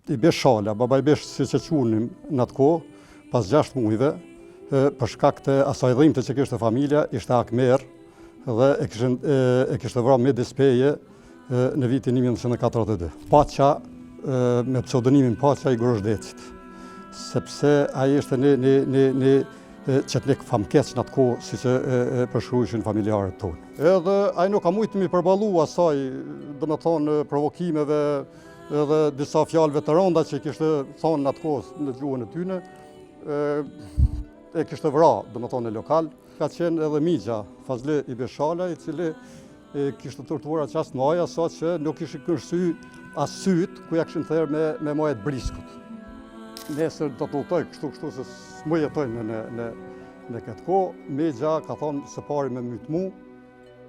i besh shala, baba i besh si që qunim në atë kohë, pas 6 mujve, për shkak të asaj dhimbte që kishte familja, ishte akmer dhe e kishte vrarë me dispeje në vitin 1942. Paqa, me pseudonimin Paqa i Groshdecit, sepse ai ishte një qetnik famkeq në atë kohë, si që përshkruajnë familjarët tonë. Edhe ai nuk ka mujtë mi përballu asaj, domethënë provokimeve edhe disa fjalëve të rënda që kishte thonë në atë kohë në gjuhën e tyne, e kishte vrarë, domethënë në lokal. Ka qenë edhe Migja Fazli i Beshala, i cili kishte torturuar aq maja sa që nuk kishin kërsy as syt ku ja kishin thërë me majet briskut. Nesër do të utoj kështu se s'më jetojnë në këtë kohë. Migja ka thonë se pari me mytë mu,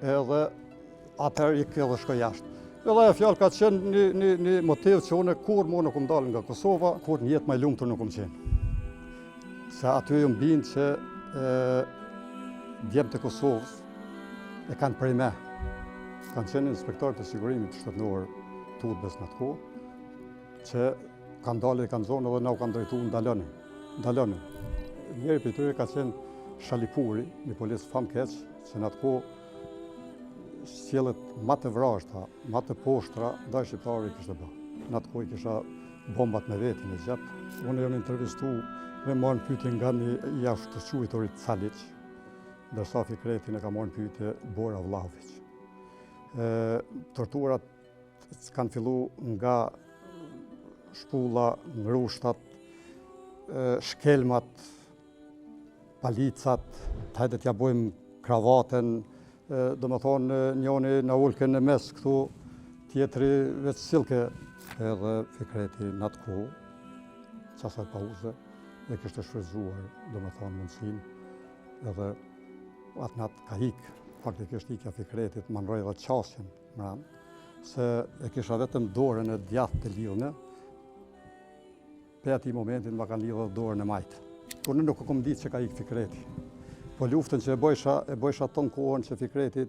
edhe atëherë i edhe shkoj jashtë. Edhe ajo fjalë ka qenë një motiv që unë kur nuk më dalë nga Kosova, kur një jetë më e lumtur nuk më qenë. Se aty ju mbinë që djemt e Kosovës e kanë prej me. Kanë qenë inspektor të sigurimit shtetëror të Udbës në atë kohë, që kanë dalë e kanë zonë edhe na u kanë drejtu ndalonin. Njëri për tyre ka qenë Shalipuri, një polis famkeq, që në atë kohë sjellët ma të vrashta, ma të poshtra, ndaj shqiptarëve i kishte bë. Në atë kohë i kisha bombat me veti në xhep. Unë jam intervistu me marrë pyetje nga një jashtëquajtorit Caliq, ndërsa Fikretin e ka marrë pyetje Bora Vlahović. Torturat kanë fillu nga shpulla, ngrushtat, shkelmat, palicat, hajde t'ja bojmë kravaten, do më thonë njoni në ulke në mes këtu, tjetëri veç silke, edhe Fikreti në atë kohë, qasaj pauze, dhe kishte shfrytzuar, do më thonë mundësin, edhe atë natë ka hikë, faktikisht ikja Fikretit, më nëroj dhe qasjen mranë, se e kisha vetëm dorën e djathtë të lidhëne, pe ati momentin ma kanë lidhë dorën e majtë. Unë nuk kom ditë që ka ikë Fikreti. Po luftën që e bojsha tonë kohën që Fikreti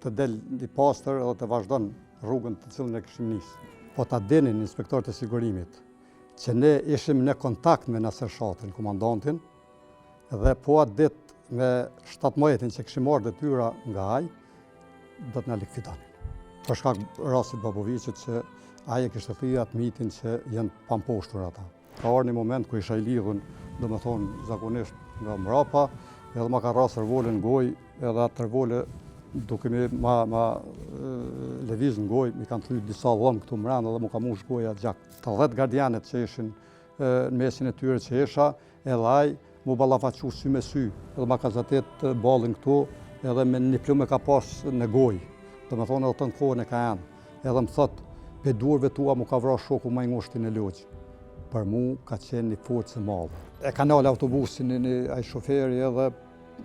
të del një pastër edhe të vazhdon rrugën të cilën e kishim nisë. Po ta denin inspektorët e sigurimit që ne ishim në kontakt me Nasser Shatin, komandantin, dhe po atë ditë me 17 që kishim marrë detyra nga ai, do të na likvidonin. Për shkak rastit Baboviqit që ai e kishte thyer atë mitin që janë pamposhtur ata. Ka ardhur një moment ku isha i lidhur, domethënë zakonisht nga mrapa, edhe ma ka rrasë rvolën në gojë, edhe atë rvolë duke ma lëviz në gojë, mi kanë thyer disa dhëmë këtu mbrana dhe mu ka mush goja gjak. Të 10 gardianet që ishin në mesin e tyre që isha, edhe ai mu ballafaqu sy me sy, edhe ma ka zatet ballin këtu, edhe me një plumë ka pas në gojë. Domethënë edhe të në kohën e ka janë. Edhe më thotë, pe durve tua mu ka vrar shoku ma i ngushtin e logjë. Për mu ka qenë një forcë e madhe. E ka nalë autobusin ai shoferi edhe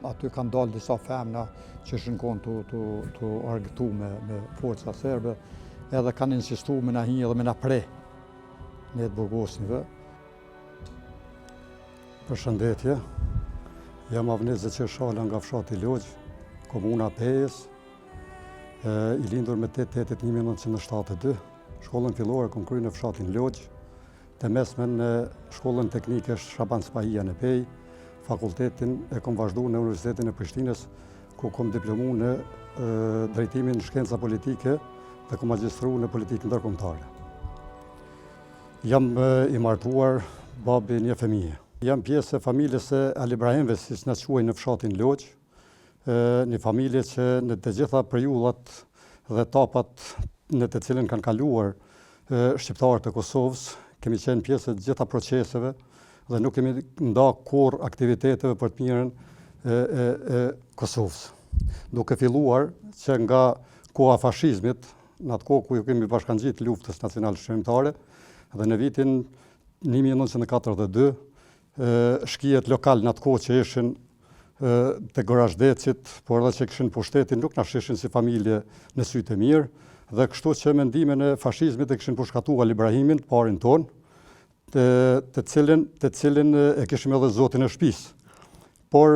aty kanë dalë disa femna që ishin konë të argëtu me forca serbe, edhe kanë insistu me na hi edhe me na pre në të burgosnive. Përshëndetje, jam Avnezë Qershala nga fshati Logj, komuna Pejës, i lindur me 8/8/1972, shkollën fillore kom kryer në fshatin Logj, të mesmen në shkollën teknike Shaban Spahia në Pejë, fakultetin e kom vazhdu në Universitetin e Prishtinës, ku kom diplomu në drejtimin në shkenca politike dhe kom magjistru në politikë ndërkombëtare. Jam i martuar, babi një fëmijë. Jam pjesë e familjes e Ali Ibrahimëve, si na quajnë në fshatin Logj, një familje që në të gjitha periudhat dhe etapat në të cilën kanë kaluar shqiptarët e Kosovës, kemi qenë pjesë të gjitha proceseve dhe nuk kemi nda kur aktiviteteve për të mirën e Kosovës. Duke filluar që nga koha fashizmit, në atë kohë ku ju kemi bashkangjit luftës nacionale shqiptare, dhe në vitin 1942, shkijet lokal në atë kohë që ishin të Gorazhdecit, por edhe që kishin pushtetin nuk na shishin si familje në sytë e mirë, dhe kështu që mendimin e fashizmit e kishin përshkatuar Ali Ibrahimin, parin ton, të cilin e kishim edhe zotin e shtëpisë. Por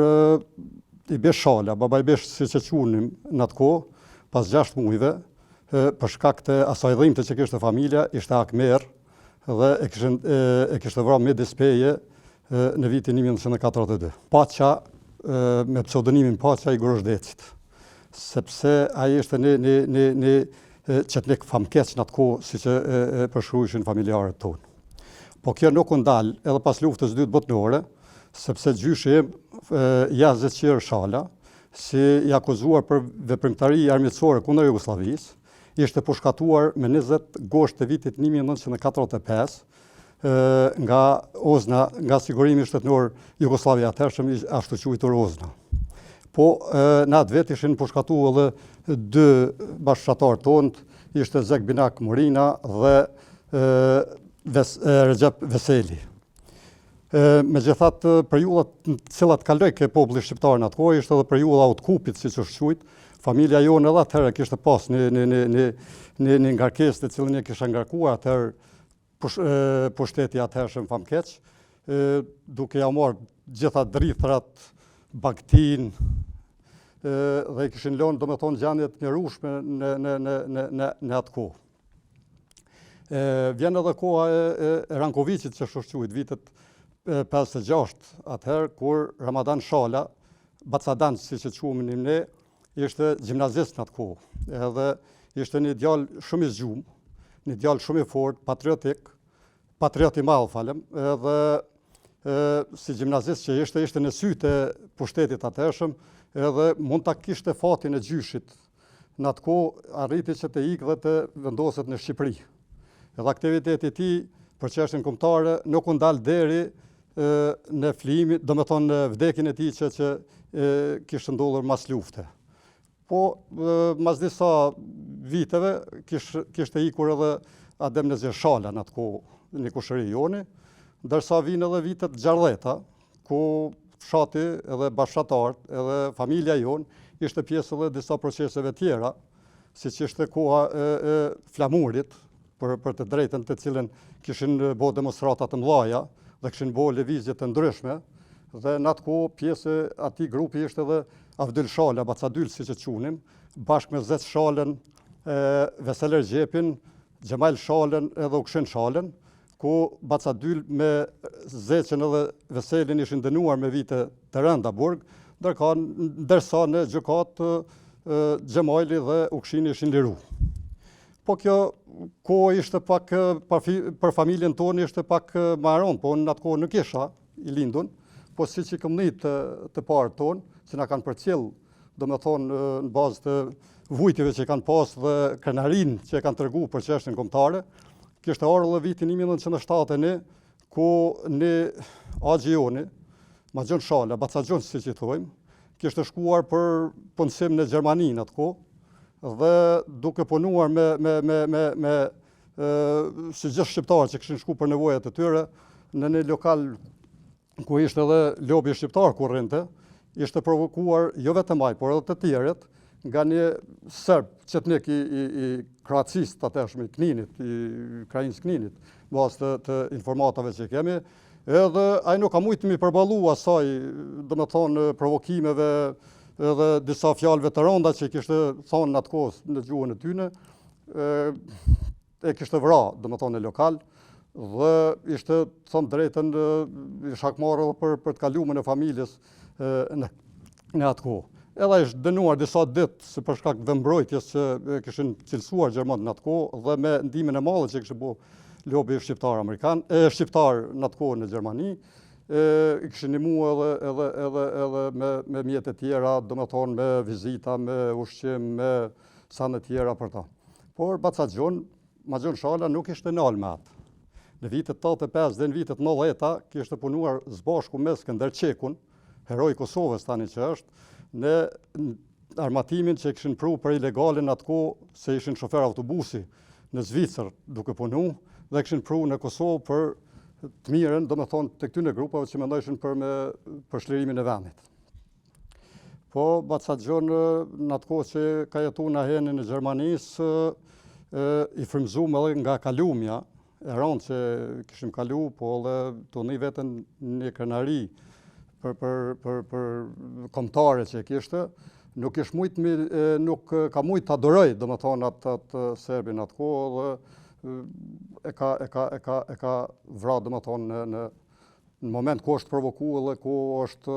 i besh shala, baba i besh si që qunim në atë kohë, pas 6 mujve, për shkak të asaj dhimbte që kishte familja, ishte akmer dhe e kishte vrarë me dispeje në vitin 1942. Paça, me pseudonimin Paça i Groshdecit, sepse ai ishte një qetnik famkeq në atë kohë, siç e përshkruajnë familjarët tonë. Po kjo nuk u ndal edhe pas luftës së dytë botërore, sepse gjyshi Yazid Shala, si i akuzuar për veprimtari armiqësore kundër Jugosllavisë, ishte pushkatuar me 20 gosht të vitit 1945 nga OZNA, nga sigurimi shtetëror Jugosllavia atëhershëm, ashtu quajtur OZNA. Po në atë vet ishin pushkatuar edhe 2 bashkëtarë tonë, ishte Zek Binak Murina dhe Recep Veseli. Megjithatë, periudhat në të cilat kaloi ke populli shqiptar në atë kohë ishte edhe periudha utkupit, siç është quajtur. Familja jonë edhe atëherë kishte pas një ngarkesë të cilën e kisha ngarkuar atëherë pushteti atëhershëm famkeq, duke ja marrë gjitha drithrat, bagtin, dhe i kishin lënë domethënë gjendje të njohshme në atë kohë. Vjen edhe koha e Rankovicit, që është quajtur vitet 56, atëherë kur Ramadan Shala, Bacadan, siç e quajmë ne, ishte gjimnazist në atë kohë. Edhe ishte një djalë shumë i zgjuar, një djalë shumë i fortë, patriot i madh, edhe si gjimnazist që ishte në sytë e pushtetit atëhershëm, edhe mund ta kishte fatin e gjyshit. Në atë kohë arriti që të ikë dhe të vendoset në Shqipëri. Edhe aktiviteti i tij për çështjen kombëtare nuk u ndal deri në flimin, domethënë në vdekjen e tij që kishte ndodhur mas lufte. Po mas disa viteve kishte ikur edhe Adem Nezir Shala në atë kohë në kushëri joni, ndërsa vinë edhe vitet 60-ta, ku fshati edhe bashkëtarët edhe familja jonë ishte pjesë edhe disa proceseve tjera, siç ishte koha e flamurit për të drejtën të cilën kishin bërë demonstrata të mëdha dhe kishin bërë lëvizje të ndryshme, dhe në atë kohë pjesë e atij grupi ishte edhe Avdyl Shala, Bacadyl siç e qunim, bashkë me Zec Shalën, Veseler Gjepin, Xhemal Shalën edhe Ukshin Shalën, ku Bacadyl me Zecën edhe Veselin ishin dënuar me vite të rënda burg, ndërsa në gjykatë Xhemali dhe Ukshini ishin liru. Po kjo kohë ishte pak, për familjen tonë ishte pak më aron, po në atë kohë nuk isha i lindun, po siç i këmbënit të parë tonë, që na kanë përcjell, domethënë në bazë të vujtjeve që kanë pas dhe krenarin që e kanë treguar për çështjen kombëtare, kishte ardhur edhe vitin 1971, ku në Axhioni, Maxhon Shala, Bacaxhon siç i thojmë, kishte shkuar për punësim në Gjermani në atë kohë, dhe duke punuar me si gjithë shqiptarë që kishin shku për nevojat e tyre, në një lokal ku ishte edhe lobi shqiptar ku rrinte, ishte provokuar jo vetëm ai, por edhe të tjerët, nga një serb qetnik i Kroacisë atëhershëm, i Kninit, i Krajinës Kninit, bazë të informatave që kemi, edhe ai nuk ka mujtë mi përballu asaj, domethënë provokimeve edhe disa fjalëve të rënda që kishte thonë në atë kohë në gjuhën e tyne, e kishte vrarë, domethënë në lokal, dhe ishte thonë drejtën shakmarrë për të kaluarën e familjes në atë kohë. Edhe ishte dënuar disa ditë se për shkak të mbrojtjes që kishin cilësuar gjermanët në atë kohë dhe me ndihmën e madhe që kishte bërë lobi shqiptar amerikan, shqiptar në atë kohë në Gjermani, i kishin ndihmuar edhe me mjete tjera, domethënë me vizita, me ushqim, me sanë tjera për ta. Por Bacaxhon, Maxhon Shala nuk ishte nal me atë. Në vitet 85 dhe në vitet 90-ta kishte punuar së bashku me Skënder Qekun, heroi Kosovës tani që është, në armatimin që kishin pru për ilegalin atë kohë se ishin shofer autobusi në Zvicër duke punu, dhe kishin pru në Kosovë për të mirën, domethënë të këtyre grupave që mendojshin për shlirimin e vendit. Po Bacaxhon në atë kohë që ka jetuar në Henin e Gjermanisë, i frymëzuar edhe nga kalumja e rëndë që kishim kalu, po edhe të një vetën një krenari për kombëtare që kishte, nuk ka mujt ta adoroj, domethënë atë serbin atë kohë dhe e ka vrarë domethënë në moment ku është provokuar dhe ku është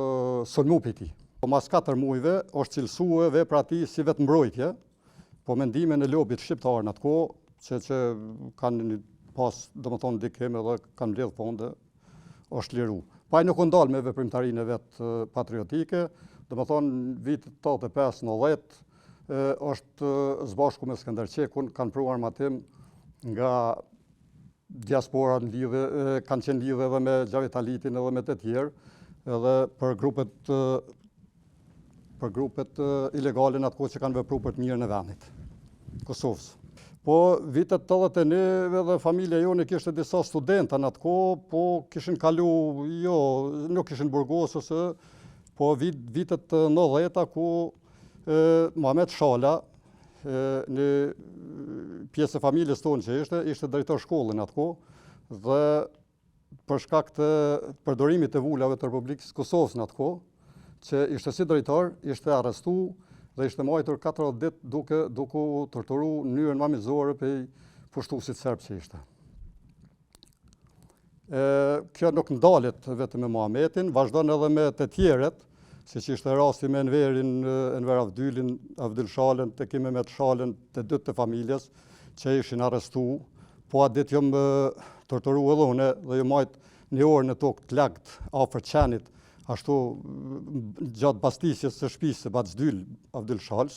sulmu prej tij. Mas 4 muajve është cilësue vepra e tij si vetmbrojtje, po mendimin e lobit shqiptar në atë kohë, që kanë pas domethënë dikim edhe kanë mbledh fonde, është liru. Pa ai nuk u ndal me veprimtarinë e vet patriotike, domethënë vitet 85-90 është zbashku me Skënder Qekun, kanë pru armatim nga diaspora në lidhje, kanë qenë lidhje edhe me Xhavit Halitin edhe me të tjerë, edhe për grupet ilegale në atë kohë që kanë vepruar për të mirën e vendit, Kosovës. Po vitet 89 edhe familja jone kishte disa studenta në atë kohë, po kishin kalu, nuk kishin burgos ose, po vitet 90-ta ku Muhamet Shala, në pjesë e familjes tonë që ishte drejtor shkollë në atë kohë dhe për shkak të përdorimit të vulave të Republikës Kosovës në atë kohë, që ishte si drejtor, ishte arrestu dhe ishte majtur 40 ditë duke u torturu në mënyrën më mizore prej pushtuesit serb që ishte. Kjo nuk ndalet vetëm me Muhametin, vazhdon edhe me të tjerët, siç ishte rasti me Enver Avdyl Shalën, tek Mehmet Shalën, të dy të familjes që ishin arrestu, po atë ditë jom torturu edhe unë dhe jom majt një orë në tokë të lagt afër qenit, ashtu gjatë bastisjes së shtëpisë së Bacdyl Avdyl Shalës.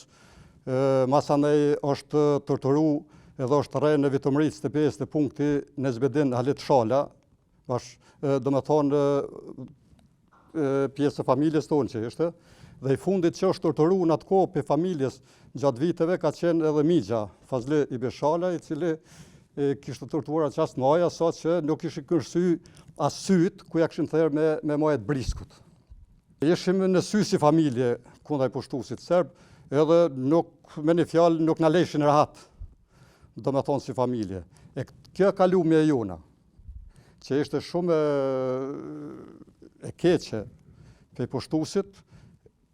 Masandaj është torturu edhe është rrënë në vitumric të 5 punkti Nezbedin Halit Shala, domethënë pjesë e familjes tonë që ishte, dhe i fundit që është torturu në atë kohë për familjes gjatë viteve ka qenë edhe Migja Fazli Ibe Shala, i cili kishte torturuar qastë maja, sa që nuk ishi kërsy as syt ku ja kishin thërë me majet briskut. Ishim në sy si familje kundaj pushtuesit serb, edhe me një fjalë nuk na lejshin rahat, domethënë si familje. Kjo kalumja e jona, që ishte shumë e keqe pe pushtuesit,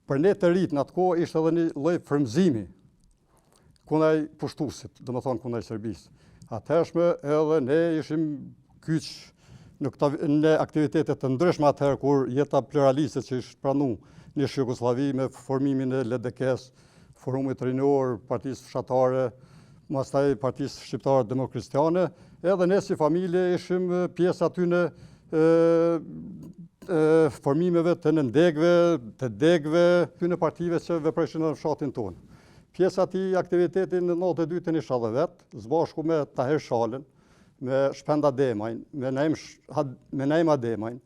për ne të rritë në atë kohë ishte edhe një lloj frymëzimi kundaj pushtuesit, domethënë kundaj Serbisë. Atëhershme edhe ne ishim kyç në aktivitetet të ndryshme atëherë kur jeta pluraliste që ishte pranuar në Jugosllavi me formimin e LDK-s, Forumit Rinor, Partisë Fshatare, pastaj Partisë Shqiptare Demokristjane, edhe ne si familje ishim pjesë aty në formimeve të nëndegve, të degve, ty në partive që veprejshin në fshatin tonë. Pjesa ati aktivitetin në 92 isha dhe vetë, zbashku me Tahir Shalën, me Shpenda Demajn, me Naima Demajn,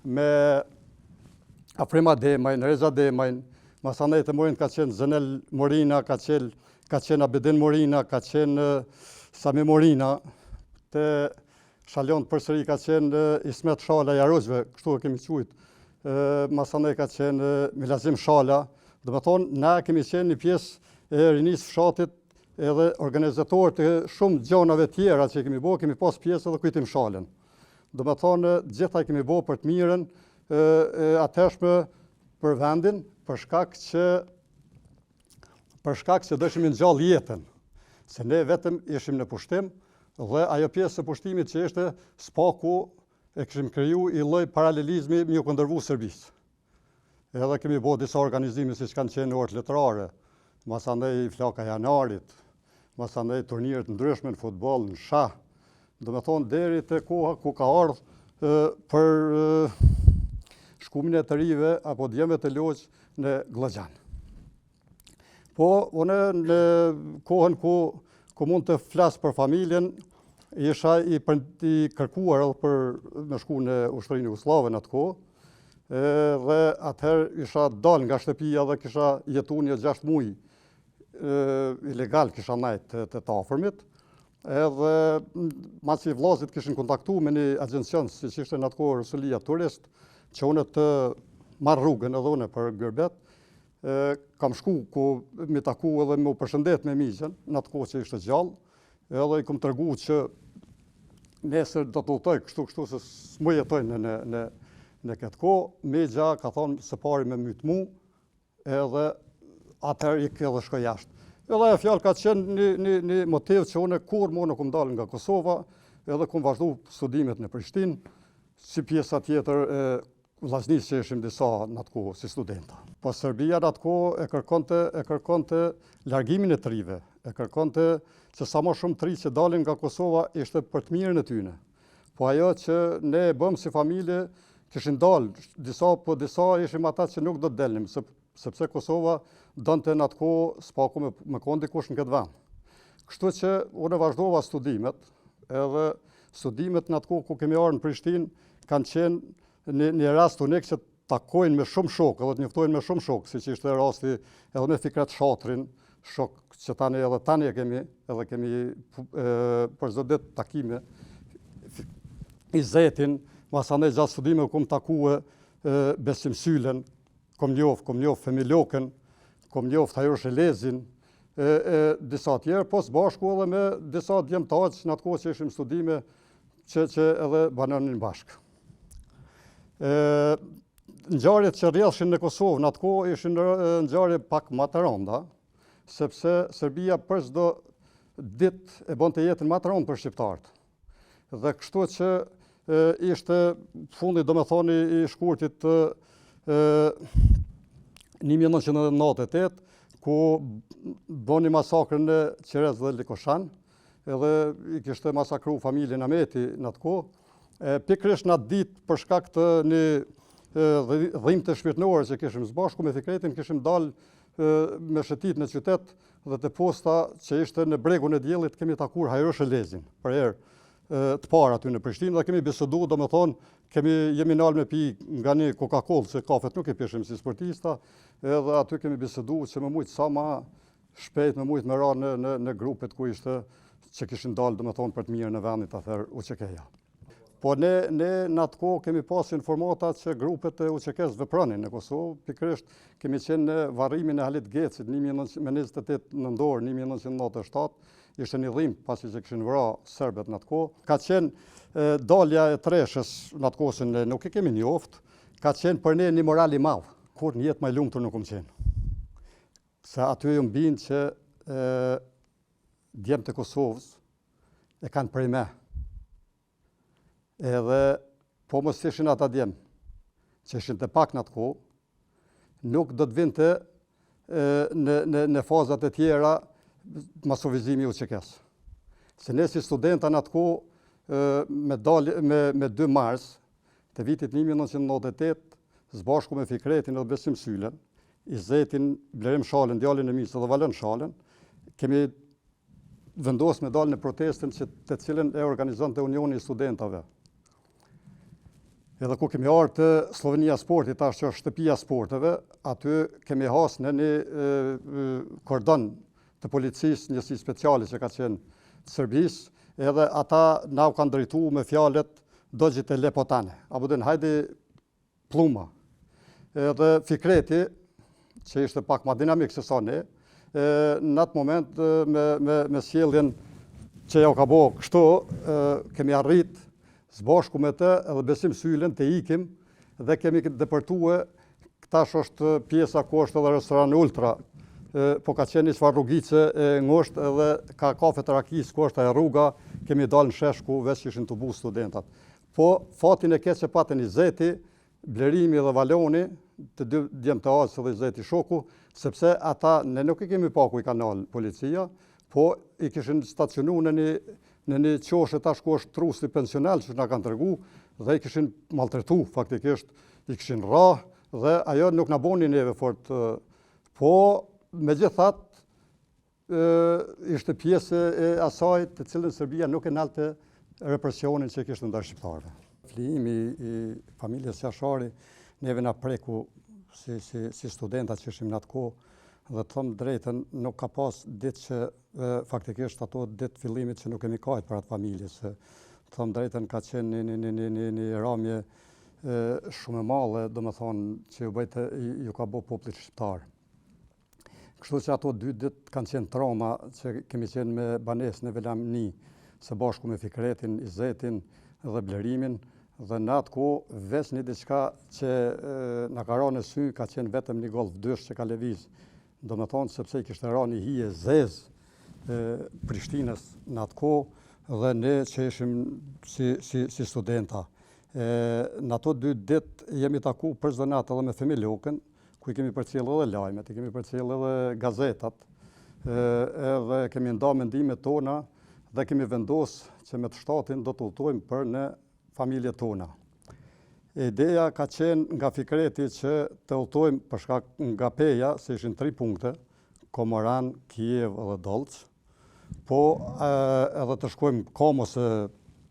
me Afrima Demajn, Reza Demajn, masanej të morin ka qenë Zenel Morina, ka qenë Abedin Morina, ka qenë Sami Morina, të Shalon përsëri ka qenë Ismet Shala Jaruzve, kështu e kemi qujtë, masanej ka qenë Milazim Shala, dhe me thonë, na kemi qenë një pjesë e rinisë fshatit edhe organizatorë të shumë gjonave tjera që kemi bo, kemi pas pjesë edhe kujtim Shalën. Dhe me thonë, gjitha kemi bo për të mirën, atëshme për vendin, për shkak që dëshim në gjallë jetën, se ne vetëm ishim në pushtim, dhe ajo pjesë së pushtimit që ishte spaku e kishim kriju i lloj paralelizmi me u kundërvu Serbisë. Edhe kemi bo disa organizime si që kanë qenë orët letrare, masandej flaka janarit, masandej turniret ndryshme në futboll, në shah, do me thonë deri të koha ku ka ardhë për shkumin e të rive apo djemve të loq në Glogjan. Po, une në kohën ku mund të flasë për familjen, isha i kërkuar edhe për me shku në ushtërinë Jugoslave në atë kohë, dhe atëherë isha dal nga shtëpia dhe kisha jetu një 6 muaj ilegal kisha najtë të afërmit, edhe masi vllazit kishin kontaktu me një agencion, si që ishte në atë kohë Rusulia Turist, që une të marrë rrugën edhe une për Gërbet, kam shku ku mi taku edhe me u përshëndet me Migjen, në atë kohë që ishte gjallë, edhe i kom tërgu që nesër do të utoj kështu se s'më jetojnë në këtë kohë. Migja ka thonë se pari me mytë mu, edhe atëherë ik edhe shkoj jashtë. Edhe ajo fjalë ka qenë një motiv që unë kur më nuk dalë nga Kosova, edhe kum vazhdu studimet në Prishtinë, si pjesa tjetër e vllaznisë që ishim disa në atë kohë si studenta. Po Serbia në atë kohë e kërkonte largimin e trive, e kërkonte që sa më shumë tri që dalin nga Kosova ishte për të mirën e tyne. Po ajo që ne e bëm si familje, kishin dalë, disa ishim ata që nuk do të delnim, sepse Kosova donte në atë kohë s'paku me kondi kush në këtë vend. Kështu që unë vazhdova studimet, edhe studimet në atë kohë ku kemi ardhur në Prishtinë kanë qenë një rast unik që takojnë me shumë shok, edhe të njoftojnë me shumë shok, siç ishte rasti edhe me Fikret Shatrin, shok që tani e kemi për çdo ditë takime. Izetin, masandej gjatë studimeve kum takue Besim Sylen, kom njoft Femilokën, kom njoft Hajosh Elezin, disa tjerë, po së bashku edhe me disa djemtarë që në atë kohë që ishim studime që edhe banonin bashkë. Ngjarjet që rrjedhshin në Kosovë në atë kohë ishin ngjarje pak më të rënda, sepse Serbia për çdo ditë e bonte jetën më të rëndë për shqiptarët. Dhe kështu që ishte fundi domethënë i shkurtit 1998, ku bëni masakrën në Qerez dhe Likoshan, edhe i kishte masakru familjen Ameti në atë kohë. Pikërisht në atë ditë për shkak të një dhimbje shpirtërore që kishim së bashku me Fikretin, kishim dalë me shëtit në qytet dhe të posta që ishte në bregun e diellit kemi takuar Hajosh Elezin për herë të parë aty në Prishtinë dhe kemi biseduar, domethënë jemi nalë me pi nga një Coca-Cola, se kafet nuk i pishim si sportista, edhe aty kemi biseduar që më mujt sa më shpejt më mujt me ra në grupet ku ishte që kishin dalë domethënë për të mirën e vendit atëherë UÇK-ja. Po ne në atë kohë kemi pas informata që grupet e UÇK-s vepronin në Kosovë, pikërisht kemi qenë në varrimin e Halit Gecit me 28 nëntor 1997, ishte një dhimbje pasi që kishin vrarë serbët në atë kohë. Ka qenë dalja e Treshës në atë kohë që ne nuk e kemi njoft, ka qenë për ne një moral i madh, kur në jetë më lumtur nuk qenë. Se aty ju mbin që djemtë e Kosovës e kanë prej me. Edhe po mos ishin ata djemë, që ishin të pak në atë kohë, nuk do të vinte në fazat e tjera masovizimi i UÇK-s. Se ne si studenta në atë kohë me 2 mars të vitit 1998, së bashku me Fikretin edhe Besim Sylen, Izetin, Blerim Shalën, djalin e Misë dhe Valën Shalën, kemi vendosur me dalë në protestën të cilën e organizonte Unioni i Studentave. Edhe ku kemi ardhur të Slovenia Sporti, tash që është shtëpia sporteve, aty kemi hasë në një kordon të policisë, njësi speciale që ka qenë të Serbisë, edhe ata na u kanë drejtuar me fjalët dogjit e lepotane, apo den hajde pluma. Edhe Fikreti, që ishte pak më dinamik se sa ne, në atë moment me sjelljen që ja ka bëu kështu, kemi arrit së bashku me të edhe Besim Sylen të ikim dhe kemi depërtuar, tash është pjesa ku është edhe restoran Ultra, po ka qenë një çfarë rrugice e ngushtë edhe ka kafe të rakis ku është ajo rruga, kemi dalë në shesh ku veç ishin të bu studentat. Po fatin e keq që patën Izeti, Blerimi dhe Valoni, të dy djemtarët edhe Izeti shoku, sepse ata ne nuk i kemi pa ku i kanë dalë policia, po i kishin stacionuar në një qoshe tash ku është trusi pensional që na kanë tregu dhe i kishin maltretu faktikisht, i kishin rrah dhe ajo nuk na boni neve fort. Po megjithatë ishte pjesë e asaj të cilën Serbia nuk e nalte represionin që kishte ndaj shqiptarëve. Flijimi i familjes Jashari neve na preku si studentat që ishim në atë kohë, dhe të thëmë drejtën, nuk ka pas ditë që faktikisht ato ditë fillimit që nuk kemi kajtë për atë familje, se të thëmë drejtën ka qenë një ramje shumë e madhe, do me thonë që ju ka bo popullit shqiptar. Kështu që ato 2 ditë kanë qenë trauma që kemi qenë me banesën e Velamni, së bashku me Fikretin, Izetin dhe Blerimin, dhe në atë kohë veç një diçka që na ka rënë në sy ka qenë vetëm një Golf 2 që ka lëviz do me thonë sepse i kishte ra një hije zezë Prishtinës në atë kohë dhe ne që ishim si studenta. Në ato 2 ditë jemi taku për çdo natë edhe me Femiljokën, ku i kemi përcjellë edhe lajmet, i kemi përcjellë edhe gazetat, edhe kemi nda mendimet tona dhe kemi vendosë që me të shtatin do të udhtojmë për në familjet tona. Ideja ka qenë nga Fikreti që të udhtojmë për shkak nga Peja, se ishin 3 punkte, Komoran, Kijev edhe Dolç, po edhe të shkojmë Komosë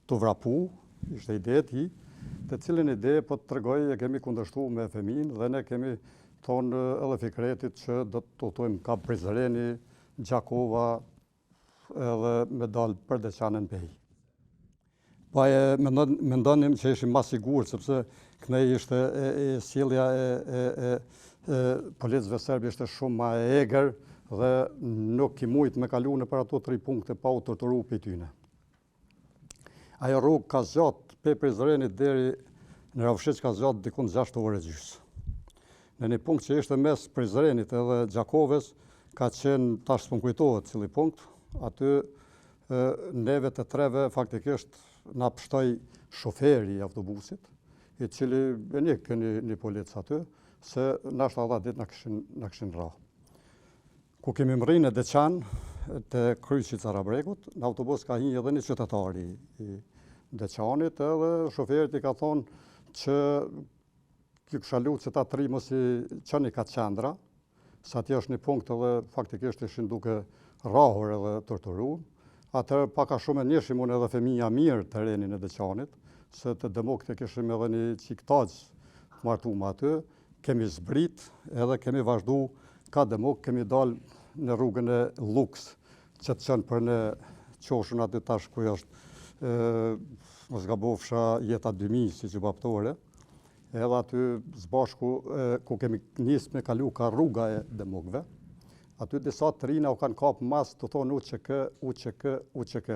të vrapu, ishte ide e tij, të cilën ide po të tregoj e kemi kundërshtu me FEMIN dhe ne kemi thonë edhe Fikretit që do të udhtojmë ka Prizreni, Gjakova edhe me dalë për Deçanën Pej. Pa mendonim që ishim ma sigur, sepse kënej ishte sjellja e policëve serbe ishte shumë ma e eger dhe nuk i mujt me kalu në për ato 3 punkte pa u torturu për tyne. Ajo rrugë ka zgjatë pe Prizrenit deri në Ravshiq ka zgjatë dikun 6 orë gjys. Në një punkt që ishte mes Prizrenit edhe Gjakovës, ka qenë tash s'po kujtohet cili punkt, aty neve të treve faktikisht na pështoj shoferi i autobusit, i cili e njekë një policë aty, se nashta dha ditë na kishin ra. Ku kemi mrinë në Deçan, të kryqit Carabrekut, në autobus ka hinjë edhe një qytetari i Deçanit, edhe shoferit i ka thonë që kjo këshalu që ta 3 mos i qëni ka qendra, sa atje është një punkt edhe faktikisht ishin duke rahur edhe torturu. Atër paka shumë e njëshim unë edhe fëmija mirë të renin e Deçanit, se të demokët e kishim edhe një qiktaqë të martu më aty, kemi zbrit edhe kemi vazhdu ka demokë, kemi dalë në rrugën e Luks, që të qënë për në qoshën aty tash ku është mos gabofsha jeta 2000 si që baptore, edhe aty zbashku ku kemi njësë me kalu ka rruga e demokëve. Aty disa të rina u kanë kapë mas të thonë UÇK.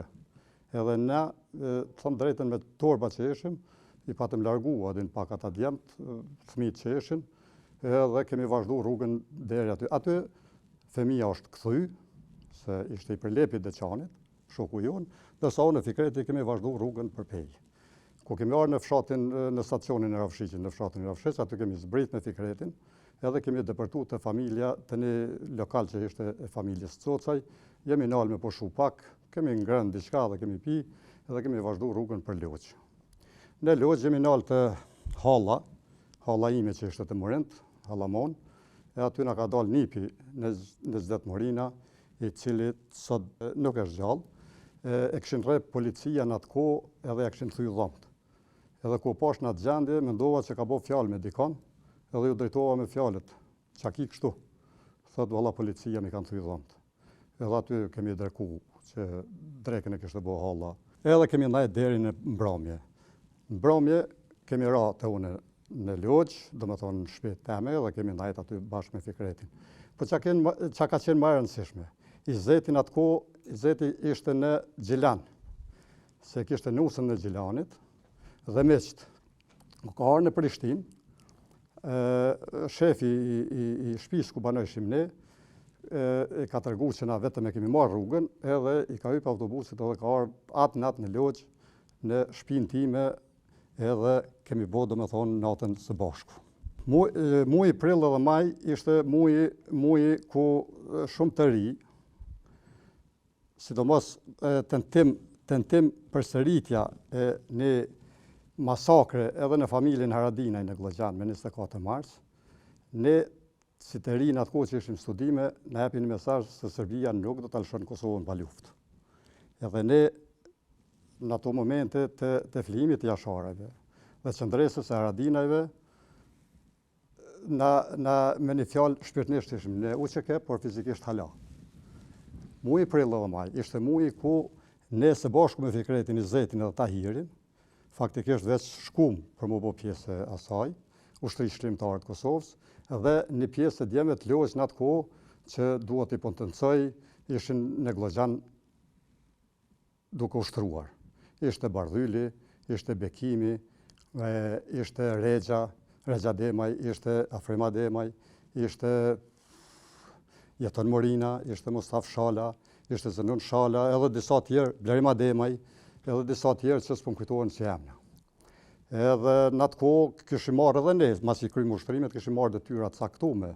Edhe na, thëmë drejten me torba që ishim, i patëm largu adin pak ata djemët, fëmijët që ishin, edhe kemi vazhdu rrugën deri aty. Aty fëmija është kthy, se ishte i përlepit Deçanit, shoku jonë, dërsa unë në Fikreti kemi vazhdu rrugën për Pej. Ku kemi arë në fshatin, në stacionin e Ravshiqit, në fshatin e Ravshiq, aty kemi zbrit me Fikretin, edhe kemi depërtu të familja të një lokal që ishte e familjes Cocaj, jemi nalë me poshu pak, kemi ngrënë diçka dhe kemi pi, edhe kemi vazhdu rrugën për Loq. Në Loq jemi nalë të Halla ime që ishte të Morint, Hallamon, e aty na ka dalë nipi në Zdet Morina, i cili sot nuk është gjallë, e këshin rrep policia në atë kohë edhe e këshin thuj dhomët. Edhe ku pash në atë gjendje, mendova që ka bo fjalë me dikon, edhe ju drejtova me fjalët, çaki kështu, thot valla policia mi kanë thuj dhomët. Edhe aty kemi dreku që drekën e kishte bo Halla. Edhe kemi ndaj deri në mbrëmje. Në mbrëmje kemi ra të une në Loq, do me thonë në shtëpi teme, dhe kemi ndajt aty bashkë me Fikretin. Po qa ka qenë më e rëndësishme? Izetin atë kohë, Izeti ishte në Gjilan, se kishte nusën në Gjilanit, dhe meqt. Ka arë në Prishtinë, shefi i shtëpisë ku banojshim ne, e ka tërgu që na vetëm e kemi marrë rrugën, edhe i ka hyp autobusit edhe ka arë atë natë në Loq, në shtëpinë time, edhe kemi bo do me thonë natën së bashku. Muji prill edhe maj ishte muji ku shumë të ri, sidomos tentim përsëritja e një masakre edhe në familjen Haradinaj në Glogjan me 24 mars, ne si të rinj atë kohë që ishim studime, na japin një mesazh se Serbia nuk do ta lëshon Kosovën pa luftë. Edhe ne në ato momente të flimit të jasharëve dhe qëndresës e Haradinajve, me një fjalë shpirtnisht ishim ne UÇK, por fizikisht hala. Muji prill edhe maj ishte muji ku ne së bashku me Fikretin, Izetin edhe Tahirin, faktikisht veç shkum për mu bo pjesë e asaj, ushtri shkrimtarë të Kosovës, dhe një pjesë e djemet Loq në atë kohë që duhet i potencoj, ishin në Glogjan duke ushtruar. Ishte Bardhyli, ishte Bekimi, ishte Regja Demaj, ishte Afrima Demaj, ishte Jeton Morina, ishte Mustaf Shala, ishte Zënun Shala, edhe disa tjerë, Blerima Demaj, edhe disa tjerë që s'po më kujtohen si emra. Edhe në atë kohë kishim marrë edhe ne, masi krymë ushtrimet, kishim marrë detyra të caktume.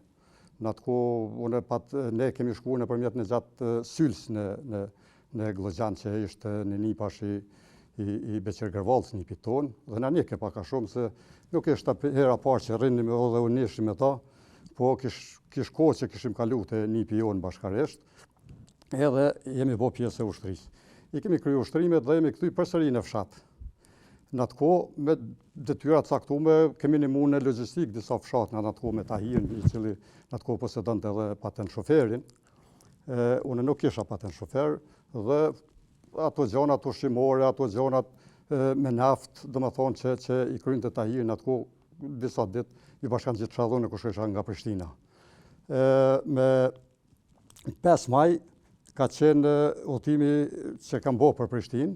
Në atë kohë, ne kemi shkuar nëpërmjet një gjatë syls në Glogjan që ishte në një pash i Beqer Gërvallës një piton, dhe në njeke paka shumë se nuk ishte hera parë që rrinim dhe u nishim me ta, po kish kohë që kishim kalu të një pion bashkaresht, edhe jemi bo pjesë e ushtrisë. I kemi kryu ushtrimet dhe jemi këthy përsëri në fshat. Në atë kohë, me detyra të caktume, kemi një mund në logjistik disa fshat në atë kohë me Tahirin, i cili në atë kohë posedonte edhe patent shoferin. Unë nuk kisha patent shofer, dhe ato gjonat ushqimore, ato gjonat me naft, do më thonë që i krynë të Tahirin në atë kohë disa ditë, i bashkan gjithë shadhune kush isha nga Prishtina. Me 5 maj ka qenë udhëtimi që kam bo për Prishtinë,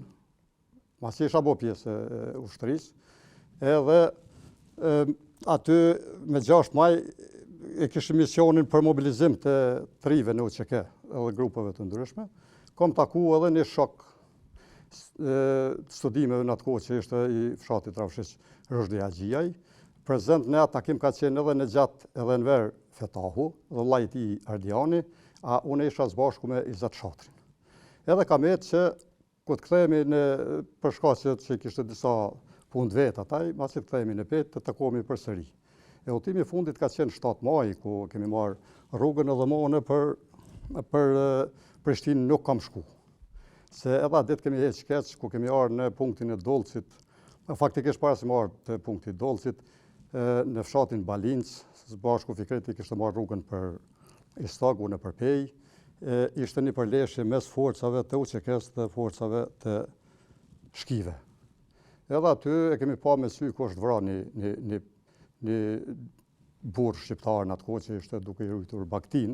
masi isha bo pjesë e ushtrisë, edhe aty me 6 maj e kishim misionin për mobilizim të trive në UÇK edhe grupeve të ndryshme. Kom taku edhe një shok studimeve në atë kohë që ishte i fshatit Rafshiq Rëshdi Agjijaj. Prezent në atë takim ka qenë edhe në gjatë edhe Enver Fetahu dhe vllajt i Ardiani, a unë isha zbashku me Izet Shatrin. Edhe kam etë që ku të kthehemi në përshkaqet që kishte disa punë vetë ataj, masi të kthehemi në petë, të takohemi përsëri. Udhëtimi i fundit ka qenë 7 maj, ku kemi marrë rrugën edhe më për Prishtinë nuk kam shku. Se edhe atë ditë kemi heqë keq, ku kemi arë në punktin e Dolcit, faktikisht para se marrë të punkti Dolcit, në fshatin Balinc, zbashku Fikreti kishte marrë rrugën për Istagu në Përpej, ishte një përleshje mes forcave të UÇK-s dhe forcave të shkive. Edhe aty e kemi pa me sy ku është vra një burr shqiptar në atë kohë që ishte duke i rujtur Baktin.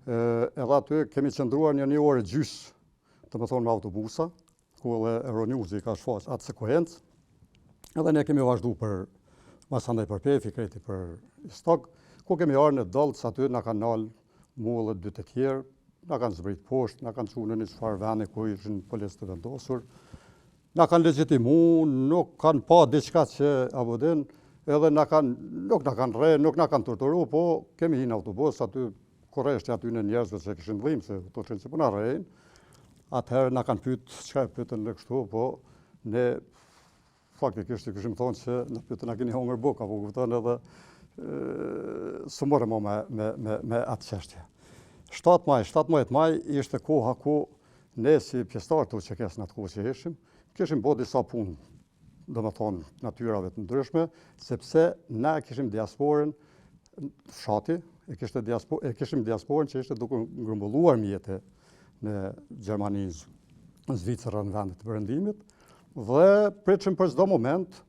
Edhe aty kemi qëndruar një orë gjys, të më thonë me autobusa, ku edhe Euronews i ka shfaq atë sekuencë. Edhe ne kemi vazhdu për Masandaj Përpej, Fikreti për Istag, ku kemi arë në Dolc, aty na kanë nalë mu edhe 2 të tjerë, na kanë zbrit poshtë, na kanë qunë në një çfarë veni ku ishin policë të vendosur, na kanë legjitimu, nuk kanë pa diçka që abodin, edhe nuk na kanë rre, nuk na kanë torturu, po kemi hinë autobus, aty korreshti aty në njerëzve që kishin dhim, se to që po na rrejnë. Atëherë na kanë pyet, çka e pyetën në kështu, po ne faktikisht i kishim thonë që na pyetën a keni hongër bukë, apo kupton edhe së morëm me atë çështje. 17 maj ishte koha ku ne si pjesëtarë të UÇK-s në atë kohë që ishim, kishim bo disa punë, do më thonë natyrave të ndryshme, sepse na kishim diasporën fshati, e kishim diasporën që ishte duke ngrumbulluar mjete në Gjermani, Zvicër në vendet të perëndimit, dhe pritshim për çdo moment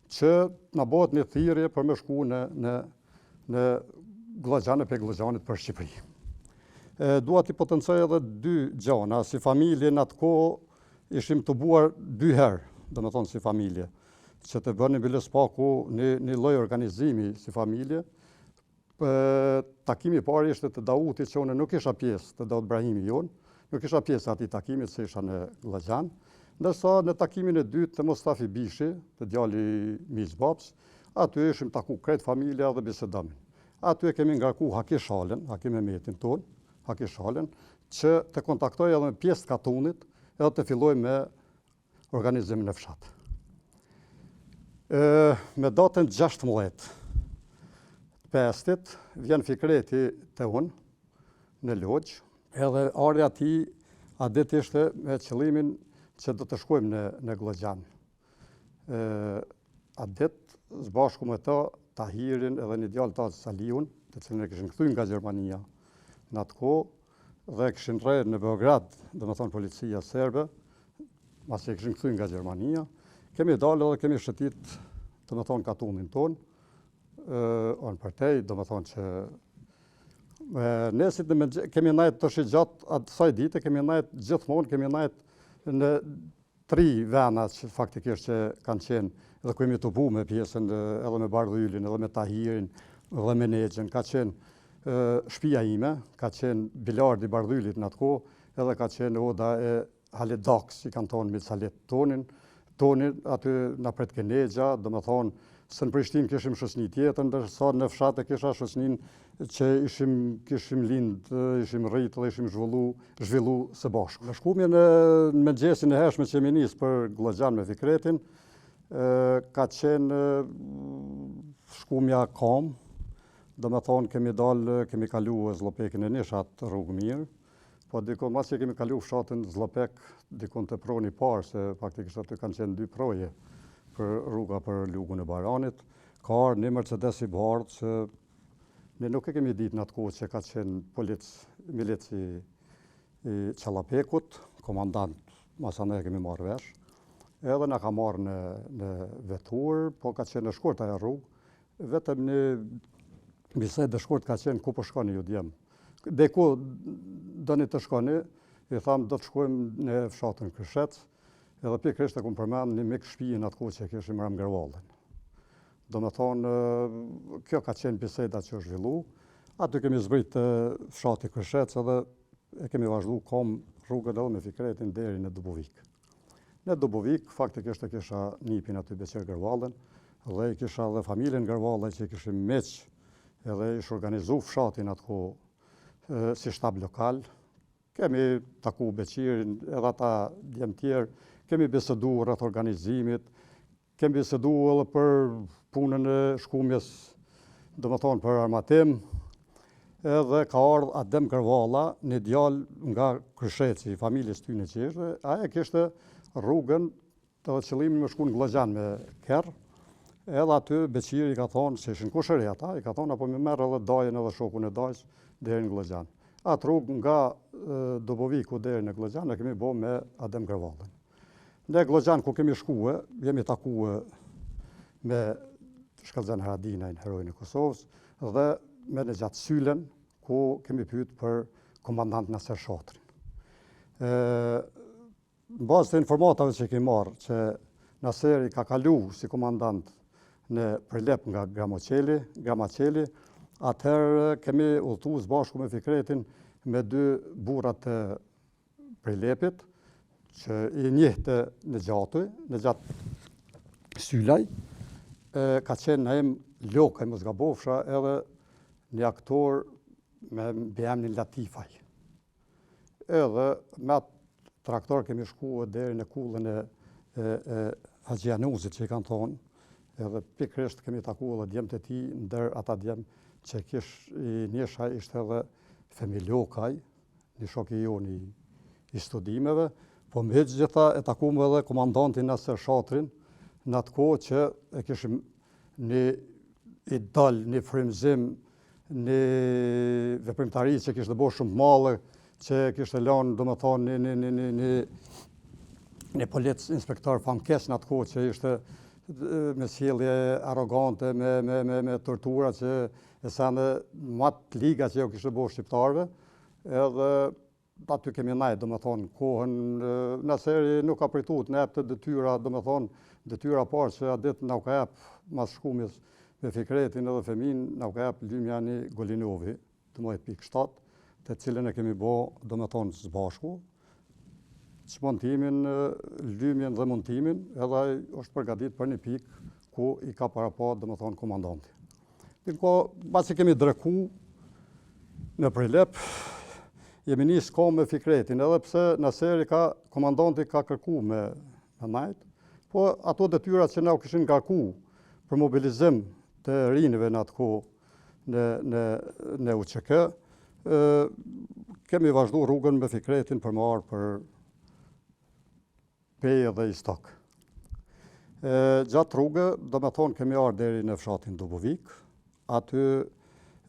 që na bëhet një thirrje për me shku në Glogjan e pe Glogjanit për Shqipëri. Dua t'i potencoj edhe 2 gjana. Si familje në atë kohë ishim të buar 2 herë, do më thonë si familje, që të bënim biles paku një lloj organizimi si familje. Takimi i parë ishte të Dautit, që unë nuk isha pjesë të Daut Brahimi jonë, nuk isha pjesë atij takimit se isha në Glogjan, ndërsa në takimin e dytë të Mustafi Bishi, të djali Miq Babs, aty ishim taku krejt familja dhe bisedonin. Aty e kemi ngarku Haki Shalën, Hakim Mehmetin tonë, Haki Shalën, që të kontaktoj edhe me pjesë të Katunit, edhe të filloj me organizimin e fshat. Me datën 16 pestit, vjen Fikreti të unë në Logj, edhe ardha ati a ditë ishte me qëllimin që do të shkojmë në Glogjan. A ditë zbashku me ta Tahirin edhe një djalë ta Saliun, të cilën e kishin kthyr nga Gjermania në atë kohë, dhe kishin rrejë në Beograd, do më thonë policia serbe, masi e kishin kthyr nga Gjermania, kemi dalë dhe kemi shëtit, do më thonë Katunin tonë, onë përtej, do më thonë që nesit kemi najtë të shigjatë atësaj dite, kemi najtë gjithmonë, kemi najtë në 3 vena që faktikisht që kanë qenë, edhe kemi të bu me pjesën edhe me Bardhyllin, edhe me Tahirin, edhe me Nexhen, ka qenë shtëpia ime, ka qenë bilardi i Bardhylit në atë kohë, edhe ka qenë oda e Halet Daks, i kanë thonë Micalet tonin, aty në pret Kenegja, do me thonë, së në Prishtinë kishim shoqni tjetër, ndërsa në fshat e kisha shoqnin që kishim lindë, ishim rritë dhe ishim zhvillu së bashku. Në shkumje në mëngjesin e hershme që jemi nisë për Glogjan me Fikretin, ka qenë shkumja kam, do me thonë kemi kalu Zlopekin e Nishat rrugë mirë, po dikon mas që kemi kalu fshatin Zlopek, dikon të proni parë, se faktikisht aty kanë qenë 2 proje për rruga për lugun e Baranit, ka arë një Mercedes i bardhë që ne nuk e kemi ditë në atë kohë që ka qenë milic i Qallapekut, komandant masane e kemi marrë vesh, edhe na ka marrë në vetur, po ka qenë në shkurt aja rrugë, vetëm një bisedë e shkurt ka qenë ku po shkoni ju djemë. Dhe ku do një të shkoni, i thamë do të shkojmë në fshatën Këshec, edhe pikërisht e kumë përmenë një mik shtëpijin atë kohë që kishim Ramgërvallën. Do me thonë, kjo ka qenë biseda që është zhvillu, aty kemi zbrit të fshati Këshec edhe e kemi vazhdu kom rrugën edhe me Fikretin deri në Dubovik. Në Dubovik, faktikisht e kisha nipin aty Beqer Gërvallën, dhe i kisha dhe familjen Gërvallën që i kishim meq, edhe ish organizu fshatin atë kohë si shtab lokal. Kemi taku Beqirin, edhe ata djemë tjerë, kemi bisedu rreth organizimit, kemi bisedu edhe për punën e shkumjes, do me thonë për armatim, edhe ka ardhë Adem Gërvalla, një djalë nga Krysheci, familjes tyne që ishte, aja kishte rrugën të qëllimin me shku në Glogjan me kerë, edhe aty Beqiri ka thonë, se ishin kushëri ata, i ka thonë apo me merë edhe dajën edhe shokun e dajës deri në Glogjan. Atë rrugë nga Duboviku deri në Glogjan e kemi bo me Adem Gërvallën. Në Glogjan ku kemi shkue, jemi takue me Shkallxhen Haradinajn, herojnë e Kosovës, dhe me në gjatë Sylen, ku kemi pyet për komandant Naser Shatrin. Në bazë të informatave që kemi marrë, që Naseri ka kalu si komandant në Prilep nga Gramaqeli, atëherë kemi udhëtu së bashku me Fikretin me 2 burrat të Prilepit, që i njehte në gjatë Sylaj, ka qenë në Lokaj mos gabofsha, edhe një aktor me emrin Latifaj. Edhe me atë traktor kemi shku deri në kullën e Haxhianuzit që i kanë thonë, edhe pikrisht kemi taku edhe djemët e tij, ndër ata djemë që i njësha ishte edhe Femi Lokaj, një shok i jonë i studimeve, po me gjitha e takumë edhe komandantin Naser Shatrin, në atë kohë që e kishim një idol, një frymëzim, një veprimtari që kishte bo shumë mallë, që kishte lënë, do me thonë, një polic inspektor famkes në atë kohë që ishte me sjellje arrogante, me tortura që e sa në matë liga që jo kishte bo shqiptarve, edhe aty kemi najtë, do me thonë, kohën, Naseri nuk ka pritu të nepë të detyra, do me thonë, detyra parë që a ditë në ka jepë mas shkumjes me Fikretin edhe Femin, në ka jepë lymja një Golinovi, të mojtë pikë 7, të cilën e kemi bo, do me thonë, së bashku, që montimin, lymjen dhe montimin, edhe është përgadit për një pikë ku i ka para pa, do me thonë, komandanti. Ko, basi kemi dreku në Prilep, jemi njësë ko me Fikretin, edhe pse Naseri komandanti ka kërku me najtë, po ato detyra që na u kishin ngarku për mobilizim të rinjve në atë kohë në UÇK, kemi vazhdu rrugën me Fikretin për marrë për Peje dhe Istok. Gjatë rrugë, do me thonë, kemi arë deri në fshatin Dubovik, aty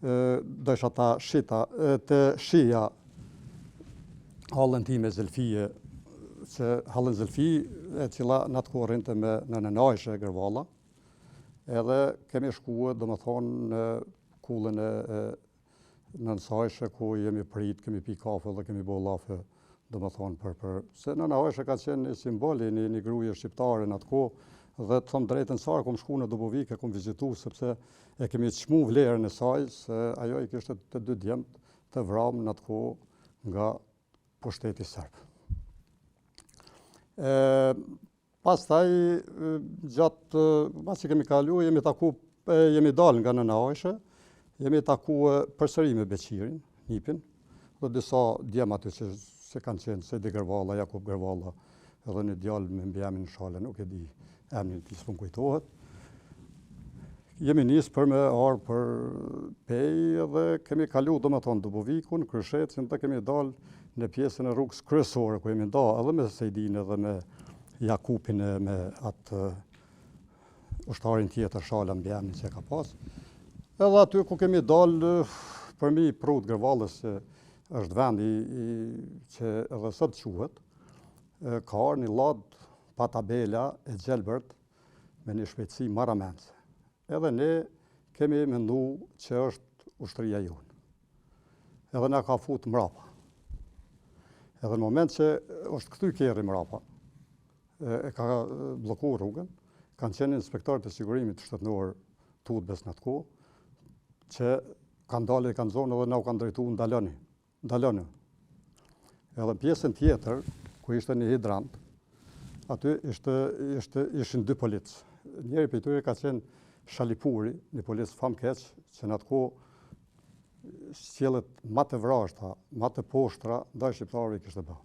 do isha ta shija hallën time Zelfije, që hallën Zelfi, e cila në atë kohë rrinte me në Najshe Gërvalla, edhe kemi shkuë, do me thonë, në kullën e Nënsajshe, ku jemi prit, kemi pi kafe dhe kemi bo lafe, do me thonë, se në Najshe ka qenë një simboli, një gruje shqiptare në atë kohë, dhe të thëmë drejtën sa kom shku në Dubovik, e kom vizitu, sepse e kemi çmu vlerën e saj, se ajo i kishte të 2 djemt të vramë në atë kohë nga pushteti serb. Pastaj, pas që kemi kalu, jemi dalë nga Nëna Ajshe, jemi taku përsëri me Beqirin, Nipin, dhe disa djem aty që se kanë qenë, Sejdi Gërvalla, Jakub Gërvalla, edhe një djalë me mbi emrin Shale, nuk e di emrin ti s'pun kujtohet. Jemi nisë për me arë për Pej dhe kemi kalu Dubovikun, Kryshecin, dhe kemi dalë në pjesën e rrugës kryesore, ku jemi nda edhe me Sejdin edhe me Jakupin e me atë ushtarin tjetër Shala mbi emrin që ka pas. Edhe aty ku kemi dalë për mi Prut Gërvallës, që është vendi që edhe sot quhet, ka arë një ladë pa tabela e gjelbërt me një shpejtësi maramense. Edhe ne kemi mendu që është ushtëria jonë. Edhe na ka fut mrapa. Edhe në moment që është këty kerri mrapa, e ka bloku rrugën, kanë qenë inspektorët e sigurimit shtetënor të Udbes në atë kohë, që kanë dalë e kanë zonë edhe na u kanë drejtu ndaloni. Edhe pjesën tjetër, ku ishte një hidrant, aty ishin 2 policë. Njeri për tyre ka qenë Shalipuri, një policë famkeq, që në atë kohë sjellët ma të vrashta, ma të poshtra, ndaj shqiptarëve i kishte bë.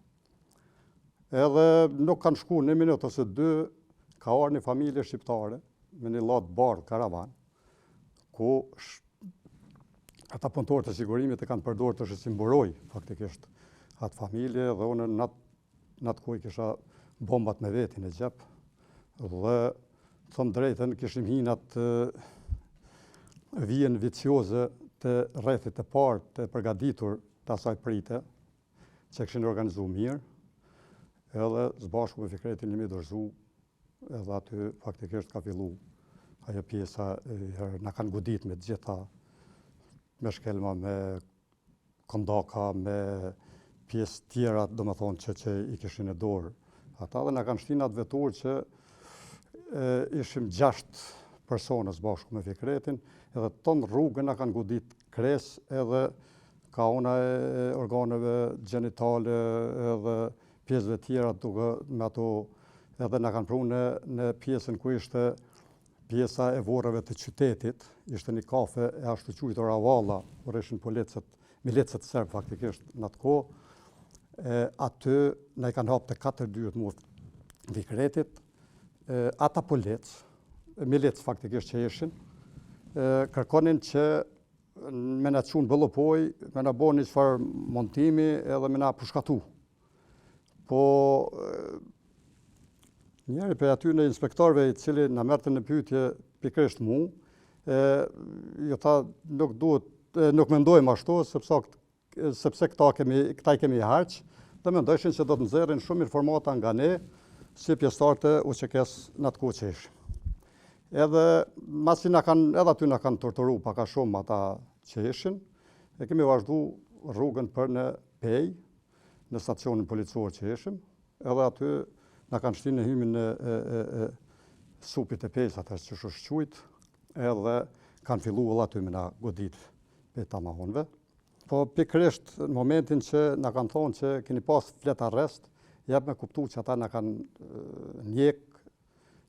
Edhe nuk kanë shku 1 minutë ose 2, ka arë një familje shqiptare, me një ladë bardh karavan, ku ata punëtorët e sigurimit e kanë përdorur të shësimburoj faktikisht atë familje, dhe unë në atë kohë kisha bombat me vetin e gjep, dhe thëmë drejten kishim hinat vijen vicioze të rrethit të parë të përgatitur të asaj prite, që këshin organizu mirë, edhe zbashku me Fikretin jemi dorëzu, edhe aty faktikisht ka fillu ajo pjesa, na kanë godit me gjitha, me shkelma, me kondaka, me pjesë tjera, do më thonë që i kishin e dorë. Ata dhe na kanë shtinat vetur që ishim 6 personës bashku me Fikretin, edhe ton rrugën na kanë godit kres edhe kauna e organeve gjenitale edhe pjesëve tjera duke me ato, edhe na kanë pru në pjesën ku ishte pjesa e vorreve të qytetit, ishte një kafe e ashtu quajtur Avalla, kur ishin milicët serb faktikisht në atë kohë. Aty na i kanë hapë të 4 dyert murt Fikretit. Ata milicë faktikisht që ishin, kërkonin që me na çunë bëllopoj, me na bën një çfarë montimi edhe me na pushkatu. Po njëri për aty në inspektorëve i cili na merrte në pyetje pikërisht mu, ju tha nuk mendojmë ashtu, sepse këta i kemi harq, dhe mendojshin që do të nxjerrin shumë informata nga ne, si pjesëtarë të UÇK-s në atë kohë që ishim. Edhe masi edhe aty na kanë torturu pak a shumë ata që ishin, e kemi vazhdu rrugën për në Pej, në stacionin policor që ishim, edhe aty na kanë shtinë në hymin e supit e Pejs, atër që shquit, edhe kanë fillu edhe aty me na godit për ta mahonve. Po pikërisht në momentin që na kanë thonë që keni pas flet arrest, jep me kuptu që ata na kanë njek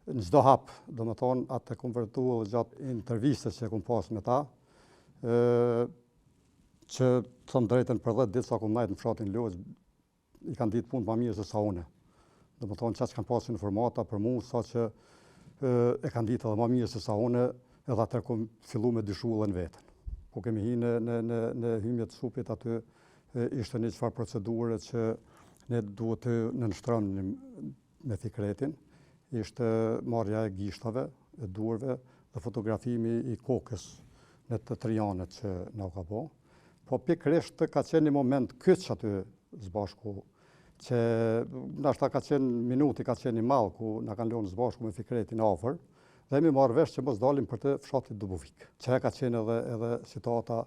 në çdo hap, do më thonë atë konvertu edhe gjatë intervistës që kom pas me ta, që thëmë drejten për 10 ditë sa kom najtë në fshatin Lozë, i kanë ditë punë ma mirë se sa une. Do më thonë që kanë pas informata për mu, sa që e kanë ditë edhe ma mirë se sa une, edhe atër kom fillu me dyshu edhe në vetën. Ku kemi hi në hymjet supit aty, ishte një qëfar procedure që ne duhet të nënshtrënim me Fikretin, ishte marrja e gishtave, e durve dhe fotografimi i kokës në të trianet që na ka bo. Po pikërisht ka qenë një moment kyç aty zbashku, që nashta ka qenë minuti, ka qenë një mall ku na kanë lënë zbashku me Fikretin afër, dhe mi marrë vesh që mos dalim për të fshatit Dubovik. Që ka qenë edhe situata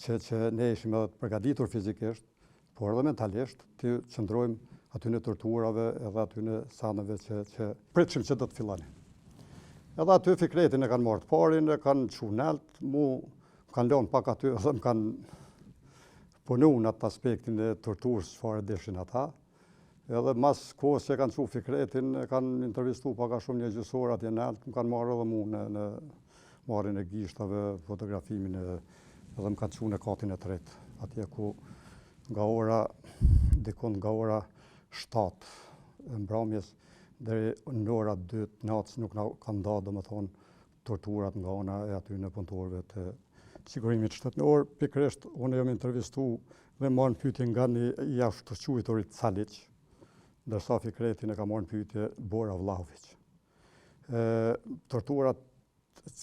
që ne ishim edhe të përgatitur fizikisht, por edhe mentalisht të qëndrojmë aty në torturave edhe aty në sanëve që pritshim që do të filloni. Edhe aty Fikretin e kanë marrë të parin, e kanë qunelt, mu kanë lënë pak aty dhe më kanë punu në atë aspektin e torturës çfarë deshin ata. Edhe mas kohës që kanë çu Fikretin, e kanë intervistu paka shumë një gjysor atje nalt, më kanë marrë edhe mu në marrjen e gishtave, fotografimin edhe më kanë çu në katin e tretë, atje ku dikon nga ora 7 e mbrëmjes deri në ora 2 natës nuk na kanë dhënë domethënë torturat nga ana e aty në punëtorëve të sigurimit shtetëror. Pikërisht unë jam intervistu dhe marrë në pyetje nga një jashtëquajtori Caliq, ndërsa Fikretin e ka marrë në pyetje Bora Vlahović. Torturat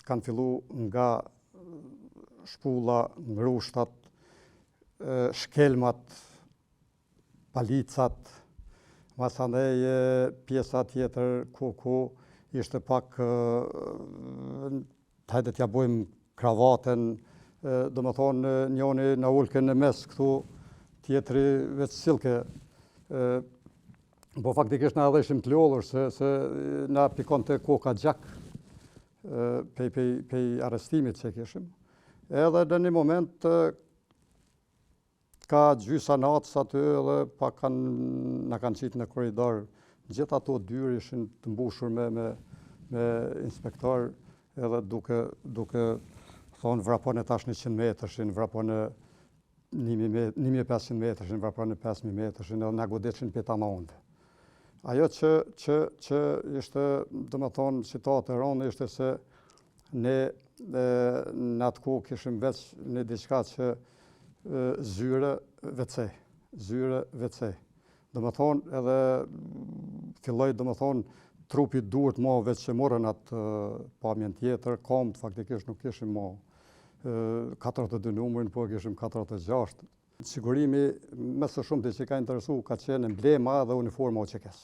kanë fillu nga shpulla, ngrushtat, shkelmat, palicat, masandej pjesa tjetër ku ishte pak hajde t'ja bojmë kravaten, do më thonë njoni na ulke në mes këtu, tjetri veç silke. Po faktikisht na dheshim të lollur se na pikon të koka gjak pej arrestimit që kishim. Edhe në një moment ka gjysa natës aty edhe pak na kanë qitë në korridor. Gjithë ato dyrë ishin të mbushur me inspektor edhe duke thonë vrapon e tash 100 metërshin, vrapon e 1500 metërshin, vrapon e 5000 metërshin, edhe na godetëshin për ta maundë. Ajo që ishte, do më thonë, citate e rënda ishte se ne në atë kohë kishim veç në diçka që zyre WC. Do më thonë edhe filloj, do më thonë, trupi duhet mo veç që morën atë pamjen tjetër, komët faktikisht nuk kishim mo 42 numërin, po kishim 46. Sigurimi, me së shumë të që ka interesu, ka qenë emblema dhe uniforma OÇK-s.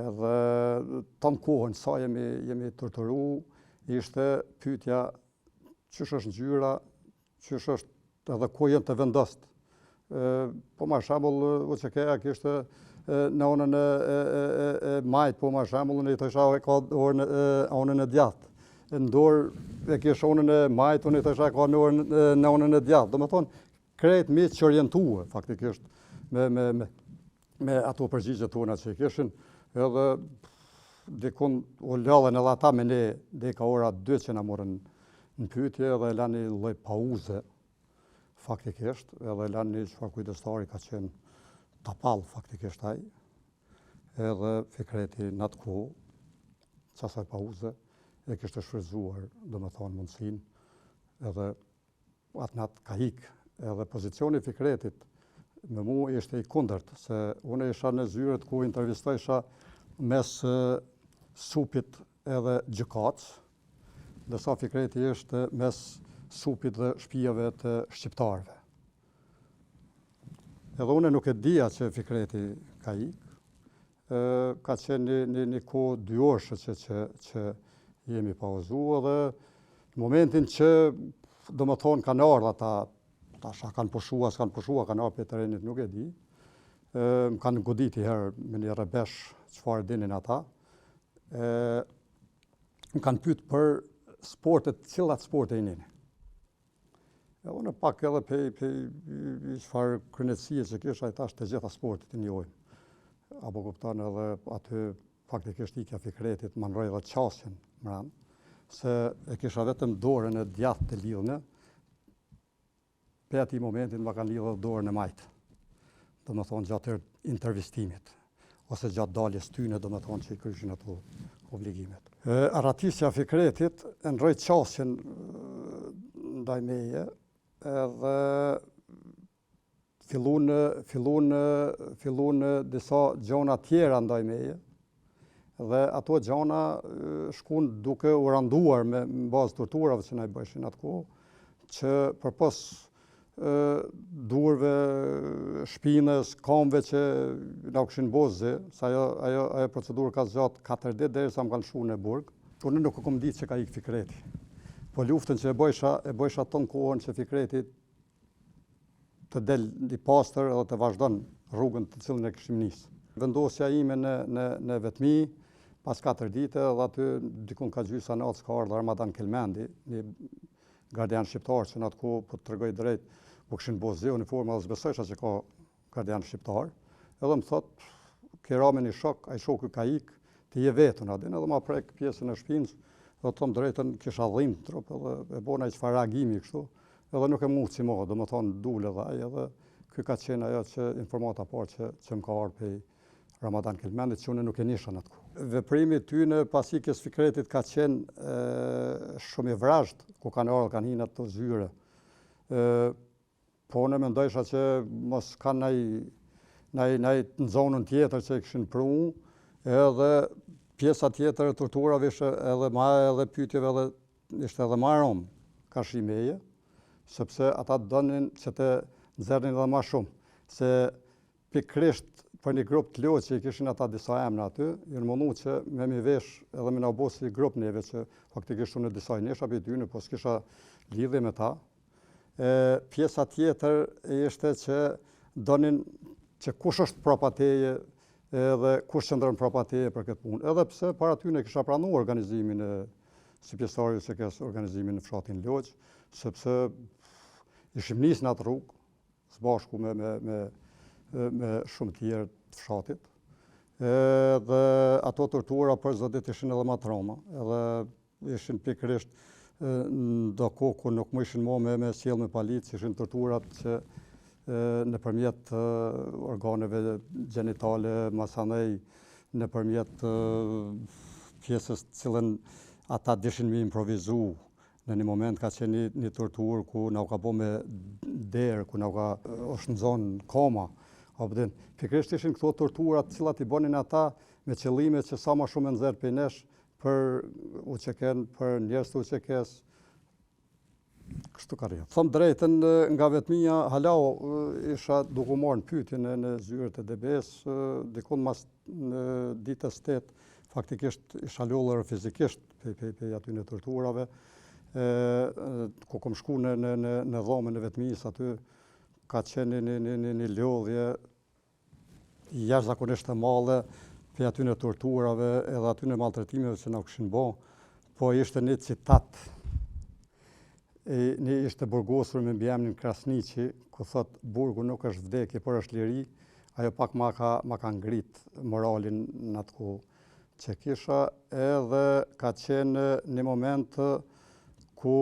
Edhe tonë kohën, sa jemi torturu, ishte pyetja çysh është ngjyra, çysh është edhe ku janë të vendost. Po ma shembull OÇK-ja kishte në anën e majt, po ma shembull në i thësha ka anën e djathtë. Në dorë e kish anën e majt, unë i thësha ka në anën e djathtë. Do më thonë, krejt mi që orientuë faktikisht me ato përgjigje tona që i kishin, edhe dikun u lodhen edhe ata me ne dhe ka ora 2 që na morën në pyetje edhe lani lloj pauze faktikisht, edhe lani çfarë kujdestari ka qenë tapall faktikisht ai, edhe Fikreti në atë kohë, qasaj pauze, e kishte shfrytzuar, do më thonë, mundësin, edhe atë natë ka hikë, edhe pozicioni Fikretit me mu ishte i kundërt, se unë isha në zyret ku intervistojsha mes supit edhe gjykatës, ndërsa Fikreti ishte mes supit dhe shtëpive të shqiptarëve. Edhe unë nuk e dija që Fikreti ka ikë, ka qenë një kohë 2 orëshe që jemi pauzu, edhe në momentin që do më thonë kanë ardhur ata, tasha kanë pushua, s'kanë pushua, kanë ardhur për terrenit, nuk e di. Më kanë godit i herë me një rebesh, çfarë dinin ata. Më kanë pyet për sportet, cilat sporte i nini. Unë pak edhe pe çfarë krenetësie që kisha, i tash të gjitha sportet i njojmë. Apo kupton edhe aty faktikisht ikja Fikretit, më nroj dhe qasjen mran, se e kisha vetëm dorën e djathtë të lidhme, pe ati momentin më kanë lidhë dorën e majtë, do më thonë gjatë intervistimit, ose gjatë daljes tyne, do më thonë që i kryshin ato obligimet. Arratisja Fikretit e nroj qasjen ndaj meje, edhe fillun disa gjona tjera ndaj meje, dhe ato gjona shkun duke u randuar me bazë torturave që na i bëshin atë kohë, që përpos durve, shpinës, kamve që na kishin bozi, sa ajo procedurë ka zgjatë 4 ditë derisa më kanë shku në burg. Unë nuk kom ditë që ka ikë Fikreti. Po luftën që e bojsha tonë kohën që Fikreti të del i pastër edhe të vazhdon rrugën të cilën e kishim nisë. Vendosja ime në vetmi, pas 4 dite dhe aty dikun ka gjysa natës ka ardhur Ramadan Kelmendi, një gardian shqiptar që në atë kohë, po të tregoj drejt, po kishin bo zi uniforma dhe zbesojsha që ka gardian shqiptar, edhe më thot, ke ra me një shok, ai shoku ka ik, ti je vetën adin, edhe ma prek pjesën e shpinës, dhe të më drejtën kisha dhimë trup, edhe e bona i qëfar reagimi kështu, edhe nuk e muhë si mo, do më thonë dule dhe ai, edhe ky ka qenë ajo që informata parë që më ka ardhur prej Ramadan Kelmendit, që unë nuk e nisha në atë kohë. Veprimi tyne pas ikjes Fikretit ka qenë shumë i vrazhd, ku kanë ardhur kanë hinë ato zyre. Po unë mendojsha që mos kanë në zonën tjetër që e kishin pru, edhe pjesa tjetër e torturave ishte edhe pyetjeve ishte edhe ma rom ka shimeje, sepse ata donin që të nxerrnin edhe ma shumë, se pikrisht për një grup të lojë që i kishin ata disa emra aty, jënë mundu që me mi vesh edhe me na bo si grup neve që faktikisht unë disa i nesha për tyne, po s'kisha lidhje me ta. Pjesa tjetër ishte që donin që kush është prapa teje edhe kush qëndron prapa teje për këtë punë. Edhe pse para tyne kisha pranu organizimin si pjesëtari se kes organizimin në fshatin Logj, sepse ishim nisë në atë rrugë, së bashku me shumë tjerë të fshatit. Dhe ato tortura për zëdit ishin edhe ma trauma, edhe ishin pikrisht do kohë ku nuk më ishin mo me sjell me palicë, ishin torturat që nëpërmjet organeve gjenitale, masanej, nëpërmjet pjesës të cilën ata dishin me improvizu. Në një moment ka qenë një tortur ku na u ka bo me derë, ku na u ka është në zonë koma. Pikrisht ishin këto torturat cilat i bonin ata me qëllime që sa ma shumë e nxerr prej nesh për UÇK-n, për njerëz të UÇK-s. Kështu ka rrjedhur. Them drejtën, nga vetmia halau isha duke marrë në pyetjen në zyrët e DBS, dikun mas në ditës 8, faktikisht isha lullur fizikisht pe aty në torturave, ku kom shku në dhomën e vetmisë aty, ka qenë një lodhje jashtëzakonisht e madhe pe aty në torturave edhe aty në maltretimeve që na kishin bo, po ishte një citat, ishte burgosur me mbiemrin Krasniqi, ku thot burgu nuk është vdekje, por është liri, ajo pak ma ka ngrit moralin në atë kohë që kisha, edhe ka qenë një moment ku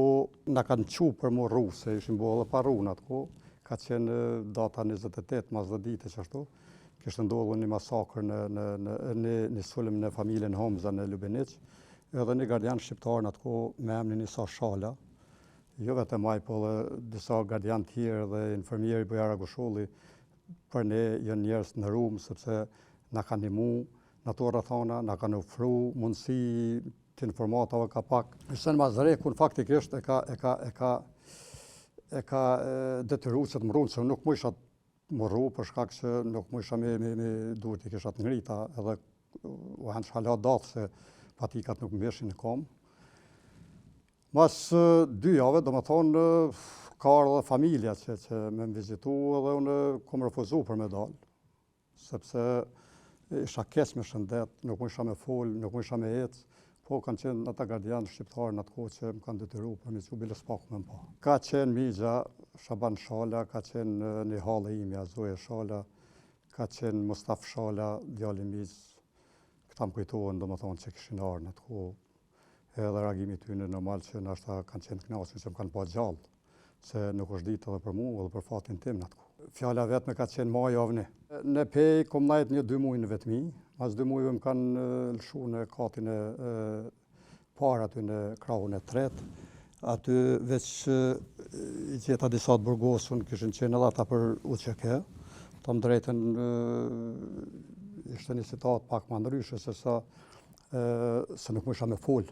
na kanë qu për mu rru, se ishim bo edhe pa rru në atë kohë, ka qenë data 28, mas 10 dite që ashtu, kishtë ndodhur një masakër një sulm në familjen Homza në Lubeniq, edhe një gardian shqiptar në atë kohë me emrin Isa Shala, jo vetëm ai, po edhe disa gardian tjerë dhe infermieri Bojara Gusholli, për ne janë njerëz në rrumë, sepse na kanë ndihmu në ato rrethana, na kanë ofru mundësi të informatave ka pak. Hysén Mazrekun faktikisht e ka detyru që të më rrunë, që nuk më isha më rru, për shkak që nuk më isha me duhet i kisha të ngrita, edhe u hanë shhala datë se patikat nuk më veshin në kom. Mas 2 jave, do më thonë, ka ardhe familja që me më vizitu edhe unë kom refuzu për me dalë, sepse isha kes me shëndet, nuk më isha me fol, nuk më isha me ecë, po kanë qenë ata gardianë shqiptarë në atë kohë që më kanë detyru për me që bile s'paku me më pa. Ka qenë Migja Shaban Shala, ka qenë një halë imja Zoje Shala, ka qenë Mustaf Shala, djali Migj, këta më kujtohen, do më thonë që kishin arë në atë kohë, edhe reagimi tyne normal që nashta kanë qenë knasur që më kanë pa gjallë, se nuk është ditë edhe për mu edhe për fatin tim në atë kohë. Fjala vetme ka qenë maj avni. Në pej kom najt 1-2 muaj në vetmi, mas 2 muajve më kanë lëshu në katin e parë aty në krahun e tretë. Aty veç i gjeta disa të burgosun, kishin qenë edhe ata për UÇK. Tam drejten ishte një citat pak ma ndryshe, se nuk më isha me fol,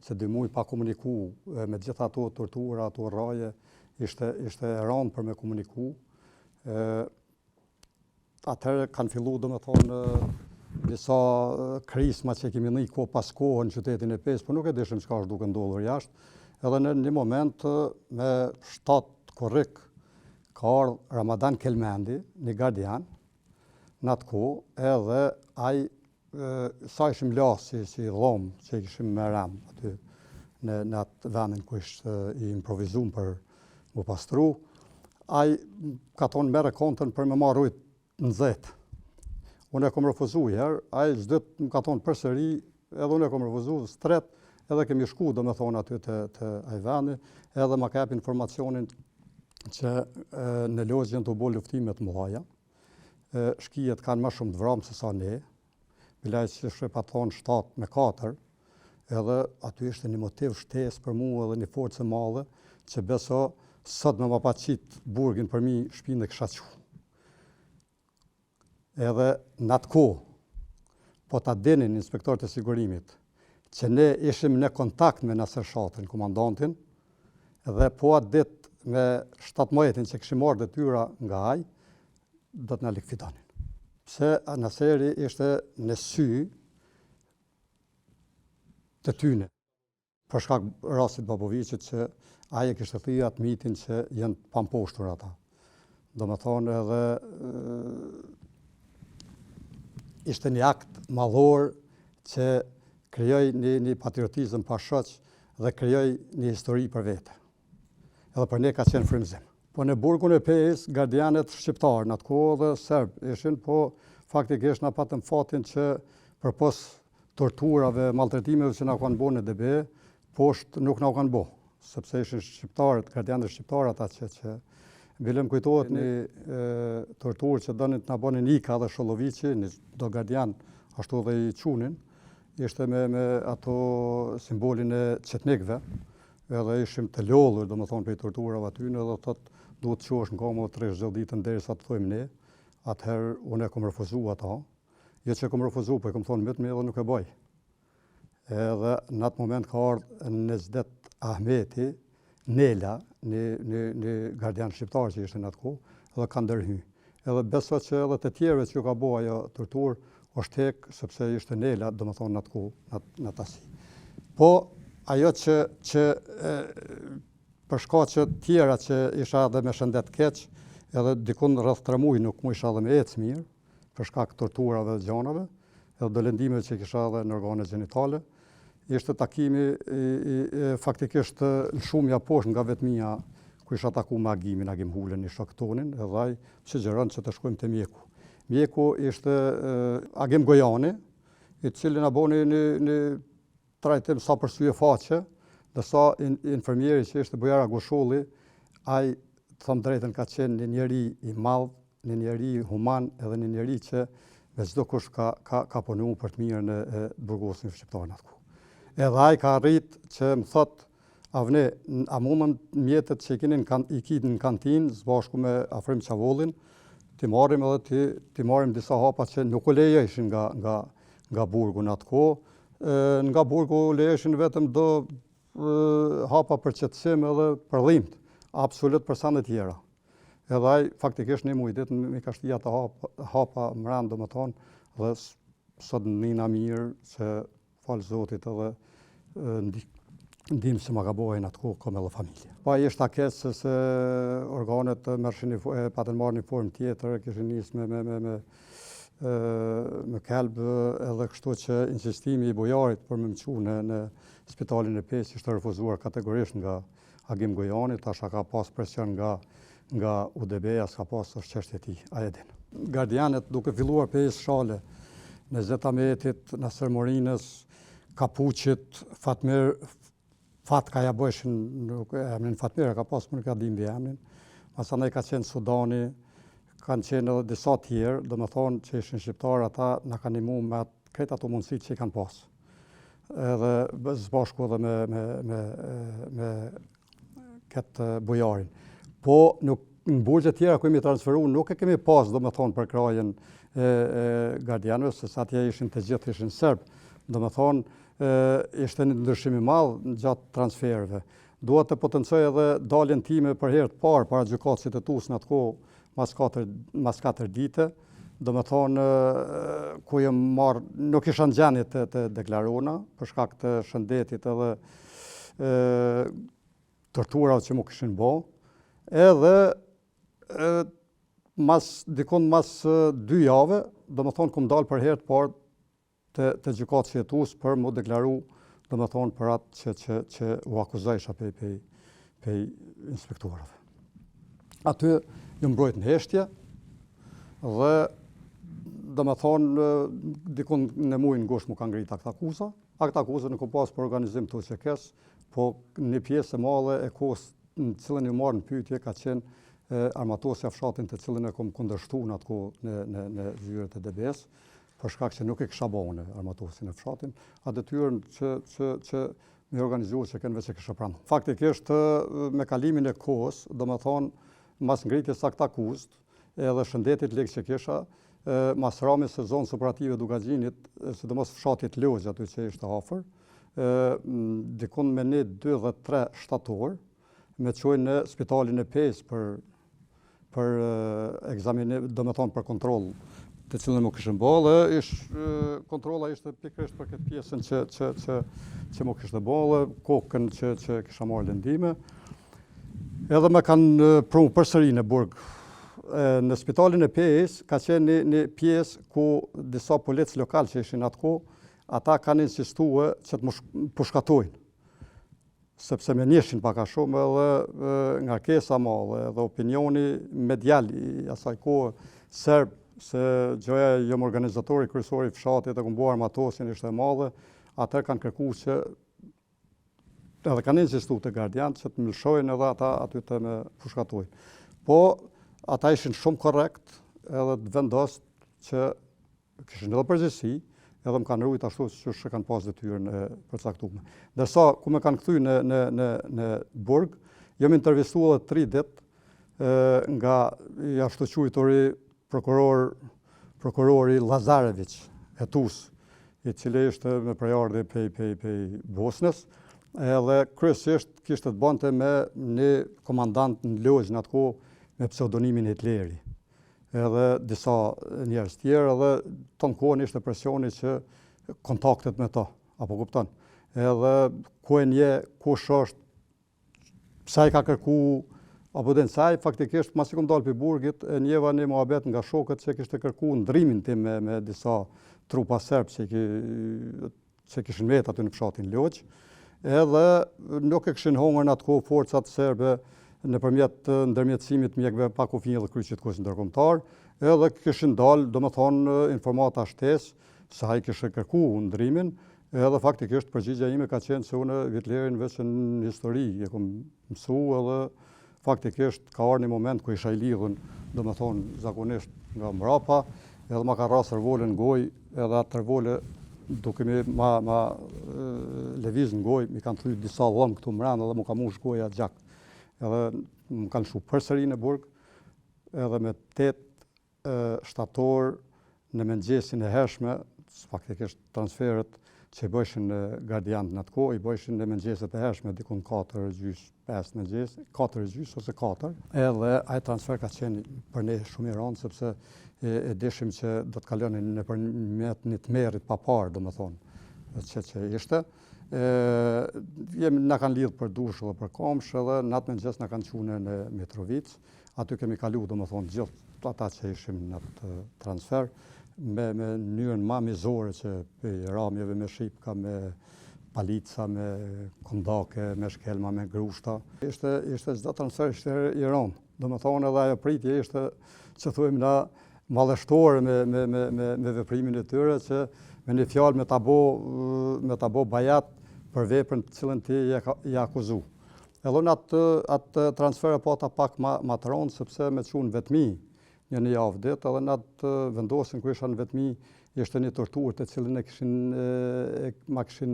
se 2 muaj pa komuniku, me gjitha ato tortura, ato rraje, ishte e rëndë për me komuniku. Atëherë kanë fillu, do me thonë, disa krisma që kemi një kohë pas kohë në qytetin e Pesë, por nuk e dishim çka është duke ndodhur jashtë. Edhe në një moment me 7 korrik ka ardhur Ramadan Kelmendi, një gardian, në atë kohë, edhe ai sa ishim lasë si dhomë që ishim me ram aty në atë vendin ku ishte i improvizum për më pastru, ai ka thonë merre kontën për me marrë ujtë në zetë. Unë e kom refuzu herë, ai çdo më ka thonë përsëri, edhe unë e kom refuzu stret, edhe kemi shku do me thonë aty të ai vendi, edhe ma ka jep informacionin që në lozjen të bo luftimet mëdha. Shkijet kanë më shumë të vramë se sa ne, bilaj që shë pa thonë 7-4, edhe aty ishte një motiv shtesë për mu edhe një forcë e madhe, që beso sot me ma pa qitë burgin për mi shpinë dhe kësha qu. Edhe në atë kohë, po ta dinin inspektorët e sigurimit, që ne ishim në kontakt me Nasser Shatrin, komandantin, edhe po atë ditë me 17 që këshim marrë detyra nga aj, do të në likvidonin. Pse Nasseri ishte në sy të tyne, për shkak rastit Babovicit që aje kishte thyer atë mitin që janë pamposhtur ata. Do me thonë edhe ishte një akt madhor që krijoi një patriotizëm pa shoq dhe krijoi një histori për vete. Edhe për ne ka qenë frymëzim. Po në burgun e Pejës, gardianet shqiptarë në atë kohë dhe serbë ishin, po faktikisht na patëm fatin që përpos torturave, maltretimeve që na kanë bo në DB, poshtë nuk na kanë bo, sepse ishin shqiptarët, gardianet shqiptarë ata që bilem kujtohet një torturë që donin të na bonin Ika dhe Shollovici, një do gardian ashtu dhe i qunin, ishte me ato simbolin e qetnikëve, edhe ishim të lodhur, do më thonë, për i torturave aty, edhe thotë duhet të qosh në kamë 3 ditën derisa të thojmë ne, atëherë unë e kom refuzu ata, jo që e kom refuzu, po e kom thonë me edhe nuk e baj. Edhe në atë moment ka ardhë Nezdet Ahmeti, Nela, një gardian shqiptar që ishte në atë kohë, edhe ka ndërhy. Edhe beso që edhe të tjerëve që ka bo ajo tortur, është tek, sepse ishte Nela, do më thonë në atë kohë, në tasi. Po, ajo që për shkaqe tjera që isha edhe me shëndet keq, edhe dikun rreth 3 muaj nuk mu isha edhe me ecë mirë, për shkak torturave dhe gjanave, edhe do lëndime që kisha edhe në organe gjenitale, ishte takimi faktikisht lëshumja poshtë nga vetmia ku isha taku me Agimin, Agim Hulën, një shok tonin, edhe ai sugjeron që të shkojmë te mjeku. Mjeku ishte Agim Gojani, i cili na boni një trajtim sa për syje faqe, dhe sa infermieri që ishte Bojara Gosholli, ai të thëmë drejten ka qenë një njeri i madh, një njeri human edhe një njeri që me çdo kush ka punu për të mirën e burgosin shqiptar në atë kohë. Edhe ai ka arrit që më thot, Avne, a mundëm mjetet që i kitin në kantinë, zbashku me Afrim Qavollin, ti marim edhe ti marim disa hapa që nuk u lejëshin nga burgu në atë kohë. Nga burgu lejëshin vetëm do hapa për qetësim edhe për dhimbje, absolut për sa në tjera. Edhe ai faktikisht një muaj ditë mi ka shtia të hapa mran, do më thonë, dhe sot nina mirë që falë Zotit edhe ndimë që ma ka bojnë atë kohë kom edhe familje. Pa ishte akesë se organet patën marrë një formë tjetër, kishin nisë me kelbë edhe kështu që insistimi i bujarit për me mëqu në spitalin e Pejës ishte refuzuar kategorisht nga Agim Gojani, tash ka pas presion nga UDB-ja, s'ka pas është çështje e tij, a e din. Gardianet duke filluar Pejës Shale, Nezdet Ahmetit, Nasser Morinës, Kapuqit, Fatka ja bëshin, emrin Fatmir ka pas, më nuk ka dim vë emrin, masanaj ka qenë Sudani, kanë qenë edhe disa tjerë, do me thonë që ishin shqiptarë, ata na kanë imu me këtë ato mundësit që i kanë pas. Edhe zbashku edhe me këtë bujarin. Po në burgje tjera ku jemi transferu, nuk e kemi pas, do me thonë, për krajen gardianëve, se sa tje ishin të gjithë ishin serbë, do me thonë, ishte një ndryshimi madhë në gjatë transferve. Duhet të potencoj edhe daljen time për herë të parë, para gjykatësit e tusë në atë kohë, mas 4 dite, do me thonë, ku jem marrë, nuk isha në gjendje të deklarona, për shkak të shëndetit edhe torturave që mu kishin bo, edhe dikon mas 2 jave, do me thonë, kum dalë për herë të parë të gjykatës së jetues për mu deklaru, domethënë për atë që u akuzojsha pe inspektorëve. Aty ju mbrojt në heshtje dhe domethënë dikun në muajin gusht mu kanë ngrit ata akuza. Ata akuza nuk u pas për organizim të UÇK-s, po një pjesë e madhe e kohës në cilën ju marrë në pyetje ka qenë armatosja fshatin të cilën e kom kundërshtuar në atë kohë në zyrët e DBS, për shkak që nuk e kisha bëu në armatosin e fshatin, a detyrën që me organizuar që kënë veç e kisha pranë. Faktikisht me kalimin e kohës, domethënë mas ngritjes së akuzës edhe shëndetit lekë që kisha, mas ramjes së zonës operative Dugaxhinit, sidomos fshatit Lozë aty që ishte afër, dikun me 1, 2 dhe 3 shtator, me çojnë në spitalin e Pes për ekzaminim, domethënë për kontroll, të cilën më kishën bë, dhe kontrolla ishte pikërisht për këtë pjesën që më kishte bë, dhe kokën që kisha marrë lëndime. Edhe më kanë prunë përsëri në burg. Në spitalin e Pes ka qenë një pjesë ku disa polic lokal që ishin atë kohë, ata kanë insistuar që të më pushkatojnë, sepse me njëshin paka shumë edhe ngarkesa madhe dhe opinioni medial i asaj kohë serb, se gjoja jam organizatori kryesori i fshatit e kumbuar armatosin ishte e madhe, atër kanë kërkuar që edhe kanë insistuar të gardianët që të më lëshojnë edhe ata aty të me pushkatojnë. Po ata ishin shumë korrekt edhe të vendosur që kishin edhe përgjegjësi, edhe më kanë rujt ashtu që kanë pas detyrën e përcaktuar. Ndërsa ku më kanë kthy në burg, jam intervistuar edhe 3 ditë nga jashtë quajtori prokurori Lazarević, hetus, i cili ishte me prejardhje pej Bosnës, edhe kryesisht kishte të bante me një komandant në Lozë në atë kohë me pseudonimin Hitleri. Edhe disa njerëz tjerë, edhe tonë kohën ishte presioni që kontaktet me ta, apo kupton. Edhe ku e nje, kush është, pse i ka kërku, apo dhe nësaj, faktikisht, mas i kom dalë për burgit, e njeva një muhabet nga shokët që kishte kërku ndrimin tim me disa trupa serb që kishin vetë aty në fshatin Lozë, edhe nuk e kishin hongër në atë kohë forcat serbe nëpërmjet ndërmjetësimit mjekëve pa kufi dhe kryqit kurs ndërkombëtar, edhe kishin dalë, domethënë, informata shtesë se ai kishte kërkuar ndrimin, edhe faktikisht përgjigjja ime ka qenë se unë Hitlerin veç në histori e kam mësuar, edhe faktikisht ka ardhur një moment ku isha i lidhur, domethënë zakonisht nga mbrapa, edhe ma ka rrasur volën në gojë, edhe atë volë duke ma lëviz në gojë, mi kanë thyer disa dhom këtu mbrana dhe mu ka mush goja gjak. Edhe më kanë shu përsëri në burg, edhe me 8 shtator në mëngjesin e hershme, faktikisht transferet që i bëjshin gardianët në atë kohë, i bëjshin në mëngjeset e hershme, dikun 4:30, 5 mëngjes, 4:30 ose 4. Edhe ai transfer ka qenë për ne shumë i rëndë, sepse e dishim që do të kalonin nëpërmjet një tmerrit pa parë, domethënë, që ishte. Na kanë lidhë për dush dhe për komsh, edhe në atë mëngjes na kanë qune në Mitrovic. Aty kemi kalu, domethënë, gjithë ata që ishim në atë transfer, me mënyrën ma mizore që për ramjeve me shipka, me palica, me kondake, me shkelma, me grushta. Ishte çdo transfer ishte i rëndë. Domethënë edhe ajo pritje ishte, që thuajmë na, madhështore me veprimin e tyre, që me një fjalë me ta bo bajat për veprën të cilën ti i akuzu. Edhe në atë transfer po ta pak ma të rëndë, sepse me qunë vetmi një javë ditë, edhe në atë vendosin ku isha në vetmi, ishte një torturë të cilën ma kishin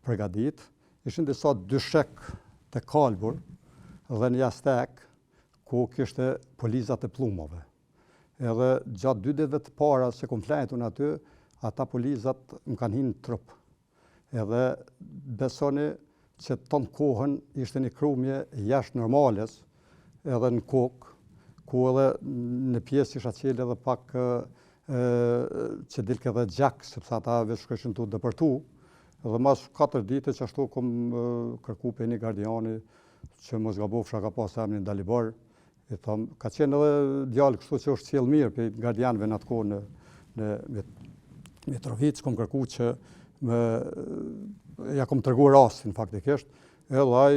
përgadit. Ishin disa dyshek të kalbur dhe një jastek ku kishte polizat e plumave. Edhe gjatë 2 ditëve të para se kom flajtur në aty, ata polizat më kanë hinë trup. Edhe besoni që tonë kohën ishte një krumje jashtë normales, edhe në kokë, ku edhe në pjesë isha qelë edhe pak që dilke edhe gjak, sepse ata veç këshin të dëpërtu. Edhe mas 4 dite që ashtu kom kërku për një gardiani që mos gabofsha ka pas emrin Dalibar. Ka qenë edhe djallë kështu që është qelë mirë për gardianve në atë kohë Mitrovic, kom kërku që ja kom tërgu rastin faktikisht, edhe ai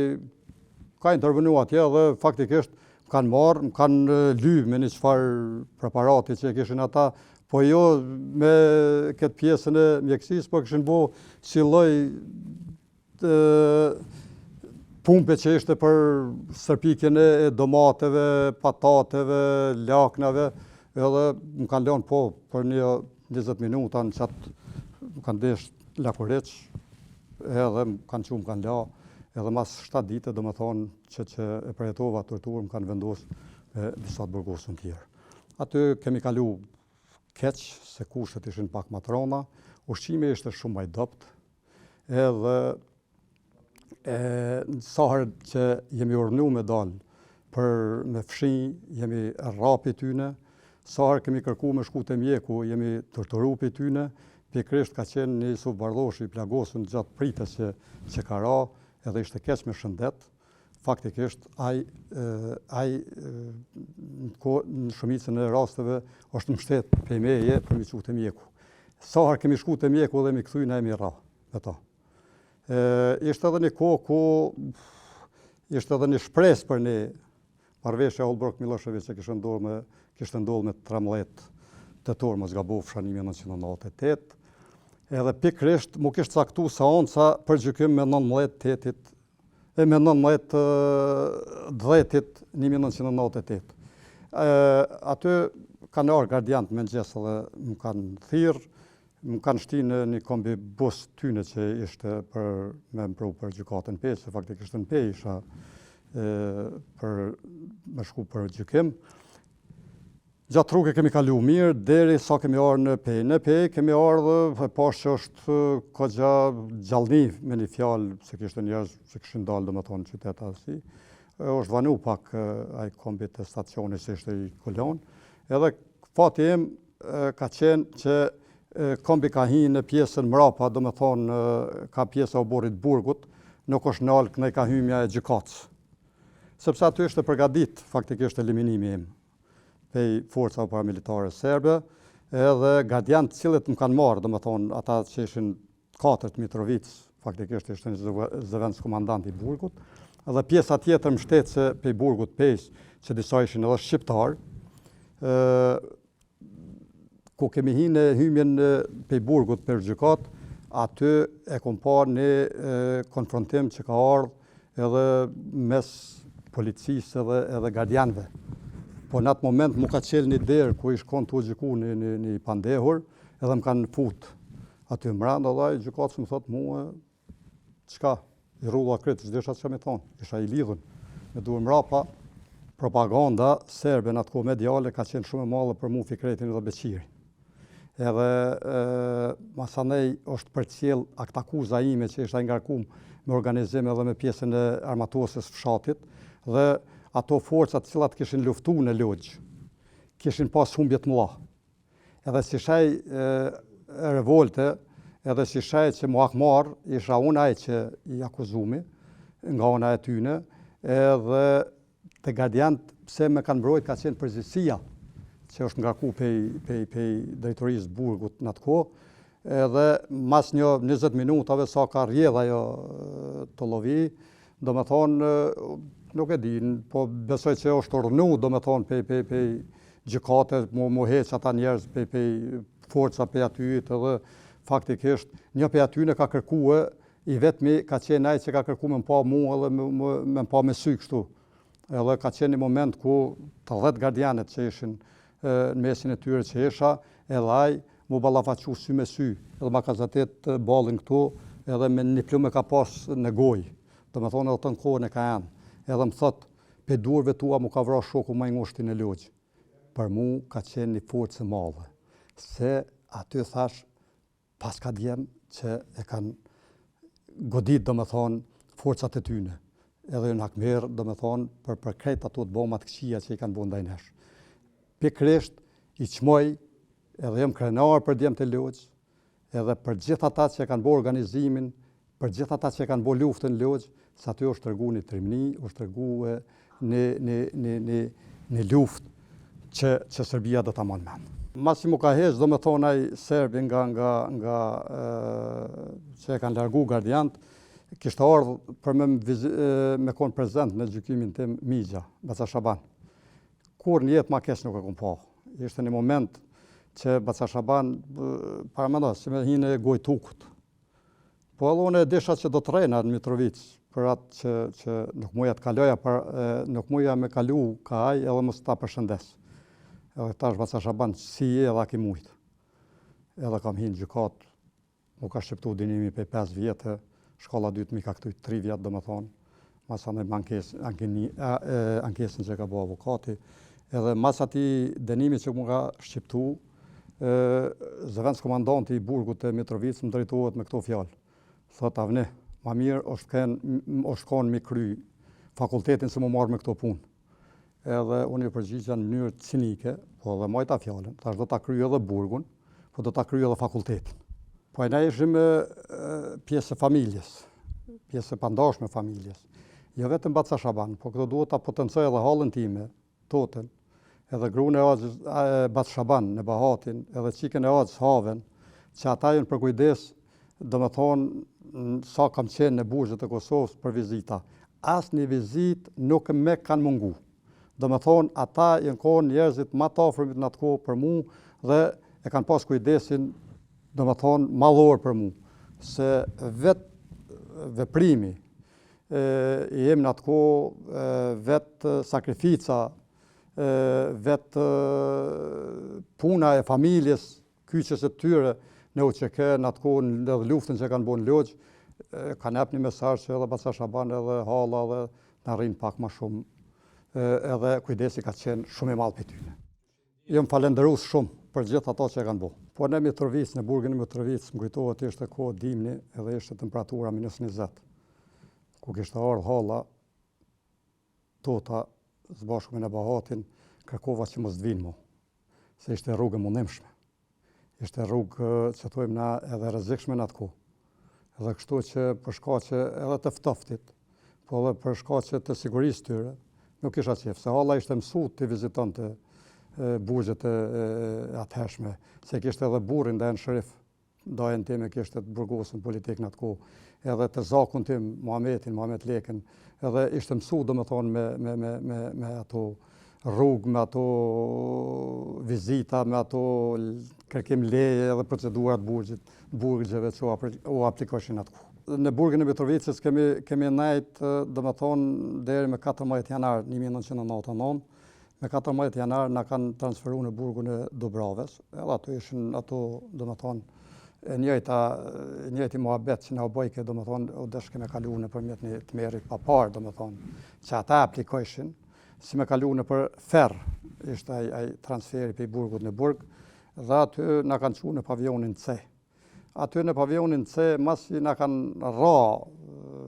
ka intervenu atje dhe faktikisht më kanë marrë, më kanë lyp me një çfarë preparati që kishin ata, po jo me këtë pjesën e mjekësisë, po kishin bo si lloj pumpe që ishte për stërpikjen e domateve, patateve, laknave, edhe më kanë lënë po për një 20 minuta në qatë më kanë desh lakuriq, edhe më kanë qumë, më kanë la, edhe mas 7 dite do më thonë që e përjetova torturë më kanë vendosë me disa të burgosën tjerë. Aty kemi kalu keq, se kushtet ishin pak më të rënda, ushqimi ishte shumë më i dobët, edhe sa herë që jemi urdhënuar me dalë për me fshi, jemi rrapi tyne, sa herë kemi kërku me shku te mjeku, jemi torturu për tyne, pikrisht ka qenë një Jusuf Bardhoshi i plagosur gjatë pritjes që ka ra, edhe ishte keq me shëndet. Faktikisht ai në shumicën e rasteve është mbështet prej meje për mi shku te mjeku. Sa herë kemi shku te mjeku dhe mi kthy na jemi ra me ta. Ishte edhe një kohë ku ishte edhe një shpresë për ne, marrëveshja Holbrooke Milošević që kishte ndodhur me 13 tetor, mos gabofsha 1998, edhe pikrisht mu kishte caktuar seanca për gjykim me 19 dhjetit 1998. Aty kanë ardhur gardiantë me mëngjes edhe më kanë thirrë, më kanë shti në një kombi bus tyne që ishte për me mpru për gjykatën Pejë, se faktikisht në Pejë isha për me shku për gjykim. Gjatë rrugë kemi kalu mirë, deri sa kemi ardhur në Pejë. Në Pejë kemi ardhur, e pash që është kogja gjallni me një fjalë, se kishte njerëz që kishin dalë domethënë në qytet asi. Është vanu pak ai kombi të stacionit që ishte i kolon. Edhe fati im ka qenë që kombi ka hi në pjesën mrapa, do me thonë ka pjesa oborit burgut, nuk është nalë kënej ka hymja e gjykatës. Sepse aty ishte përgadit faktikisht eliminimi im pej forca paramilitare serbe, edhe gardiantë cilët më kanë marrë, do me thonë ata që ishin 4 Mitrovic, faktikisht ishte një zëvendës komandant i burgut, edhe pjesa tjetër mbështetëse pej burgut Pejë, që disa ishin edhe shqiptar, ku kemi hi në hymjen pej burgut për gjykat, aty e kom pa një konfrontim që ka ardhur edhe mes policisë edhe gardianëve. Po në atë moment mu ka qelë një derë ku ish konë të gjyku një pandehur, edhe më kanë fut aty mranda dhe i gjykatës më thotë mua, qka, i rrulla kretë, që desha që me thonë, isha i lidhën me duhe mrapa, propaganda serbe në atë kohë mediale ka qenë shumë e madhe për mu Fikretin dhe Beqiri. Edhe masanej është përcjell akt akuza ime që ishte ngarkum me organizim edhe me pjesën e armatosës fshatit, dhe ato forcat cilat kishin luftu në Lodz, kishin pas humbje të mëdha. Edhe si shaj revolte, edhe si shaj që mu akmar, isha unë ai që i akuzumi nga ona e tyne, edhe të gardiantë pse me kanë mbrojt ka qenë përgjithësia që është ngarku pej drejtorisë burgut në atë kohë, edhe mas një 20 minutave sa ka rrjedh ajo të lovi, do me thonë, nuk e din, po besoj që është urdhënu, do me thonë, pej gjykate, mu heq ata njerëz pej forca pej atyjit, edhe faktikisht një pej atyjne ka kërkue, i vetmi ka qenë ai që ka kërku me mpa mu edhe me mpa me sy kështu. Edhe ka qenë një moment ku të 10 gardianet që ishin në mesin e tyre që isha, edhe ai mu ballafaqu sy me sy, edhe ma ka zatet ballin këtu, edhe me një plumë ka pas në gojë, do me thonë edhe të në kohën e ka janë, edhe më thot, pe durve tua mu ka vra shoku ma i ngushtin e Lodz. Për mu ka qenë një forcë e madhe, se aty thash, pas ka djem që e kanë godit, do me thonë, forcat e tyne, edhe në hakmerë, do me thonë, për krejt ato të bomat këqia që i kanë bo ndaj nesh. Pikrisht i qmoj, edhe jem krenar për djemë të Lodz, edhe për gjithë ata që kanë bo organizimin, për gjithë ata që kanë bo luftën në Lodz, sa aty është tërgu një trimni, është tërgu një luft që Serbia do ta mon men. Masi mu ka heqë, do me thonë ai serbi nga që e kanë largu gardiant, kishte ardhur për me konë prezent në gjykimin tim Migja, Baca Shaban. Kur një jetë ma keq nuk e kom pa. Ishte një moment që Baca Shaban, paramendo, si me hinë e goj tukut. Po edhe unë e disha që do të rejna në Mitrovic, për atë që nuk muja të kaloja, nuk muja me kalu ka aj edhe mos ta përshëndes. Edhe tash Baca Shaban si edhe a ki mujtë. Edhe kam hinë gjykat, mu ka shqiptu dinimi për 5 vjetë, shkolla 2 mi ka këtuj 3 vjetë dhe me thonë, masa në ankesin që ka bo avokati, edhe mas ati dënimi që mu ka shqiptu, zëvendës komandanti i burgut e Mitrovic më drejtohet me këto fjallë. Thot avni, ma mirë është kanë mi kry fakultetin se mu marrë me këto punë. Edhe unë i përgjigja në mënyrë cinike, po edhe majta fjallën, tash do ta kryj edhe burgun, po do ta kryj edhe fakultetin. Po e na ishim pjesë e familjes, pjesë e pandashme familjes. Jo vetëm Baca Shaban, po këto duhet ta potencoj edhe hallën time, toten, edhe gruën e Baca Shaban në Bahatin, edhe qikën e Agjës Haven, që ata janë për kujdes, do me thonë, sa kam qenë në burgjet e Kosovës për vizita. As një vizit nuk me kanë mungu. Do me thonë, ata janë konë njerëzit ma të afërmit në atë kohë për mu dhe e kanë pas kujdesin, do me thonë, mallor për mu. Se vetë veprimi, i jem në atë kohë, vetë sakrifica, vetë puna e familjes, kyqes e tyre, në UÇK, në atë kohë, në luftën që kanë bo në Logj, kanë ep një mesazh që edhe Baca Shaban edhe halla dhe në rrinë pak ma shumë, edhe kujdesi ka qenë shumë i madh për tyne. Jam falenderues shumë për gjithë ato që e kanë bo. Po në Mitrovic, në burgin e Mitrovic, më kujtohet ishte kohë dimni edhe ishte temperatura -20, ku kishte ardhur halla, tota, zbashku me në Bahatin, kërkova që mos t'vinë mu, se ishte rrugë e mundimshme. Ishte rrugë që thojmë na edhe rrezikshme në atë kohë. Edhe kështu që për shkaqe edhe të ftoftit, po edhe për shkaqe të sigurisë tyre, nuk isha qef, se halla ishte mësu të vizitonte burgjet e atëhershme, se kishte edhe burrin dhe në shërif, dajen time kishte të burgosën politik në atë kohë, edhe të zakun tim, Muhamet Lekën, edhe ishte mësu, do me thonë, me ato rrugë, me ato vizita, me ato kërkim leje edhe procedurat burgjeve që u aplikoshin atë kohë. Në burgin e Mitrovicës kemi nejt, do me thonë, deri me 14 janar 1999, me 14 janar na kanë transferu në burgun e Dubraves, edhe ato ishin ato, do me thonë, njëjti muhabet që na u bojke, do me thonë, u desh keme kalu në përmjet një të merit papar, do me thonë, që ata aplikojshin, si me kalu në për ferr, ishte ai transferi për i burgut në burg, dhe aty na kanë qu në pavionin C. Aty në pavionin C, masi na kanë ra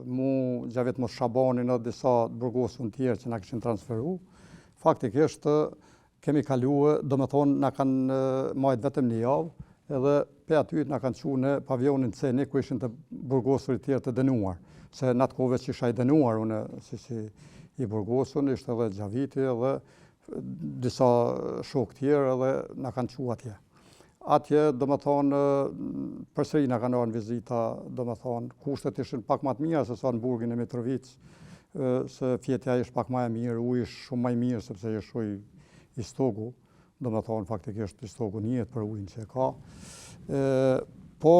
mu Gjavit Mos Shabanin edhe disa burgosun tjerë që na kishin transferu, faktikisht kemi kalu, do me thonë, na kanë majt vetëm një javë, edhe pe aty na kanë qu në pavionin C, ku ishin të burgosurit tjerë të dënuar, se në atë kove që isha i dënuar, unë si i burgosun, ishte edhe Gjaviti edhe disa shok tjerë edhe na kanë qu atje. Atje, do me thonë, përsëri na kanë arë vizita, do me thonë, kushtet ishin pak ma të mira se sa në burgin e Mitrovic, se fjetja ishte pak ma e mirë, ujë ishte shumë ma i mirë, sepse ishte ujë i stogu, do me thonë, faktikisht i stogu njët për ujën që e ka. Po,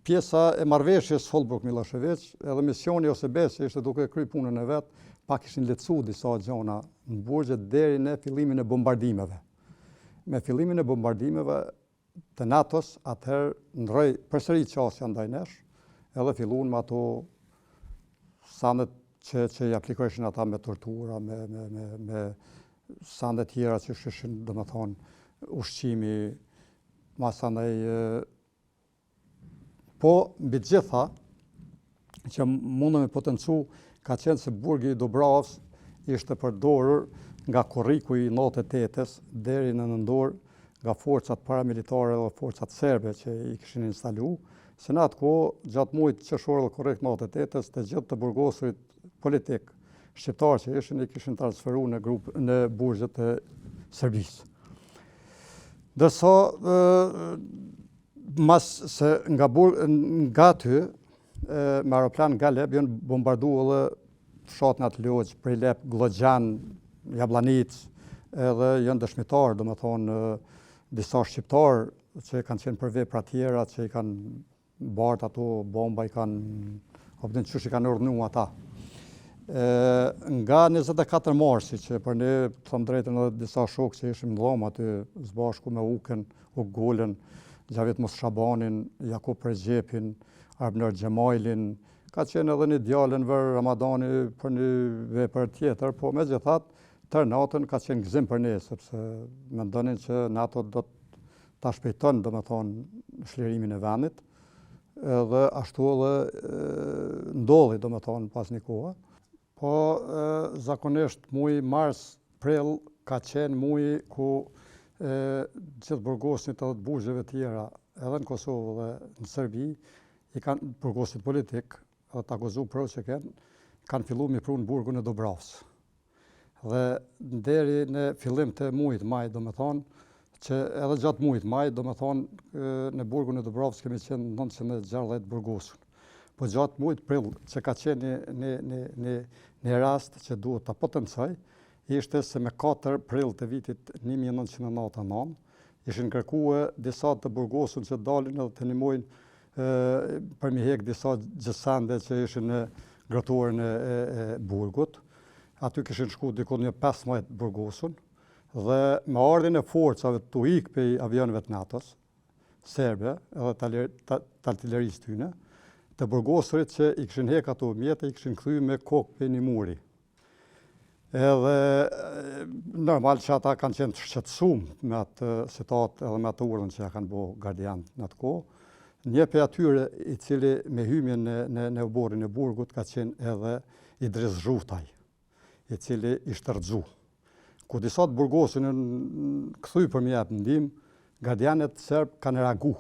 pjesa e marrëveshjes Holbrooke Milošević, edhe misioni ose besi ishte duke kry punën e vetë, pak ishin lecu disa gjona në burgje deri në fillimin e bombardimeve. Me fillimin e bombardimeve të NATO-s, atëherë ndroi përsëri qasja ndaj nesh, edhe filluan me ato sandet që i aplikojshin ata me tortura, me sandet tjera që ishin, do me thonë, ushqimi, masandaj. Po, mbi gjitha, që mundëm me potencu, ka qenë se burgi i Dubravës ishte përdorur nga korriku i 98-s deri në nëndor nga forcat paramilitare dhe forcat serbe që i kishin instalu, se në atë kohë, gjatë muajit qershor dhe korrik 98-s, të gjithë të burgosurit politik shqiptar që ishin i kishin transferu në burgjet e Serbisë. Dërsa mas se nga ty, me aeroplan nga Lep, janë bombardu edhe fshatnat Logj, Prilep, Glogjan, Jablanic, edhe janë dëshmitar, do me thonë, disa shqiptar që kanë qenë për vepra tjera, që i kanë bartë ato bomba, i kanë urdhnu ata. Nga 24 marsi, që për ne, thëmë drejtën edhe disa shokë që ishim në dhomë aty, zbashku me Ukën, Uk Golën, Gjavit Mos Shabanin, Jakub Pregjepin, Arbner Gjemajlin, ka qenë edhe një djallën vër Ramadani për një vepër tjetër, po me gjithat, tërë natën ka qenë gëzim për ne, sepse me ndonin që NATO do ta shpejton, do me thonë, shlirimin e venit, edhe ashtu edhe ndodhi, do me thonë, pas një kohë. Po, zakonisht, muj mars, prill, ka qenë muj ku gjithë burgosit edhe të burgjeve tjera, edhe në Kosovë dhe në Serbi, i kanë burgosit politik, edhe të akuzu pro që kanë fillu mi pru në burgun e Dobravës. Dhe deri në fillim të mujt maj, do me thonë, që edhe gjatë mujt maj, do me thonë, në burgun e Dobravës kemi qenë 960 burgosun. Po gjatë mujt prill, që ka qenë një rast që duhet të potencoj, ishte se me 4 prill të vitit 1999, ishin kërkue disa të burgosun që dalin edhe të nimojnë për mi hek disa gjësande që ishin në grotuarën e burgut. Aty kishin shku dikon një 15 burgosun, dhe me ardhin e forcave të ikë për avionëve të NATO-s, serbe, edhe të artillerisë tyne, të burgosurit që i kishin hek ato mjete, i kishin kthy me kokë për një muri. Edhe normal që ata kanë qenë të shqetësum me atë citat edhe me atë urdhën që ja kanë bo gardian në atë kohë. Një për atyre i cili me hymjen në oborin e burgut ka qenë edhe Idris Zhutaj, i cili ishte rëxu. Ku disa të burgosin kthy për mi jep ndihmë, gardianet serb kanë reagu.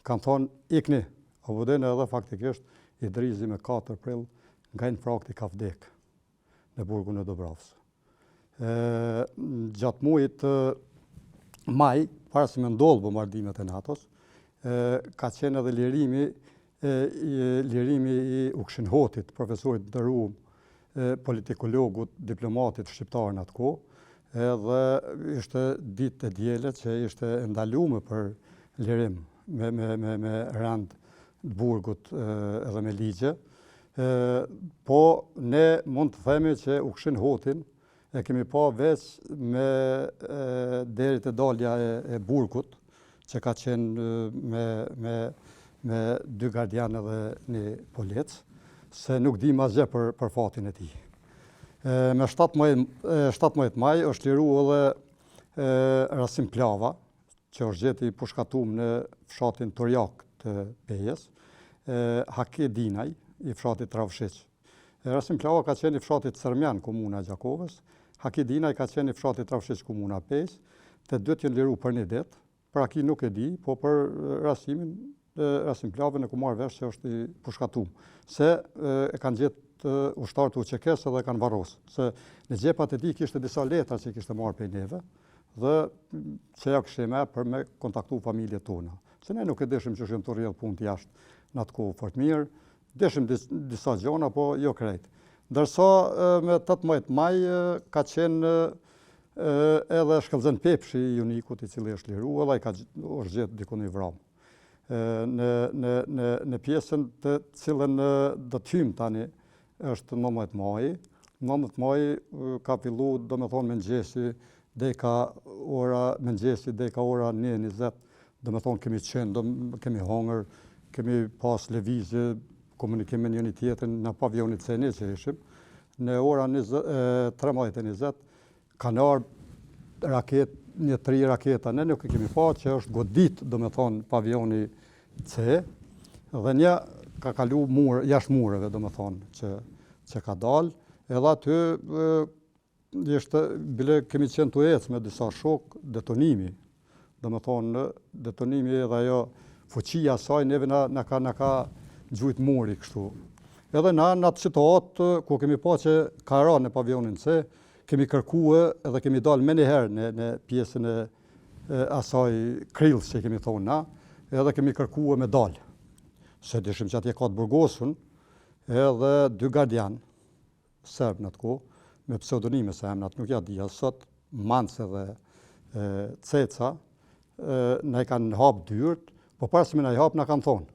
Kanë thonë, ikni, apo edhe faktikisht Idrisi me 4 prill nga infrakti ka vdek në burgun e Dobravës. Gjatë mujit maj, para se me ndodhë bombardimet e NATO-s, ka qenë edhe lirimi i Ukshinhotit, profesorit nderuar, politikologut, diplomatit shqiptar në atë kohë, edhe ishte ditë e diele që ishte ndalume për lirim me rand të burgut edhe me ligje. Po ne mund të themi që Ukshinhotin e kemi pa veç me deri te dalja e burgut, që ka qenë me 2 gardian edhe një polec, se nuk di asgjë për fatin e tij. Me 17 maj është liru edhe Rasim Plava, që është gjeti pushkatum në fshatin Torjak të Pejes, Haki Dinaj, i fshatit Travshiq. Rasim Plava ka qenë i fshatit Sërmjan, komuna Gjakovës, Haki Dinaj ka qenë i fshatit Travshiq, komuna Pejs, të dytë janë liru për një ditë, për Haki nuk e di, po për Rasimin, Rasim Plavën e ku marrë vesh që është i pushkatum, se e kanë gjetë ushtarë të UÇK-s edhe kanë varrosë, se në gjepat e tij kishte disa letra që kishte marrë prej neve, dhe që ja kishte me për me kontaktu familjet tona. Se ne nuk e deshim që shim të rrjedh punë të jashtë në atë kohë fort mirë, deshim disa gjona, po jo krejt. Ndërsa me 18 maj ka qenë edhe Shkëllxen Pepshi i Unikut, i cili është liru, edhe ai ka është gjetë diku në vramë. Në pjesën të cilën do të hym tani është 19 maji. 19 maji ka fillu, do me thonë, mëngjesi deka ora 1:20, do me thonë kemi qenë, kemi hongër, kemi pas lëvizje, komunikim me njëri tjetrin në pavionit C1 që ishim. Në ora 13:20 kanë ardhur raketë, një 3 raketa, ne nuk e kemi pa që është godit, do me thonë, pavioni C, dhe një ka kalu jashtë mureve, do me thonë, që ka dalë, edhe aty bile kemi qenë të ecë me disa shok, detonimi, do me thonë, detonimi edhe ajo fuqia saj, neve na ka gjujt muri kështu. Edhe në atë situatë, ku kemi pa që ka ra në pavionin C, kemi kërkue edhe kemi dalë me njëherë në pjesën asaj krillës që kemi thonë na, edhe kemi kërkuar medalë. Se dishim që atje ka të burgosun, edhe 2 gardian, serb në të kohë, me pseudonime se emnat nuk ja dija sot, Mance dhe Ceca, na i kanë hap dyert, po para se me na i hap na kanë thonë.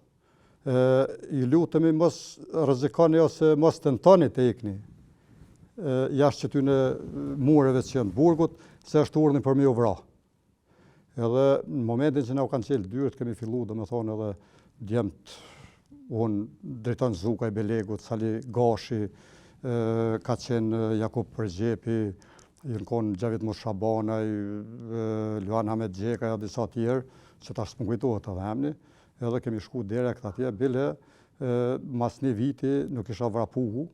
I lutemi mos rrezikoni ose mos tentoni të ikni jashtë këtyre mureve që janë të burgut, se është urdhni për me u vra. Edhe në momentin që na u kanë qelë dyert, kemi filluar domethënë edhe djemt, unë drejton Zuka i Belegut, Sali Gashi, ka qenë Jakub Përgjepi, i në konë Gjavit Moshabanaj, Luan Hamet Gjeka e disa tjerë, që tash s'më kujtohet edhe emni, edhe kemi shku direkt atje, bile mas një viti nuk isha vrapuhu,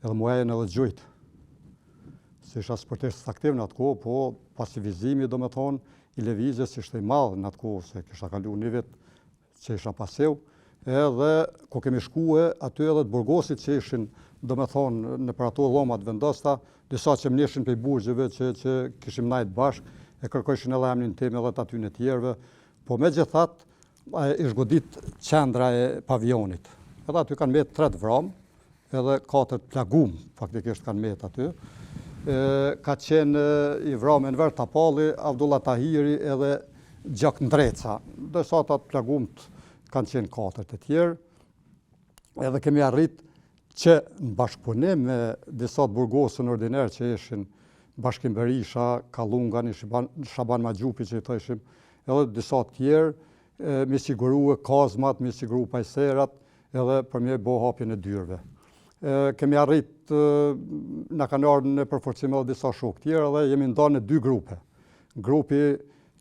edhe muajën edhe gjujt. Se isha sportist aktiv në atë kohë, po pasivizimi do me thonë, i levizjes ishte i madhë në atë kohë, se kisha kalu një vit që isha pasiv, edhe ku kemi shkue, aty edhe të burgosit që ishin, do me thonë, në për ato dhomat vendosta, disa që më nishin për i burgjeve që kishim najtë bashkë, e kërkojshin edhe emnin tim edhe të aty në tjerve, po me gjithat, ish godit qendra e pavionit. Edhe aty kanë metë 3 vram, edhe 4 plagum, faktikisht kanë metë aty. Ka qenë i vram Enver Tapalli, Abdullah Tahiri edhe Gjak Ndreca. Dërsa atë plagumt kanë qenë 4 të tjerë, edhe kemi arrit që në bashkëpunim me disa të burgosën ordiner që ishin Bashkim Berisha, Kalungani, Shaban Magjupi që i thëshim, edhe disa tjerë, mi sigurue kazmat, mi sigurue pajserat, edhe për me bo hapjen e dyrve. Kemi arrit, në kanë ardhur në përforcim edhe disa shok tjerë, edhe jemi ndarë në 2 grupe. Grupi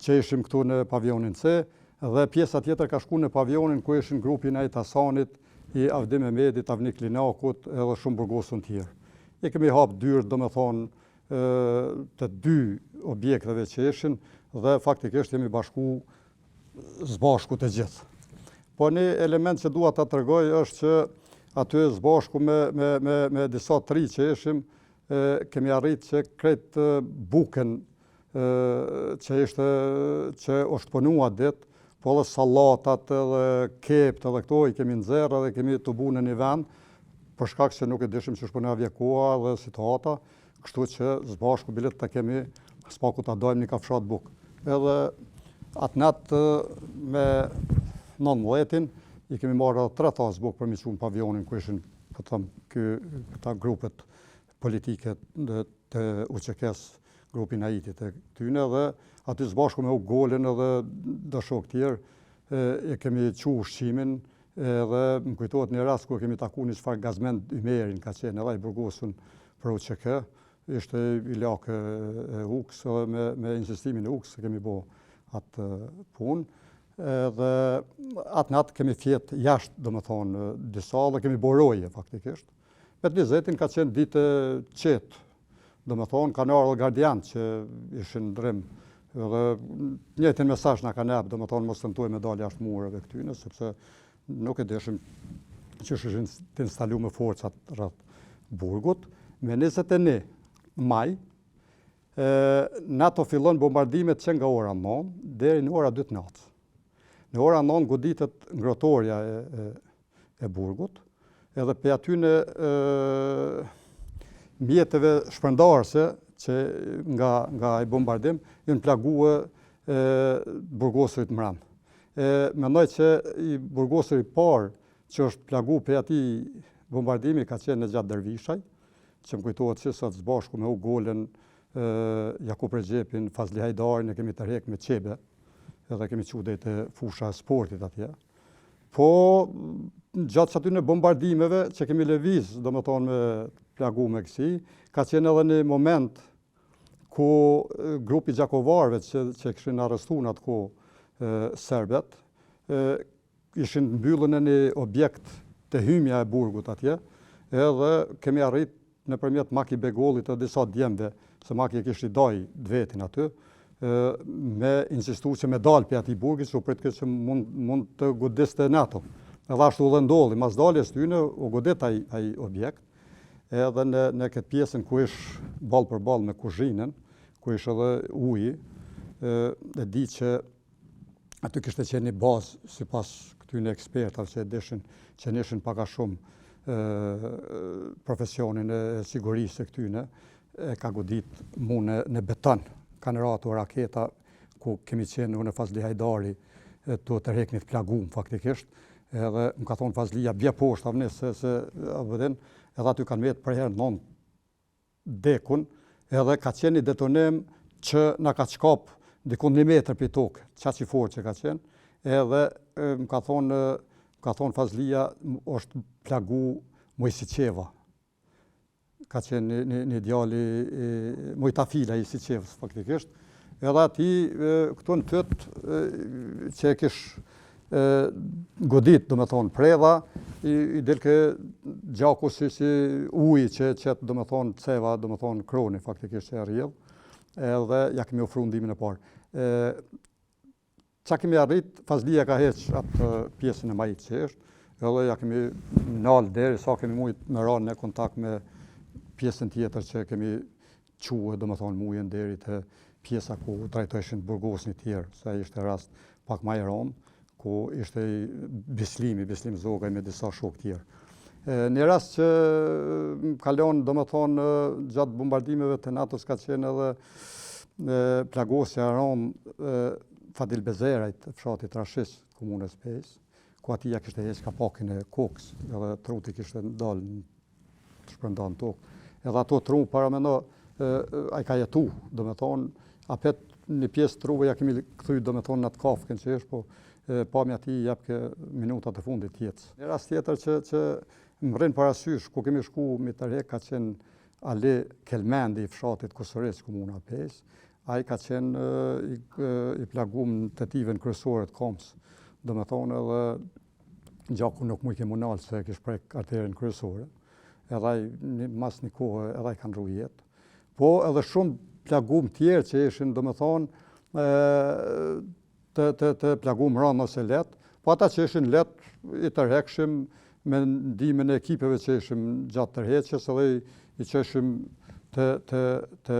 që ishim këtu në pavionin C, dhe pjesa tjetër ka shku në pavionin ku ishin grupi Najt Hasanit, i Avdim Mehmedit, Avnik Linakut, edhe shumë burgosën tjerë. I kemi hapë dyrë, do me thonë, të 2 objekteve që ishin, dhe faktikisht jemi bashku zbashku të gjithë. Po një element që dua ta tregoj është që aty zbashku me disa 3 që ishim, kemi arrit që krejt buken që ishte që është punua ditë, po edhe sallatat edhe kept edhe këto i kemi nxerrë edhe kemi të bu në një vend, për shkak se nuk e dishim që shpëna vjekoa dhe situata, kështu që zbashku bilet të kemi spaku të dojmë një kafshat buk. Edhe atë natë me 19 i kemi marrë 3 tas buk për miqun pavionin ku ishin këta grupet politike të UÇK-s, grupin Aitit e tyne, dhe aty zbashku me u golin edhe dhe shok tjerë, e kemi qu ushqimin, edhe më kujtohet një rast ku kemi taku një çfarë Gazmend Ymerin ka qenë edhe i burgosun për UÇK, ishte i lakë e UKS, edhe me insistimin e UKS kemi bo atë punë, dhe atë natë kemi fjetë jashtë, do me thonë, disa dhe kemi boroje faktikisht. Me të 20-in ka qenë ditë qetë, do me thonë, kanë ardhur gardian që ishin ndrim, dhe njëjtin mesazh na kanë jap, do me thonë, mos tentuaj me dalë jashtë mureve këtyne, sepse nuk e dishim që ishin të instalu me forcat rreth burgut. Me 21 maj, NATO fillon bombardimet që nga ora 9 deri në ora 2 të natës. Në ora 9 goditet ngrohtoria e burgut, edhe pe atyne mjetëve shpërndarëse që nga i bombardim, jënë plague burgosërit mram. Mendoj që i burgosërit parë që është plagu pe ati bombardimi ka qenë në Gjatë Dervishaj, që më kujtohet që sot zbashku me u golen Jakub Përgjepin, Fazli Hajdarin, e kemi tërhek me qebe, edhe kemi qu dhe të fusha sportit atje. Po, gjatë që aty në bombardimeve që kemi lëviz, do me thonë me plagu me kësi, ka qenë edhe një moment ku grupi gjakovarve që këshin arrestu në atë ko serbet, ishin mbyllën e një objekt të hymja e burgut atje, edhe kemi arrit në përmjet Maki Begollit e disa djemve, se Maki e kishtë i daj dvetin aty, me insistu që me dalë për ati burgit, që u pritë që mund të godiste NATO. Edhe ashtu dhe ndolli, mas daljes tyne, u godet ai objekt, edhe në këtë pjesën ku ish balë për balë me kuzhinën, ku ish edhe uji, e di që aty kishte qenë një bazë sipas këtyre ekspertave që deshin që nishin pak a shumë profesionin e sigurisë e këtyne, e ka godit mu në beton. Kanë ratu raketa ku kemi qenë në Fazli Hajdari të tërheqnit plagum faktikisht, edhe më ka thonë Fazlia bje poshtë avni se abëdin, edhe aty kanë vetë për herë 9 dekun, edhe ka qenë një detonim që na ka qkap dikun 1 metër për tokë, qaç i fortë që ka qenë, edhe më ka thonë Fazlia është plagu Mojsiqeva. Ka qenë një djali Mojtafila i Siqevës faktikisht, edhe ati këtu në tëtë që e kish godit, do me thonë, predha, i delke gjaku si uji që qëtë, do me thonë, ceva, do me thonë, kroni, faktikisht që e rjedh, edhe ja kemi ofru ndimin e parë. Qa kemi arrit, Fazlia ka heq atë pjesën e majit që është, edhe ja kemi nalë deri, sa kemi mujt me ranë në kontakt me pjesën tjetër që kemi quë, do me thonë, mujën deri të pjesa ku trajtojshin burgosni tjerë, se ishte rast pak ma i romë, ku ishte Bislim Zogaj me disa shok tjerë. Një rast që kalon, do me thonë, gjatë bombardimeve të NATO-s ka qenë edhe plagosja Romë Fadil Bezerajt, fshatit Rashis, komunës Pejs, ku atia kishte heq kapakin e kokës, edhe truti kishte dalë të shpërndan tokë. Edhe ato tru paramendo, a i ka jetu, do me thonë, apet një pjesë truve ja kemi këthuj, do me thonë, në të kafken që është, po pamja ti jep ke minutat e fundit jetës. Një rast tjetër që më rrinë parasysh, ku kemi shku mi tërhek, ka qenë Ali Kelmendi i fshatit Kosores, komuna Pes. A i ka qenë i plagum në tetivën kryesore të Komës. Do me thonë edhe gjaku nuk mu i kemu nalë se kish prek arterin kryesore. Edhe i mas një kohë edhe i kanë ru jetë. Po edhe shumë plagum tjerë që ishin, do me thonë, të plagum ranë ose letë, po ata që ishin letë i tërhekshim me ndimin e ekipeve që ishim gjatë tërheqjes, edhe i qeshim të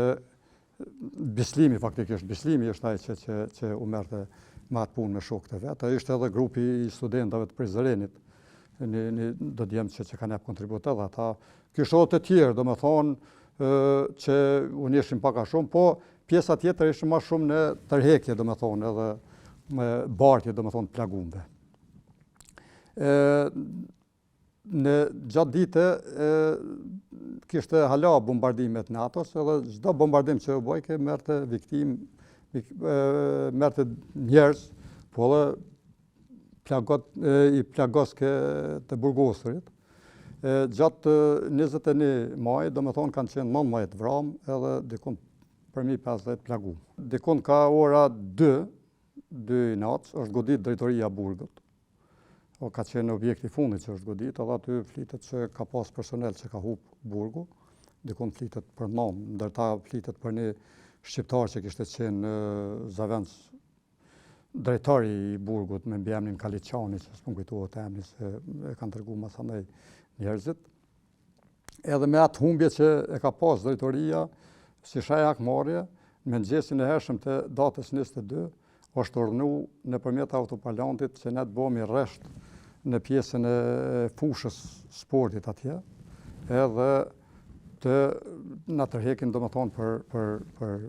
Bislimi faktikisht. Bislimi është ai që u merte me atë punë me shokët e vetë. Ishte edhe grupi i studentave të Prizrenit, një do djemë që kanë jep kontribut edhe ata. Kishot të tjerë, do me thonë, që unë ishim paka shumë, po pjesa tjetër ishim ma shumë në tërhekje, do me thonë, edhe me bartje, do me thonë, plagumve. Në gjatë dite, kishte hala bombardimet NATO-s, edhe çdo bombardim që u bojke, merte viktim, merte njerëz, po edhe i plagoske të burgosurit. Gjatë 21 maj, do me thonë, kanë qenë 19 vram, edhe dikun për 50 plagum. Dikun ka ora 2 i natës, është godit drejtoria Burgut. Ka qenë objekti fundit që është godit, edhe aty flitet që ka pas personel që ka hup Burgu, dikun flitet për nom, ndërta flitet për një shqiptar që kishte qenë Zavens, drejtori i Burgut me mbiemrin Kaliçani, që s'pun kujtohet emri se e kanë tërgu masanej njerëzit. Edhe me atë humbje që e ka pas drejtoria, si shaj akmarrje, me mëngjesin e hershëm të datës 22, është urdhënu nëpërmjet autoparlantit që ne të bëhemi rresht në pjesën e fushës sportit atje, edhe të na tërhekin, do me thonë, për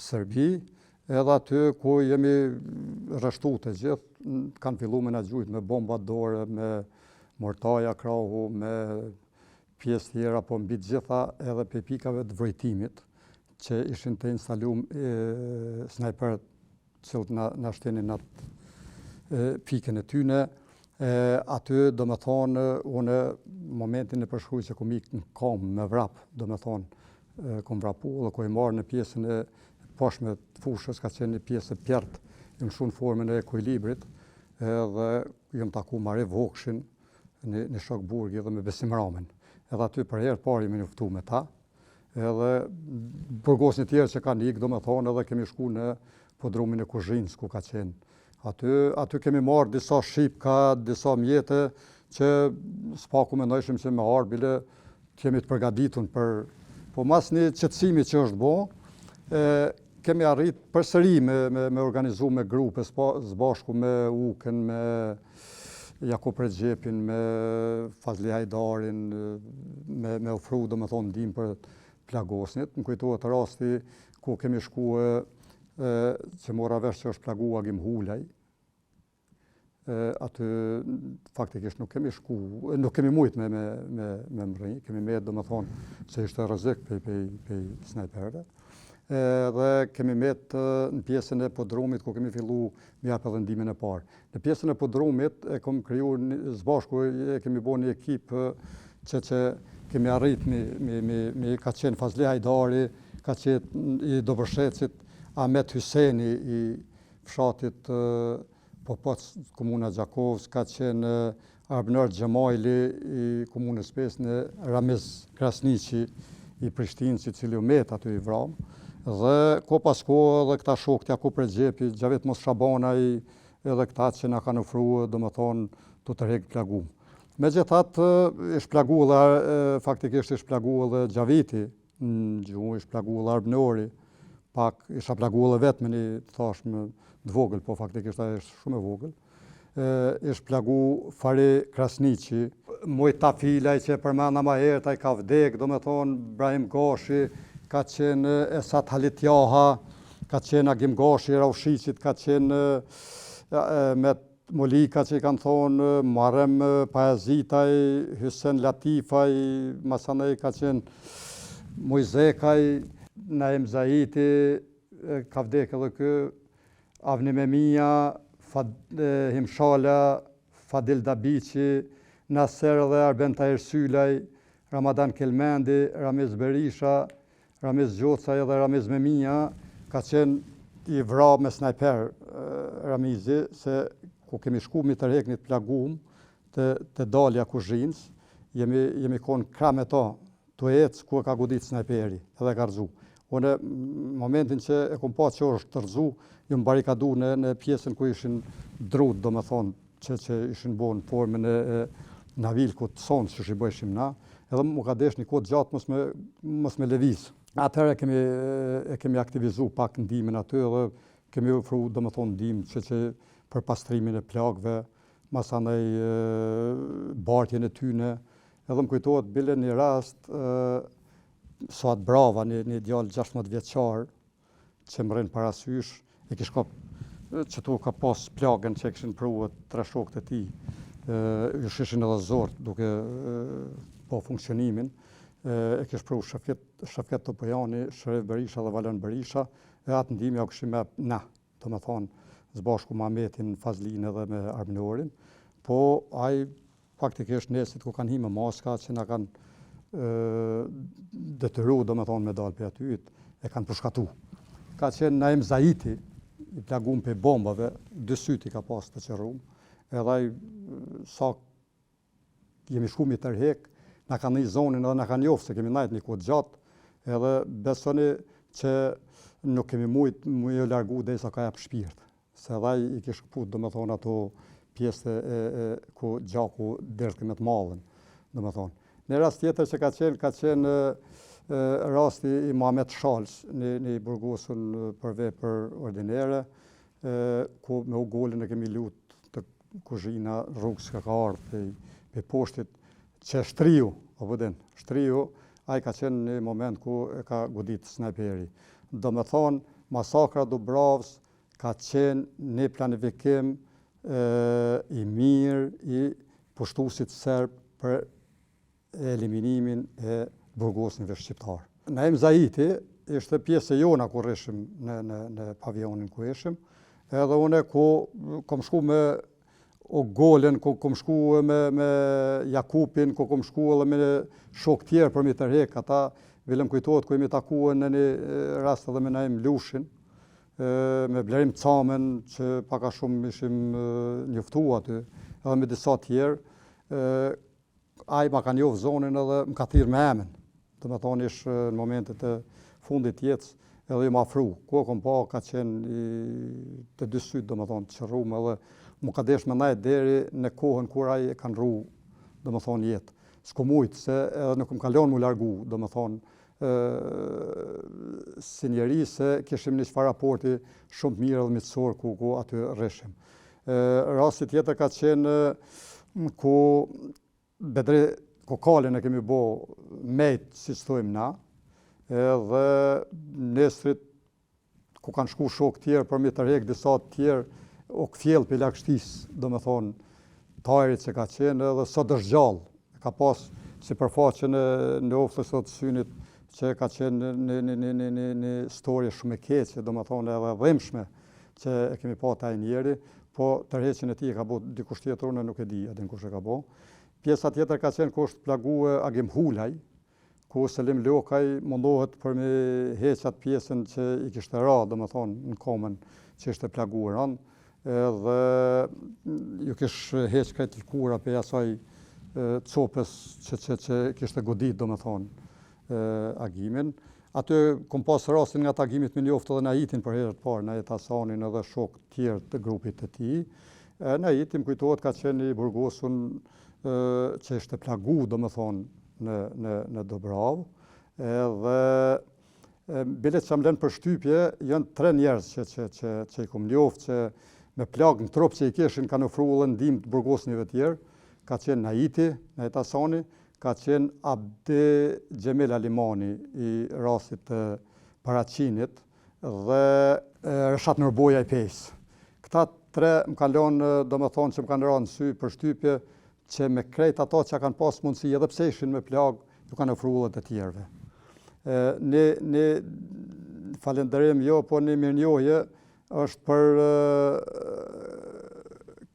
Serbi, edhe aty ku jemi rreshtu të gjithë, kanë fillu me na gjujt me bomba dore, me mortaja krahu, me pjesë tjera, po mbi të gjitha edhe pe pikave të vrejtimit, që ishin të instalum snajperët cilët na shtenin atë pikën e tyne. Aty, do me thonë, unë momentin e përshkruj që kom ikë në kam me vrap, do me thonë, kom vrapu, dhe ko i marrë në pjesën e pashme të fushës, ka qenë një pjesë e pjertë, i më shumë formën e ekuilibrit, dhe jëmë taku Mare Vokshin, një shok burgi dhe me Besim Ramen. Edhe aty për herë parë jemi njoftu me ta, edhe burgos një tjerë që kanë ikë, do me thonë, edhe kemi shku në podrumin e Kuzhinës, ku ka qenë. Aty kemi marrë disa shipka, disa mjete, që s'paku mendojshim që me arbile të jemi të përgaditun për... Po mas një qëtësimi që është bo, kemi arrit përsëri me organizu me grupe, zbashku me Ukën, me Jakub Regjepin, me Fazli Hajdarin, me ofru domethënë ndihmë për plagosnjët. Më kujtohet rasti ku kemi shkuar që mora vesh që është plagu Agim Hulaj. Aty faktikisht nuk kemi mujt me mrrinj, kemi me domethënë se ishte rrezik pe snajperëve. Dhe kemi met në pjesën e podrumit ku kemi fillu me jap edhe ndihmën e parë. Në pjesën e podrumit e kom kriju zbashku e kemi bërë një ekip që kemi arrit ka qenë Fazli Hajdari, ka qenë i Dobërshecit, Ahmet Hyseni i fshatit Popoc, komuna Gjakovës, ka qenë Arbënar Gjemajli i komunës 5, në Ramiz Krasniqi i Prishtinës, i cili u met aty i vram. Dhe ko pas ko edhe këta shokët Jakub Regjepi, Gjavit Mos Shabanaj, edhe këta që na kanë ofruar domethënë të tërheq plagu. Megjithatë është plagu edhe faktikisht është plagu edhe Gjaviti, në gjuhë është plagu edhe Arbënori, pak isha plagu edhe vetëm një thashmë të vogël, po faktikisht ajo është shumë e vogël. Është plagu Fari Krasniqi, Mojta Filaj që e përmenda ma herët, ai ka vdek, domethënë Brahim Gashi, ka qenë Esat Halitjaha, ka qenë Agim Gashi i Raushiqit, ka qenë me Molika që i kanë thonë, Muharrem Pajazitaj, Hysen Latifaj, masanej ka qenë Mujzekaj, Naim Zahiti, ka vdek edhe kë, Avni Memija, Himshala, Fadil Dabiqi, Naser dhe Arben Tahir Sylaj, Ramadan Kelmendi, Ramiz Berisha, Ramiz Gjocaj dhe Ramiz Memija, ka qenë i vrarë me snajper Ramizi, se ku kemi shku mi tërhek një të plagum të dalja kuzhinës, jemi konë kra me ta, të ecë ku e ka godit snajperi, edhe ka rëzu. Unë momentin që e kom pa që është të rëzu, ju më barikadu në pjesën ku ishin drut, do me thonë, që ishin bo në formën e navilkut të sonë që shi bëjshim na, edhe mu ka desh një kodë gjatë mos me levizë. Atëherë e kemi aktivizu pak ndihmën aty edhe kemi ofru, do me thonë, ndihmë që për pastrimin e plagëve, masanej bartjen e tyne, edhe më kujtohet bile një rast, Suat Brava, një djalë 16 vjeçar, që më rrinë parasysh, e kish ka që tu ka pas plagën që e kishin pruhet 3 shokët e tij, ishin edhe zort duke po funksionimin, e kish pru Shafket Topojani, Sherif Berisha dhe Valon Berisha, e atë ndihmë ja kishim jap na, do me thonë, zbashku Mametin, Fazlin edhe me Arbënorin, po ai faktikisht nesit ku kanë hi me maska që na kanë detyru, do me thonë, me dalë për aty, e kanë përshkatu. Ka qenë Naim Zahiti, i plagum për bombave, 2 syti ka pas të qërrum, edhe ai sa jemi shku mi tërhek, na kanë një zonin edhe na kanë jofë, se kemi najt një kodë gjatë, edhe besoni që nuk kemi mujt mu jo largu dhe sa ka jap shpirt. Se edhe ai i kish kput, do me thonë, ato pjesë ku gjaku derdhë me të mallën, do me thonë. Në rast tjetër që ka qenë rasti i Muhamet Shalës, një burgosun për vepër ordinere, ku me u golin e kemi lutë të kuzhina rrugës që ka ardhë për poshtit, që shtriu, ai ka qenë një moment ku e ka godit snajperi. Do me thonë, masakra Dubravës ka qenë një planifikim i mirë i pushtusit serb për eliminimin e burgosnive shqiptar. Naim Zahiti ishte pjesë e jona ku rishim në pavionin ku ishim, edhe une ku kom shku me Ogolin, ku kom shku me Jakupin, ku kom shku edhe me shok tjerë për mi tërhek, ata vilëm kujtohet ku imi takuën në një rast edhe me Naim Lushin, me Blerim Camen, që paka shumë ishim njoftu aty, edhe me disa tjerë, ai ma ka njohë zonin edhe më ka thirrë me emën. Do me thonë ishë në momentet e fundit jetës edhe i ma afru. Ku kom pa ka qenë të 2 sytë, do me thonë, të qërrumë edhe mu ka desh me najt deri në kohën kur ai e kanë rru, do me thonë, jetë. S'ko mujtë, se edhe nuk më kalon mu largu, do me thonë, si njeri se kishim një çfarë raporti shumë mirë dhe miqësor ku aty rreshim. Rasti tjetër ka qenë ku Bedri Kokalin e kemi bo mejt, si që thojmë na, edhe nesrit ku kanë shku shok tjerë për mi të rek disa tjerë o këfjell për lakshtis, do me thonë, tajrit që ka qenë edhe sot është gjallë. Ka pas si përfaqen në oftës të synit që ka qenë një storje shumë e keqe, do me thonë edhe dhimshme që e kemi pa taj njeri, po tërheqjen e tij ka bo dikush tjetër, unë nuk e di atë kush e ka bo. Pjesa tjetër ka qenë ku është plague Agim Hulaj, ku Selim Lokaj mundohet për me heq atë pjesën që i kishte ra, do me thonë, në komën që ishte plaguar anë, edhe ju kish heq këtë lkura për asaj copës që kishte godit, do me thonë, Agimin. Aty kom pas rastin nga Agimit me njoftë edhe Najitin për herë të parë, Najit Hasanin edhe shok tjerë të grupit të tij. Najiti më kujtohet ka qenë i burgosun që ishte plagu, do me thonë, në Dobravë, edhe bilet që më lënë për shtypje, janë 3 njerëz që i kom njoftë që me plagë në trup që i kishin kanë ofruar edhe ndihmë të burgosnive tjerë, ka qenë Najiti, Najit Hasani, ka qenë Abdi Gjemil Alimani i rastit të Paraqinit dhe Reshat Nurboja i Pejs. Këta 3 më kanë lënë, do me thonë që më kanë rënë në sy për shtypje, që me krejt ato që kanë pas mundësi edhe pse ishin me plagë, ju kanë ofruar të tjerëve. Një falenderim jo, po një mirënjohje është për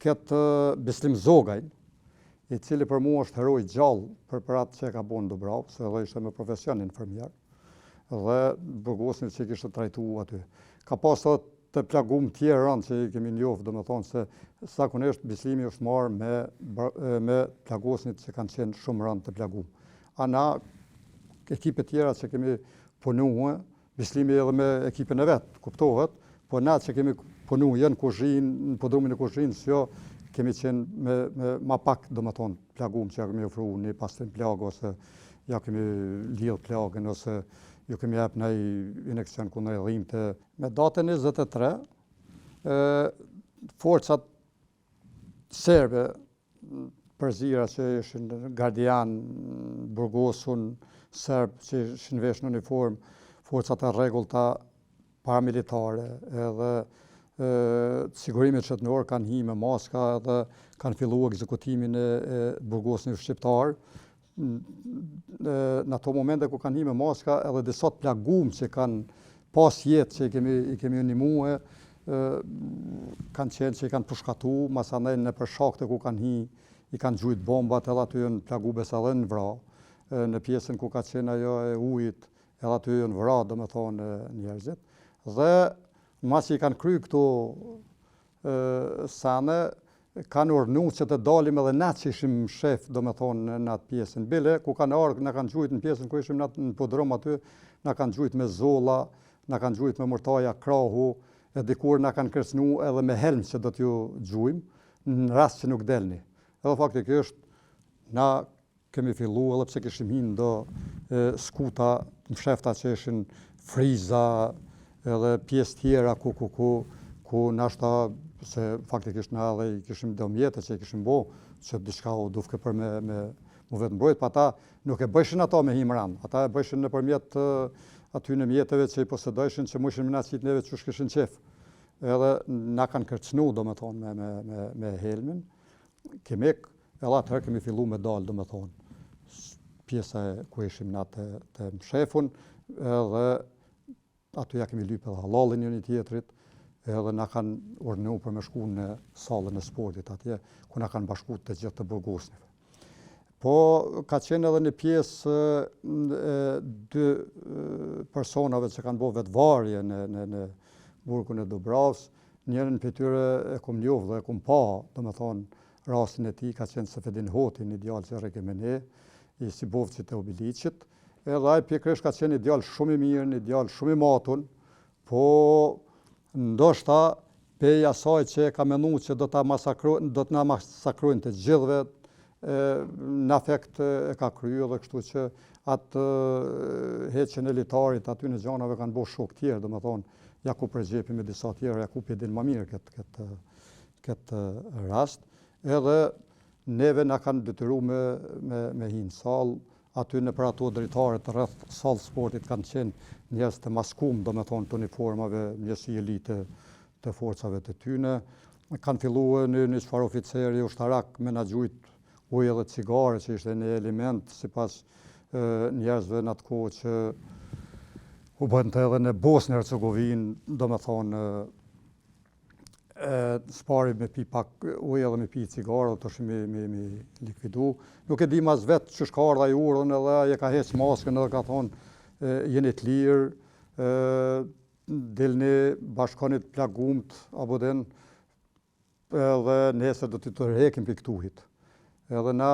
këtë Bislim Zogaj, i cili për mua është heroj gjallë për atë që e ka bo në Dobravë, se edhe ishte me profesion infermier, dhe burgosnit që i kishte trajtu aty. Ka pas të plagum tjerë rëndë që i kemi njoftë, do me thonë se zakonisht Bislimi është marrë me plagosnit që kanë qenë shumë rëndë të plagum. Ana, ekipet tjera që kemi punuar, Bislimi edhe me ekipin e vetë, kuptohet, po na që kemi punu jenë kuzhinë, në podrumin e kuzhinës, jo, kemi qenë me ma pak, do me thonë, plagum që ja kemi ofru një pastrim plagë, ose ja kemi lidhë plagën, ose ju kemi jep në inekcion ku në edhimte. Me datën 23, forcat serbe, përzira që ishin gardian, burgosun, serb që ishin vesh në uniform, forcat e rregullta paramilitare, edhe sigurimit qëtënor kanë hi me maska edhe kanë fillu ekzekutimin e burgosnive shqiptar. Në ato momente ku kanë hi me maska edhe disa të plagum që kanë pas jetë që i kemi unimue, kanë qenë që i kanë pushkatu, masanej në për shakte ku kanë hi, i kanë gjujt bombat edhe aty në plagu besa dhe në vra, në pjesën ku ka qenë ajo e ujit edhe aty në vra, do me thonë njerëzit. Dhe mas që i kanë kry këto sane, kanë urnu që të dalim edhe na që ishim shef, do me thonë, në atë pjesën. Bile, ku kanë arë, në kanë gjujt në pjesën ku ishim në podrom aty, në kanë gjujt me zolla, në kanë gjujt me mërtaja krahu, e dikur në kanë kërcnu edhe me helm që do t'ju gjujmë, në rast që nuk delni. Edhe faktikisht, na kemi fillu edhe pse kishim hinë do skuta, në shefta që ishin friza, edhe pjesë tjera ku nashta, se faktikisht na edhe i kishim domjete që i kishim bo, që diçka u dufke për me mu vetë mbrojt, pa ata nuk e bëjshin ato me himran, ata e bëjshin nëpërmjet aty në mjetëve që i posedojshin që mushin me na qitë neve që shkishin qef. Edhe na kanë kërcnu, do me thonë, me helmin, kemik, edhe atëherë kemi fillu me dalë, do me thonë, pjesa ku ishim na të mshefun, edhe aty ja kemi lypë edhe halalin një tjetrit, edhe na kanë urnu për me shku në salën e sportit atje, ku na kanë bashku të gjithë të burgosnive. Po, ka qenë edhe një pjesë 2 personave që kanë bo vetvarje në burgun e Dobravës, njërën për tyre e kom njofë dhe e kom pa, do me thonë, rastin e ti ka qenë Sefedin Hoti, një djallë që Regemene, i Sibovcit e Obiliqit, edhe ai pikërisht ka qenë një djalë shumë i mirë, një djalë shumë i matun, po ndoshta pej asaj që ka menu që do të na masakrojnë të gjithëve, në afekt e ka kryer dhe kështu që atë heqen e litarit aty në gjanave kanë bo shok tjerë, do më thonë, Jakub Regjepi me disa tjerë, Jakub e din më mirë këtë rast, edhe neve na kanë detyru me hinë salë, aty në për ato drejtarët rreth sallë sportit kanë qenë njerëz të maskum, do me thonë të uniformave, njësi elite të forcave të tyne, kanë filluar një çfarë oficeri ushtarak menaxhujt ujë dhe cigare, që ishte një element sipas njerëzve në atë kohë që u bënte edhe në Bosnë Hercegovinë, do me thonë spari me pi pak ujë dhe me pi cigare, të shmi likvidu. Nuk e di mas vetë që shka ardha i urën edhe je ka heq maskën edhe ka thonë jeni të lirë, dilni bashkonit plagumt, apo den, edhe nesër do të tërhekim për këtuhit. Edhe na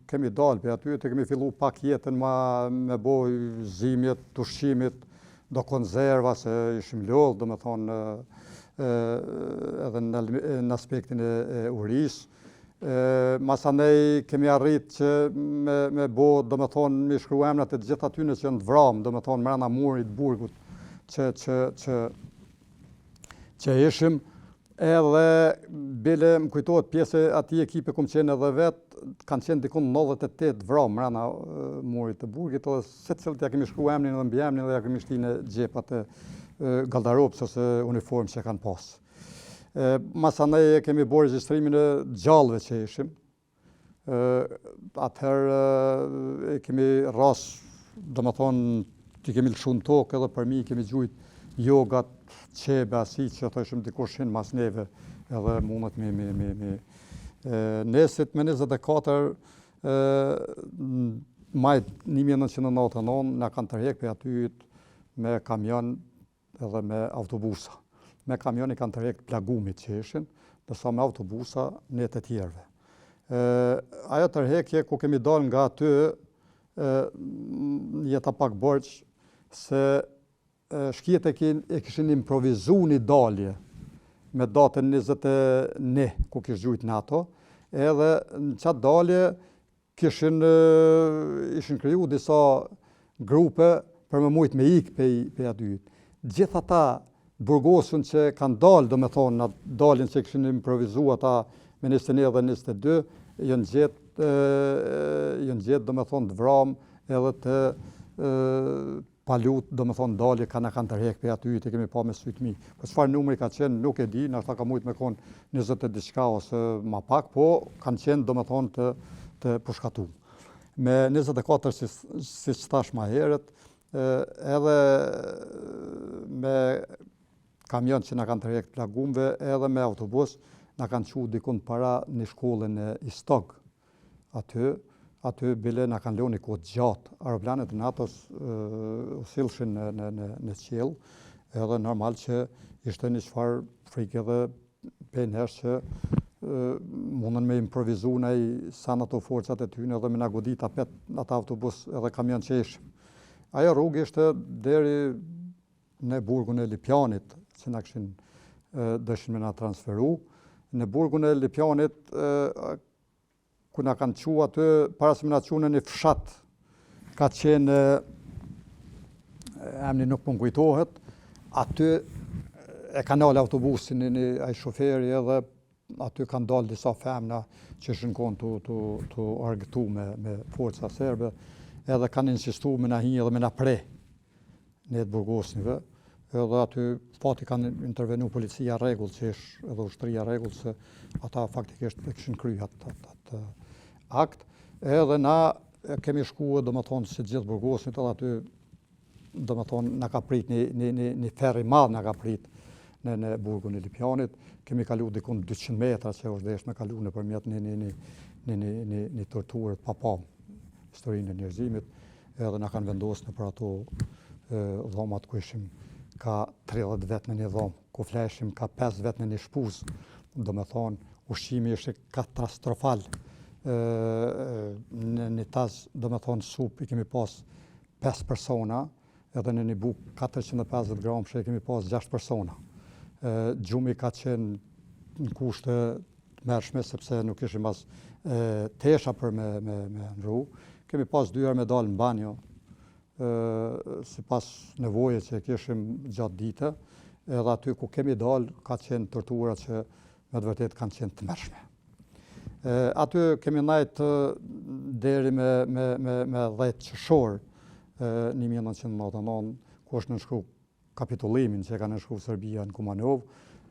kemi dalë për aty, të kemi fillu pak jetën me boj zimjet, të ushqimit, do konzerva, se ishim lodhë, do me thonë, edhe në aspektin e uris. Masanej kemi arrit që me bo, do me thonë, me shkru emnat e gjithë atyne që në vramë, do me thonë, mrena murit burgut që ishim. Edhe bile më kujtohet pjesë ati ekipe kom qenë edhe vetë, kanë qenë dikun 98 vramë mrena murit të burgit, edhe se cilët ja kemi shkru emnin edhe mbi emnin dhe ja kemi shti në gjepat e galdaropës ose uniformë që kanë pasë. Masanej kemi bo regjistrimin e gjallëve që ishim. Atëherë kemi ras, do më thonë, që kemi lëshu në tokë edhe për mi kemi gjujt jogat, qebe, asi që të ishim dikush hinë mas neve edhe mundet me nesit me 24 majt 1999 na kanë tërhek për atyjt me kamion edhe me autobusa. Me kamioni kanë tërhek plagumit që ishin, dërsa me autobusa në të tjerve. Ajo tërhekje ku kemi dalë nga aty jeta pak borç se shkijet e kishin improvizu një dalje me datën 21 ku kish gjujt në ato, edhe në qatë dalje ishin kriju disa grupe për me mujt me ik për atyjt. Gjithë ata burgosun që kanë dalë, do me thonë, në daljen që kishin improvizu ata me 21 dhe 22, jënë gjetë, do me thonë, të vramë edhe të palut, do me thonë, dalje kanë tërhek për aty, të kemi pa me sytë mi. Po çfarë numri ka qenë, nuk e di, nështë ta ka mujtë me konë 20 e diçka ose ma pak, po kanë qenë, do me thonë, të përshkatu. Me 24, si që thash ma herët, edhe me kamion që na kanë tërhek plagumve, edhe me autobus, na kanë qu dikun para një shkollën e Istog. Aty bile na kanë lënë kohë gjatë. Aeroplanet në atos silshin në qiell, edhe normal që ishte një çfarë frikë edhe penherë që mundën me improvizu nej sa në ato forcat e tyne edhe me na godit apet ata autobus edhe kamion që ishim. Ajo rrugë ishte deri në burgun e Lipjanit, që na kishin dëshin me na transferu. Në burgun e Lipjanit, ku na kanë qu aty, para se me na qu në një fshat, ka qenë, emni nuk më kujtohet, aty e kanë dalë autobusin ai shoferi edhe aty kanë dalë disa femna që shënkon të argëtu me forca serbe, edhe kanë insistu me na hinjë edhe me na pre në të burgosnive, edhe aty fati kanë intervenu policia rregull që ish edhe ushtria rregull se ata faktikisht e kishin kry atë akt, edhe na kemi shkuar, do më thonë, si gjithë burgosnit, edhe aty, do më thonë, na ka prit një ferri madh na ka prit në burgun e Lipjanit, kemi kalu dikun 200 metra që është desh me kalu në përmjet një torturë të papam, historinë e njerëzimit, edhe na kanë vendosur në për ato dhomat ku ishim ka 30 vetë në një dhomë, ku fleshim ka 5 vetë në një shpuz, do me thonë, ushqimi ishte katastrofal. Në një taz, do me thonë, sup i kemi pas 5 persona, edhe në një buk 450 gram që i kemi pas 6 persona. Gjumi ka qenë në kushte mërshme, sepse nuk ishim as tesha për me ndru. Kemi pas 2 herë me dalë në banjo, si pas nevoje që kishim gjatë dite, edhe aty ku kemi dalë, ka qenë tortura që me të vërtet kanë qenë të mërshme. Aty kemi najtë deri me 10 qershor 1999, ku është nënshkru kapitullimin që ka nënshkru Serbia në Kumanov,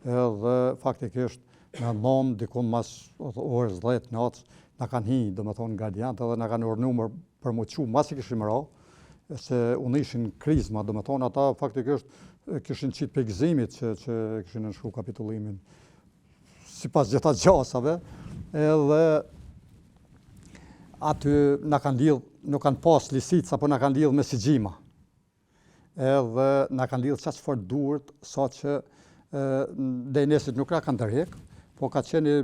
edhe faktikisht me nëmë dikun mas orës 10 natës, na kanë hi, do me thonë, gardiantë edhe na kanë urnumër për mu qu, mas i kishim ra, se unë ishin krizma, do me thonë, ata faktikisht kishin qitë për gëzimit që kishin nënshkru kapitullimin, si pas gjitha gjasave, edhe aty na kanë lidh, nuk kanë pas lisica, apo na kanë lidh me sigjima. Edhe na kanë lidh qaq fort duart, sa që dejnesit nuk na kanë tërhek, po ka qenë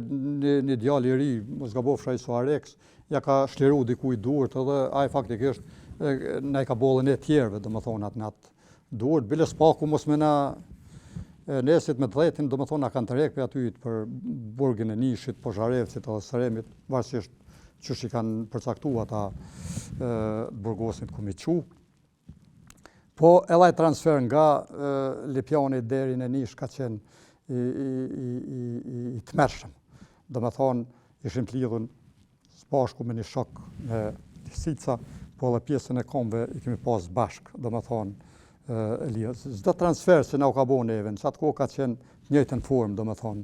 një djalë i ri, mos gabofsha i Suareks, ja ka shliru dikuj duart, edhe ai faktikisht na i ka bollën e tjerëve, do me thonë atë natë duart, bile s'paku mos me na nesit me 10-in, do me thonë na kanë tërhek për aty për burgin e Nishit, Pozharevcit edhe Sremit, varsisht qysh i kanë përcaktu ata burgosit ku mi qu. Po edhe transfer nga Lipjani deri në Nish ka qenë i tmerrshëm. Do me thonë, ishim të lidhun s'pashku me një shok me lisica, po edhe pjesën e komve i kemi pas bashk, do me thonë, Çdo transfer që na u ka bo neve, në qatë kohë ka qenë të njëjtën formë, do me thonë,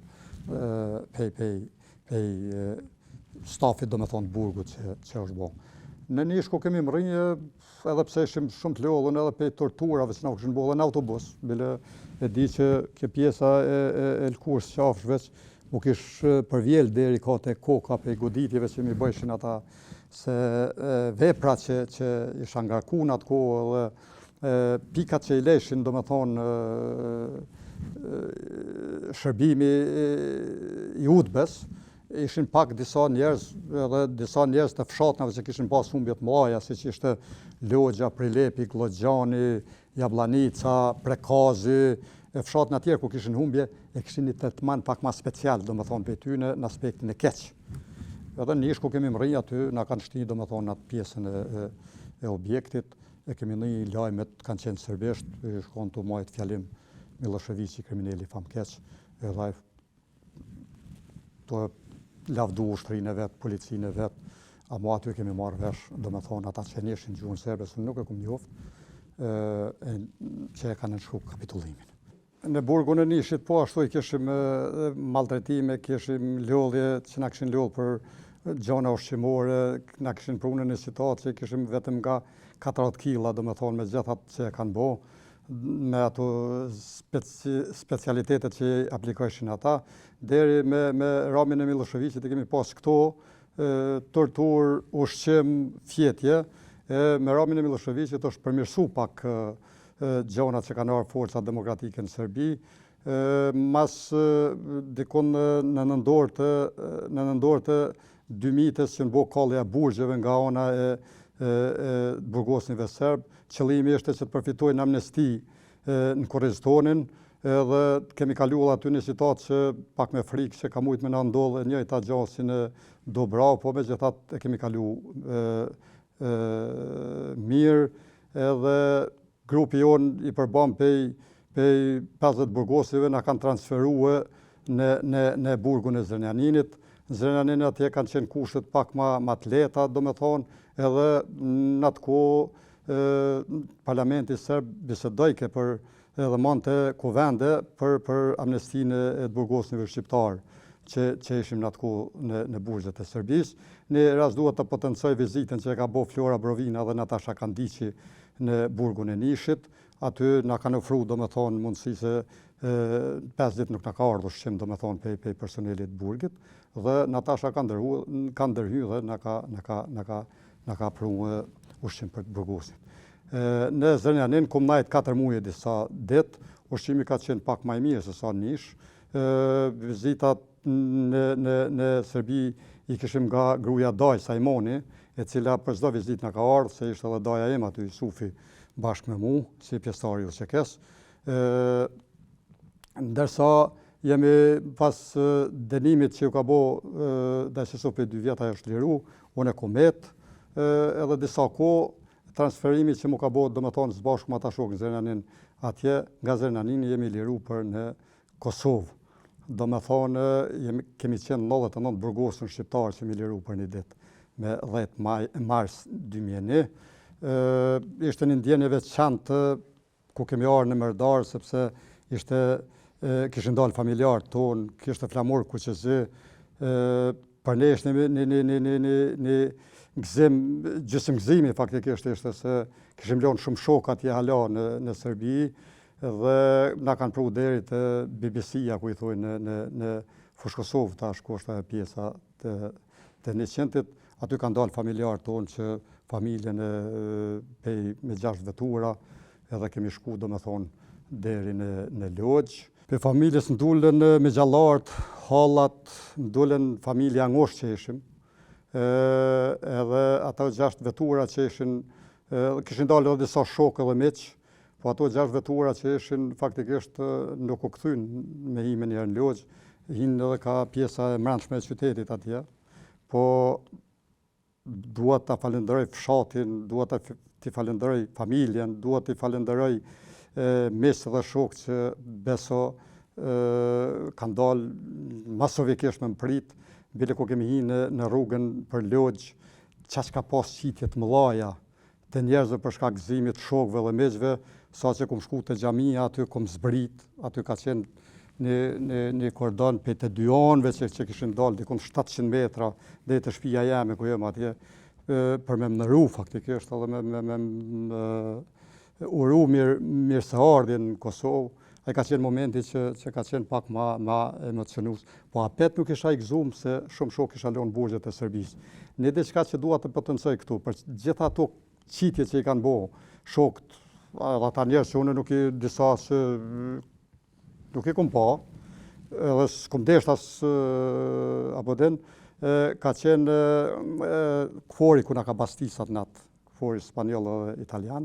pej stafit, do me thonë, burgut që është bo. Në Nish ku kemi mrinjë, edhe pse ishim shumë të lodhën, edhe pej torturave që na u këshin bo dhe në autobus, bile e di që kjo pjesa e lkurës qafshve u kish përvjel deri ka te koka pej goditjeve që mi bëjshin ata, se vepra që isha ngarku në atë kohë, edhe pikat që i leshin, do me thonë, shërbimi i udbes, ishin pak disa njerëz, edhe disa njerëz të fshatnave që kishin pas humbjet mëdha, si që ishte Logja, Prilepi, Gloggjani, Jablanica, Prekazi, fshatna tjerë ku kishin humbje, e kishin një tretman pak ma special, do me thonë, për tyne në aspektin e keq. Edhe Nish ku kemi mri aty, na kanë shti, do me thonë, atë pjesën e objektit, e kemi një lajmet, kanë qenë serbisht, shkon të majtë fjalim Miloševići, kriminali famkeq, edhe të lavdu ushtrinë e vetë, policinë e vetë, a mu aty kemi marrë vesh, do me thonë, ata që njëshin gjuhën serbe, së nuk e kum njoftë, që e kanë nënshkru kapitullimin. Në burgun e Nishit, po ashtu i kishim maltretime, kishim lodhje që na kishin lodhë për gjona ushqimore, na kishin prunë në situatë që kishim vetëm nga 40 kila, do me thonë, me gjithat që e kanë bo, me ato specialitetet që aplikojshin ata, deri me Ramin e Miloševićit e kemi pas këto, tortur, ushqim, fjetje, me Ramin e Miloševićit është përmirësu pak gjonat që kanë arë forcat demokratike në Serbi, mas dikon në nëndorë të 2000-ës që në bo kallja burgjeve nga ona e burgosnive serb, qëllimi ishte që të përfitojnë amnesti në Korezitonin, edhe kemi kaluar aty një situatë që pak me frikë që ka mujtë me na ndodhë e njëjta gjë si në Dobrau, po me gjithat e kemi kalu mirë, edhe grupi jonë i përbam pej 50 burgosive na kanë transferue në burgun e Zrenjaninit. Në Zrenjanin atje kanë qenë kushtet pak ma të leta, do me thonë, edhe në atë kohë parlamenti serb bisedojke për edhe mante kuvende për amnestinë e burgosnive shqiptarë që ishim në atë kohë në burgjet e Serbisë. Në rast duhet të potencoj vizitën që e ka bo Flora Brovina dhe Natasha Kandiqi në burgun e Nishit. Aty na kanë ofru, do me thonë, mundësi se 5 ditë nuk na ka ardhur ushqim, do me thonë, pej personelit burgit, dhe Natasha ka ndërhy dhe na ka pru ushqim për burgosin. Në Zrenjanin, kum najt 4 muje disa ditë, ushqimi ka qenë pak maj mirë se sa Nish. Vizitat në Serbi i kishim nga gruja Daj Sajmoni, e cila për çdo vizit na ka ardhur, se ishte edhe daja em aty Sufi bashkë me mu, si pjesëtari i UÇK-s. Ndërsa jemi pas dënimit që ju ka bo Dajqesu për 2 vjeta është liru, unë e komet, edhe disa transferimi që mu ka bo do me thonë zbashku ma ta shok në Zrenjanin atje, nga Zrenjanin jemi liru për në Kosovë. Do me thonë, kemi qenë 99 burgosën shqiptarë që mi liru për një ditë, me 10 mars 2001. Ishte një ndjenje veçantë ku kemi arë në Mërdar, sepse kishin dalë familjarë tonë, kishte flamur Kuqezi, për ne ishte një gjysmë gëzimi faktikisht ishte se kishim lënë shumë shok atje hala në Serbi dhe na kanë pru deri të BBC-ja ku i thujnë në Fush Kosovë tash ku është pjesa të 100-it, aty kanë dalë familjarë tonë që familjen me 6 vetura edhe kemi shku do me thonë deri në Lodgjë. Për familjes ndullen me gjallarët, hallat, ndullen familja ngosht që ishim, edhe ato 6 vetura që ishin, kishin dalë edhe disa shokë edhe miq, po ato 6 vetura që ishin faktikisht nuk u kthyn me himin njerë në Lodgjë, hinë edhe ka pjesa e mbrëmshme e qytetit atje, po duhet ta falenderoj fshatin, duhet t'i falenderoj familjen, duhet t'i falenderoj miq dhe shokë që beso kanë dalë masovikisht me mprit, bile ku kemi hinë në rrugën për Lodgjë, qaq ka pas qitje të mëdhaja të njerëzve për shkak gëzimit, shokëve dhe miqve, sa që kum shku te xhamia, aty kum zbrit, aty ka qenë një kordon për të 2 anëve që kishin dalë dikun 700 metra deri te shtëpia jeme ku jem atje, për me mënëru faktikisht edhe me uru mirë se ardhin në Kosovë. Ai ka qenë momenti që ka qenë pak ma emocionus. Po apet nuk isha i gëzuar se shumë shok isha lënë burgjet e Serbisë. Një diçka që dua të potencoj këtu, për gjitha ato qitje që i kanë bo, shokët, ata njerëz që unë nuk i disa që nuk i kum pa, edhe s'kum desht as apo den, ka qenë kvori ku na ka bastisat natë, kvori spanjoll dhe italian,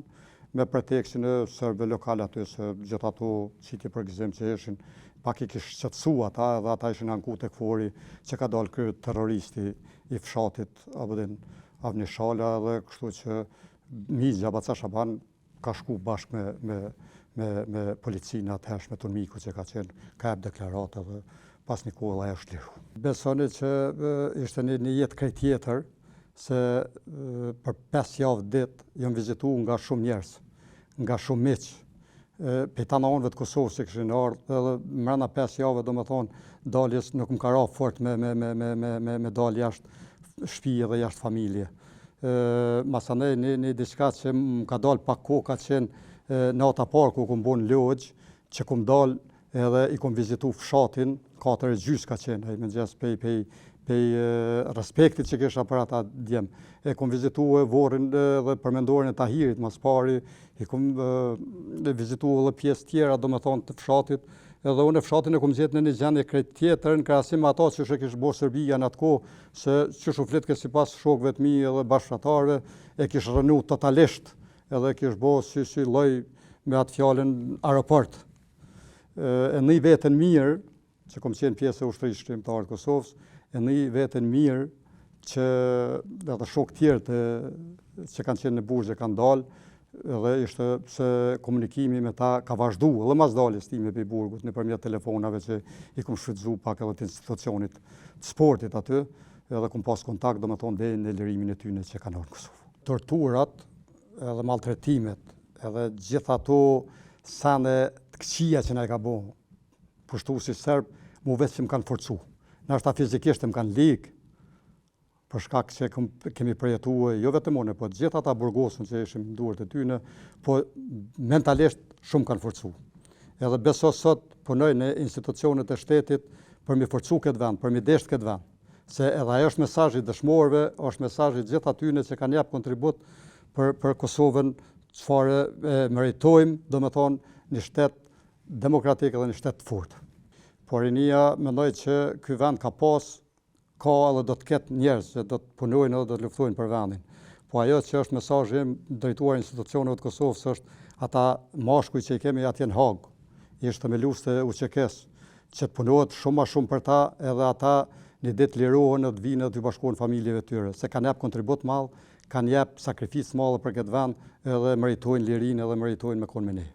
me pretekstin e sërbë lokale aty, se gjitha ato qitje për gëzim që ishin, pak i kish qëtësu ata, edhe ata ishin anku të kvori që ka dalë kërë terroristi i fshatit Avni Shala, dhe kështu që Mizja Baca Shaban ka shku bashkë me policinë atëhershme të miku që ka jep deklaratë dhe pas një kohë ajo është liru. Besoni që ishte një jetë krejt tjetër, se për 5 javë ditë jam vizitu nga shumë njerëz, nga shumë miq, për ta anëve të Kosovës që kishin ardhur, edhe mrena 5 javë do me thonë daljes nuk më ka ra fort me dalë jashtë shtëpi dhe jashtë familje. Masanej një diçka që më ka dalë pak kohë ka qenë nata parë ku kum bo në Lodgjë, që kum dalë edhe i kum vizitu fshatin, 4:30 ka qenë, ai mëngjes pej respektit që kisha për ata djem. E kum vizitu Vorrin dhe përmendorin e Tahirit mas pari, i kum vizitu edhe pjesë tjera do me thonë të fshatit, edhe unë fshatin e kum gjetë në një gjendje krejt tjetër, në krahasim me ato që kishte bo Serbia në atë kohë, se që shu flet si pas shokëve të mi edhe bashkëtarëve, e kish rënu totalisht, edhe kish bo si lloj me atë fjalën aeroport. E një vetën mirë, që kom qenë pjesë e ushtrisë shkrimtarë të Kosovës, e një vetën mirë që edhe shokë tjerë që kanë qenë në burgje kanë dalë, edhe ishte se komunikimi me ta ka vazhdu, edhe mas daljes time për burgut, nëpërmjet telefonave që i kum shfrytzu pak edhe të institucionit të sportit aty, edhe kum pas kontakt do me thonë deri në lirimin e tyre që kanë ardhur në Kosovë. Torturat edhe maltretimet, edhe gjitha ato sane të këqija që na i ka bo, pushtuesi serb, mu vetë që më kanë forcu. Nashta fizikisht më kanë ligë, për shkak që kemi përjetuar jo vetëm unë, po gjithë ata burgosën që ishim duart e tyne, po mentalisht shumë kanë forcu. Edhe beso sot punoj në institucionet e shtetit për mi forcu këtë vend, për mi desht këtë vend. Se edhe ajo është mesazhi dëshmorëve, është mesazhi gjithë atyne që kanë jap kontribut për Kosovën, çfarë meritojmë, do me thonë një shtet demokratik dhe një shtet të fortë. Por rinia mendoj që ky vend ka edhe do të ketë njerëz që do të punojnë edhe do të luftojnë për vendin. Po ajo që është mesazhi im drejtuar institucioneve të Kosovës është ata mashkuj që i kemi atje në Hag, ishte me luftë UÇK-s, që punohet shumë ma shumë për ta, edhe ata një ditë lirohen dhe të vinë dhe të bashkohen familjeve tyre, se kanë jep kontribut madh, kanë jep sakrifisë madhe për këtë vend, edhe meritojnë lirinë edhe meritojnë me konë me ne.